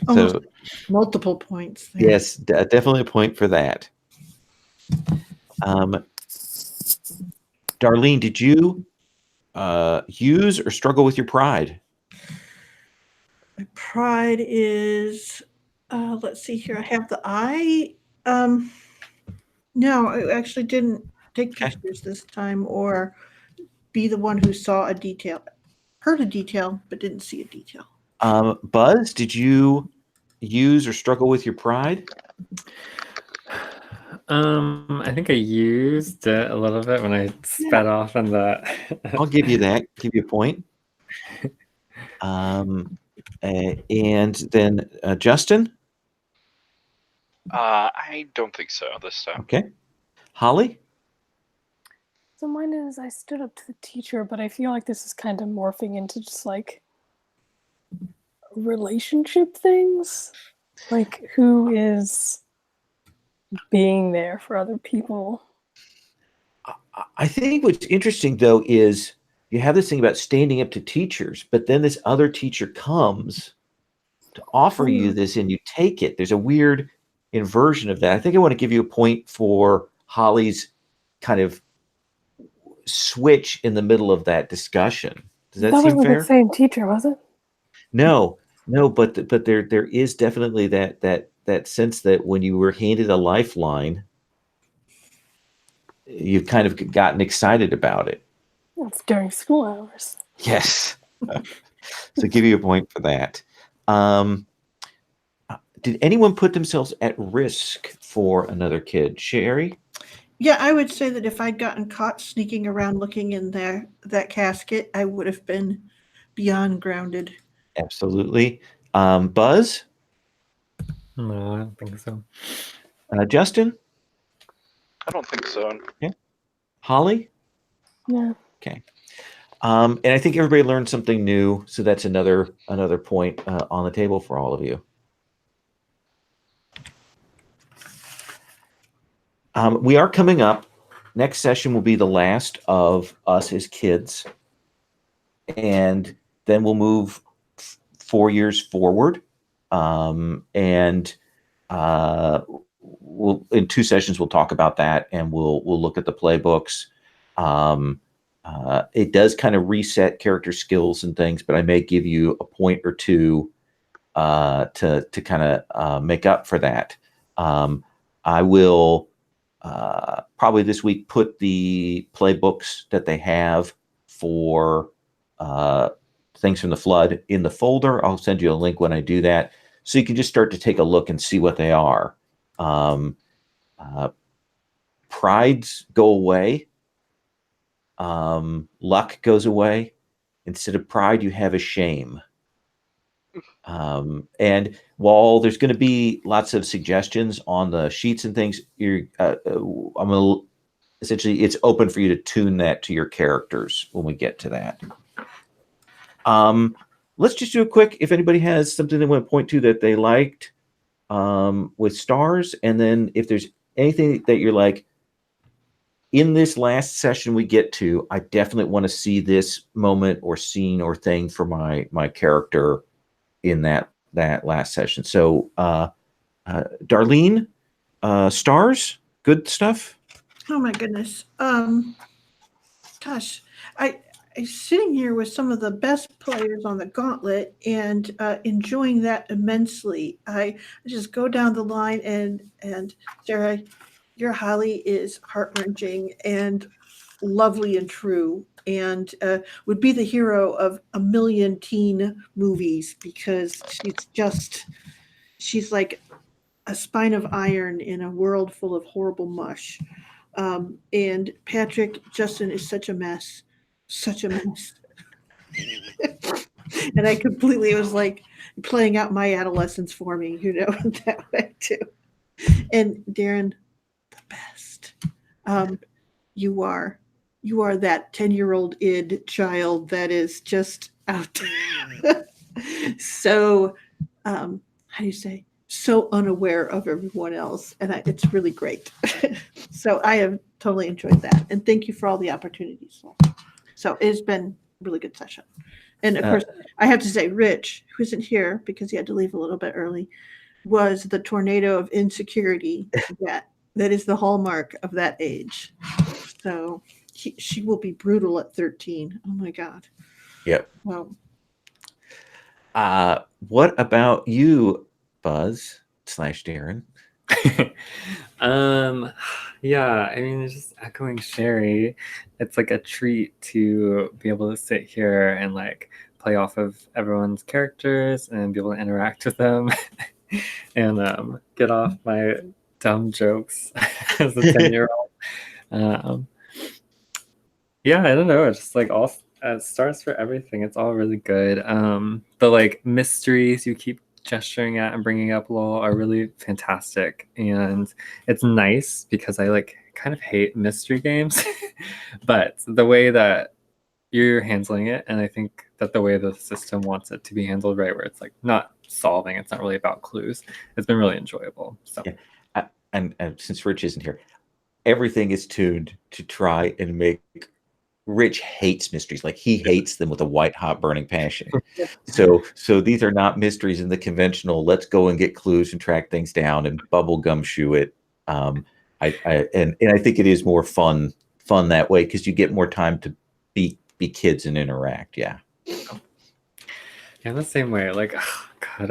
Almost So multiple points there. yes, definitely a point for that. Darlene, did you use or struggle with your pride? My pride is, let's see here. I have the eye. No, I actually didn't take Okay. pictures this time or be the one who saw a detail, heard a detail, but didn't see a detail. Buzz, did you use or struggle with your pride? I think I used it a little bit when I sped off on the. I'll give you that. Give you a point. And then Justin? I don't think so this time. Okay. Holly? So mine is I stood up to the teacher, but I feel like this is kind of morphing into just like relationship things. Like who is being there for other people. I think what's interesting, though, is you have this thing about standing up to teachers, but then this other teacher comes to offer you this and you take it. There's a weird inversion of that. I think I want to give you a point for Holly's kind of switch in the middle of that discussion. Does that seem wasn't fair? the same teacher, was it? No, but there is definitely that sense that when you were handed a lifeline, you've kind of gotten excited about it. It's during school hours. Yes. So give you a point for that. Did anyone put themselves at risk for another kid? Sherry? Yeah, I would say that if I'd gotten caught sneaking around looking in that casket, I would have been beyond grounded. Absolutely. Buzz? No, I don't think so. Justin? I don't think so. Yeah. Holly? Yeah. Okay. And I think everybody learned something new, so that's another point on the table for all of you. We are coming up. Next session will be the last of us as kids, and then we'll move 4 years forward. And we'll in 2 sessions we'll talk about that, and we'll look at the playbooks. It does kind of reset character skills and things, but I may give you a point or two to kind of make up for that. I will probably this week put the playbooks that they have for things from the flood in the folder. I'll send you a link when I do that, so you can just start to take a look and see what they are. Prides go away. Luck goes away. Instead of pride, you have a shame. And while there's going to be lots of suggestions on the sheets and things, essentially it's open for you to tune that to your characters when we get to that. Let's just do a quick, if anybody has something they want to point to that they liked with stars, and then if there's anything that you're like, in this last session we get to, I definitely want to see this moment or scene or thing for my character in that last session. So Darlene, stars, good stuff. Oh my goodness. Gosh, I'm sitting here with some of the best players on the Gauntlet and enjoying that immensely. I just go down the line and Sarah, your Holly is heart-wrenching and lovely and true, and would be the hero of a million teen movies because she's like a spine of iron in a world full of horrible mush. And Patrick Justin is such a mess. And I completely was like playing out my adolescence for me, that way too. And Darren, the best. Um, you are that 10-year-old id child that is just out there. So how do you say, so unaware of everyone else, and it's really great. So I have totally enjoyed that, and thank you for all the opportunities. So it's been a really good session. And of course, I have to say, Rich, who isn't here because he had to leave a little bit early, was the tornado of insecurity that is the hallmark of that age. So she will be brutal at 13. Oh my God. Yep. Well, what about you, Buzz / Darren? Yeah, I mean, it's just echoing Sherry. It's like a treat to be able to sit here and like play off of everyone's characters and be able to interact with them and get off my dumb jokes as a 10-year-old. Yeah, I don't know. It's just like all stars for everything. It's all really good. The like mysteries you keep gesturing at and bringing up, Lowell, are really fantastic, and it's nice because I like kind of hate mystery games, but the way that you're handling it, and I think that the way the system wants it to be handled, right, where it's like not solving, it's not really about clues. It's been really enjoyable. So, yeah. And since Rich isn't here, everything is tuned to try and make Rich hates mysteries. Like he hates them with a white hot burning passion. So these are not mysteries in the conventional let's go and get clues and track things down and bubblegum shoe it. And I think it is more fun that way because you get more time to be kids and interact. Yeah. Yeah, the same way. Like, oh, God,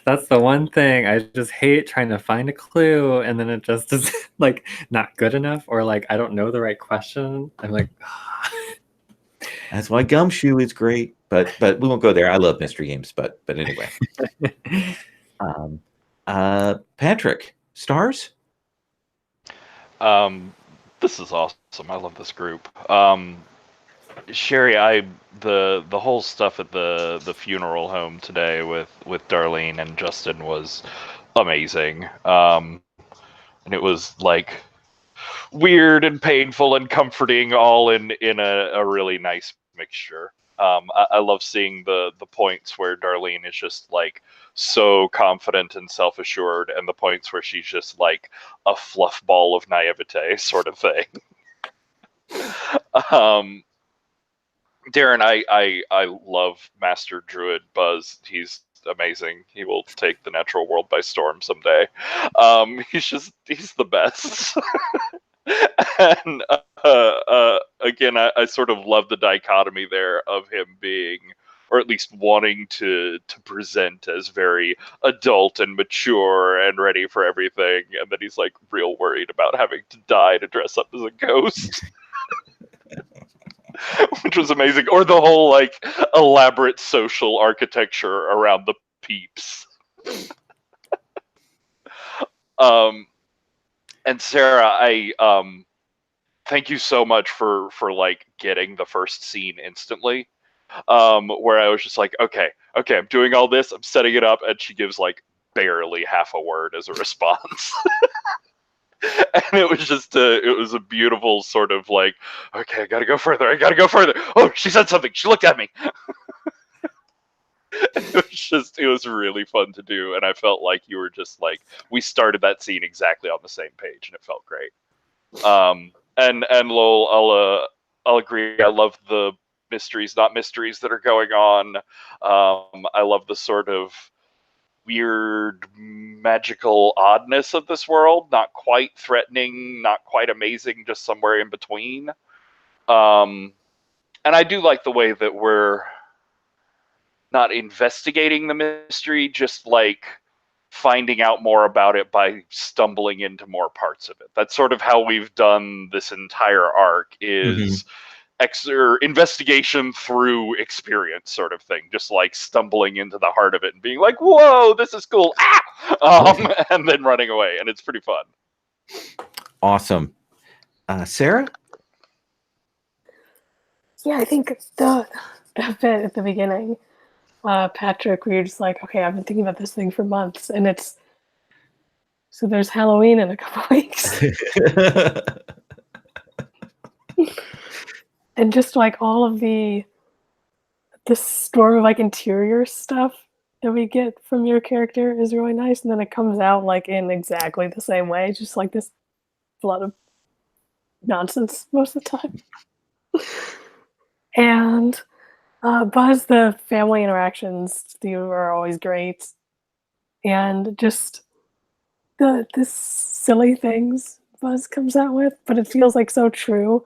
that's the one thing I just hate, trying to find a clue and then it just is like not good enough, or like I don't know the right question. I'm like, That's why Gumshoe is great, but we won't go there. I love mystery games, but anyway. Patrick, stars? This is awesome. I love this group. Sherry, the whole stuff at the funeral home today with Darlene and Justin was amazing. And it was like weird and painful and comforting all in a really nice mixture. I love seeing the points where Darlene is just like so confident and self-assured, and the points where she's just like a fluff ball of naivete sort of thing. Darren, I love Master Druid Buzz. He's amazing. He will take the natural world by storm someday. He's the best. And again, I sort of love the dichotomy there of him being, or at least wanting to present as very adult and mature and ready for everything, and then he's like real worried about having to die to dress up as a ghost. Which was amazing. Or the whole like elaborate social architecture around the peeps. And Sarah, I thank you so much for like getting the first scene instantly. Where I was just like, okay, I'm doing all this, I'm setting it up, and she gives like barely half a word as a response. And it was a beautiful sort of like, okay, I gotta go further. Oh, she said something. She looked at me. It was really fun to do, and I felt like you were just like, we started that scene exactly on the same page, and it felt great. And Lowell, I'll agree. I love the mysteries, not mysteries, that are going on. I love the sort of weird magical oddness of this world, not quite threatening, not quite amazing, just somewhere in between. And I do like the way that we're not investigating the mystery, just like finding out more about it by stumbling into more parts of it. That's sort of how we've done this entire arc, is investigation through experience sort of thing, just like stumbling into the heart of it and being like, whoa, this is cool, and then running away, and it's pretty fun. Awesome. Sarah? Yeah, I think the bit at the beginning, Patrick, where you're just like, okay, I've been thinking about this thing for months, and it's so there's Halloween in a couple weeks, and just like all of the storm of like interior stuff that we get from your character is really nice, and then it comes out like in exactly the same way, just like this flood of nonsense most of the time. And Buzz, the family interactions are always great, and just the silly things Buzz comes out with, but it feels like so true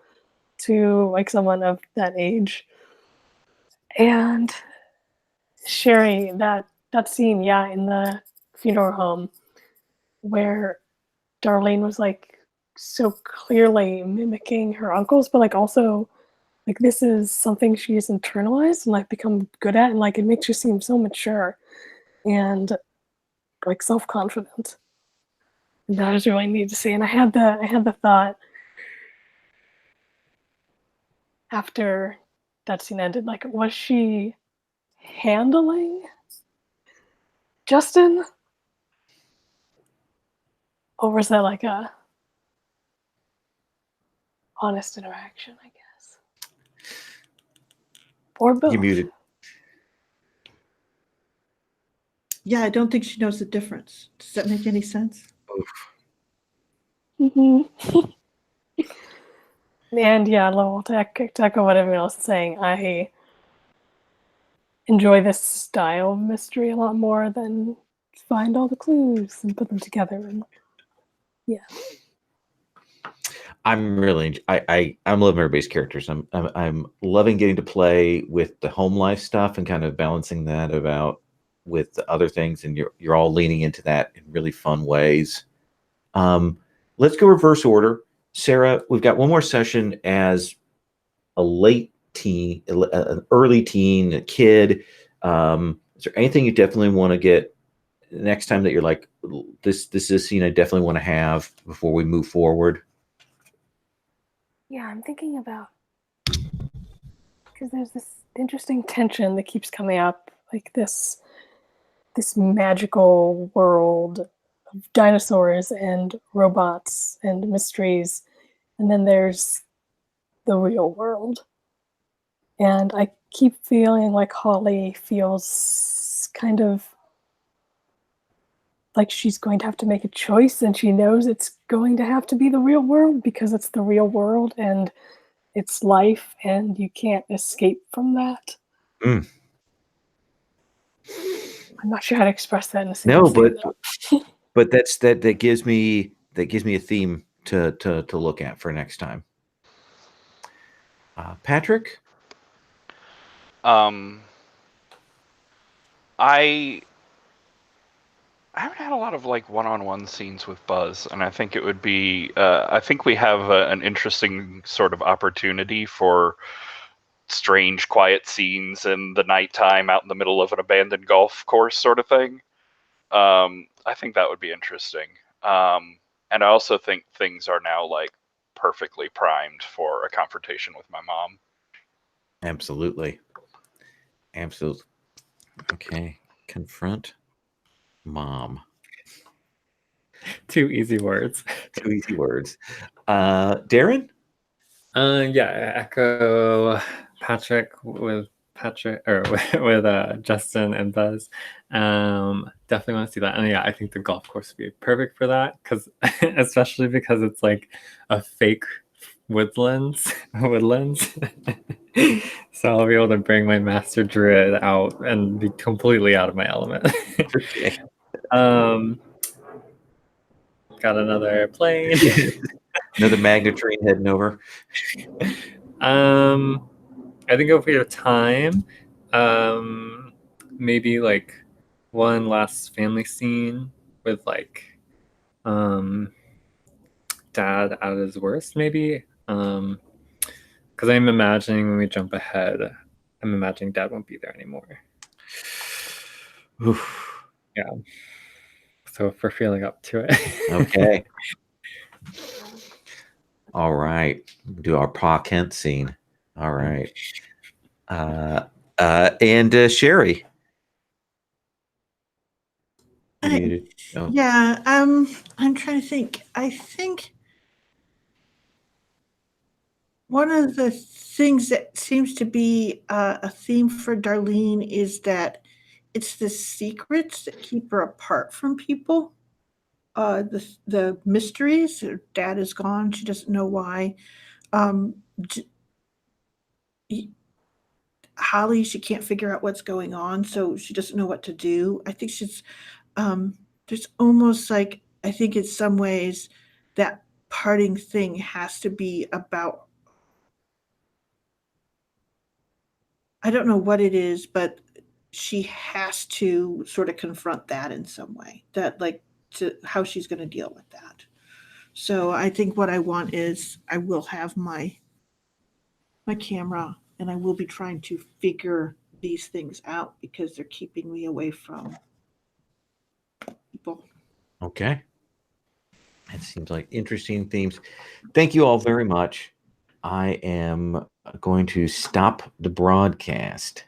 to like someone of that age. And Sherry, that scene, in the funeral home where Darlene was like so clearly mimicking her uncles, but like also like this is something she's internalized and like become good at, and like it makes her seem so mature and like self-confident. And that is really neat to see. And I had the thought after that scene ended, like, was she handling Justin? Or was that like a honest interaction, I guess? Or both. You muted. Yeah, I don't think she knows the difference. Does that make any sense? Mm-hmm. And yeah, to echo what everyone else is saying, I enjoy this style of mystery a lot more than find all the clues and put them together. And yeah, I'm really I'm loving everybody's characters. I'm loving getting to play with the home life stuff and kind of balancing that about with the other things, and you're all leaning into that in really fun ways. Let's go reverse order. Sarah, we've got one more session as a late teen, an early teen, a kid. Is there anything you definitely want to get next time that you're like, this is a scene I definitely want to have before we move forward? yeah, I'm thinking about, because there's this interesting tension that keeps coming up, like this magical world of dinosaurs and robots and mysteries, and then there's the real world. And I keep feeling like Holly feels kind of like she's going to have to make a choice, and she knows it's going to have to be the real world because it's the real world and it's life, and you can't escape from that. Mm. I'm not sure how to express that in a single scene, but that gives me a theme to look at for next time. Patrick? I haven't had a lot of like one-on-one scenes with Buzz, and I think it would be. I think we have an interesting sort of opportunity for strange, quiet scenes in the nighttime, out in the middle of an abandoned golf course, sort of thing. I think that would be interesting. And I also think things are now like perfectly primed for a confrontation with my mom. Absolutely. Okay, confront mom. 2 easy words. 2 easy words. Darren? Echo Patrick with Justin and Buzz. Definitely want to see that. And I think the golf course would be perfect for that, because especially because it's like a fake woodlands. So I'll be able to bring my master druid out and be completely out of my element. Okay. Got another plane. Another Magnetrine heading over. I think over your time, maybe like one last family scene with like dad at his worst, maybe. Because I'm imagining when we jump ahead, I'm imagining dad won't be there anymore. Oof. Yeah. So if we're feeling up to it. Okay. All right. Do our Pa Kent scene. All right. And Sherry. What do you do? Oh, Yeah, I'm trying to think. I think one of the things that seems to be a theme for Darlene is that it's the secrets that keep her apart from people. The mysteries. Her dad is gone. She doesn't know why. Um, j- Holly, she can't figure out what's going on, so she doesn't know what to do. I think she's there's almost like I think in some ways that parting thing has to be about I don't know what it is, but she has to sort of confront that in some way. That like to how she's going to deal with that. So I think what I want is I will have my camera and I will be trying to figure these things out because they're keeping me away from people. okay. That seems like interesting themes. Thank you all very much. I am going to stop the broadcast.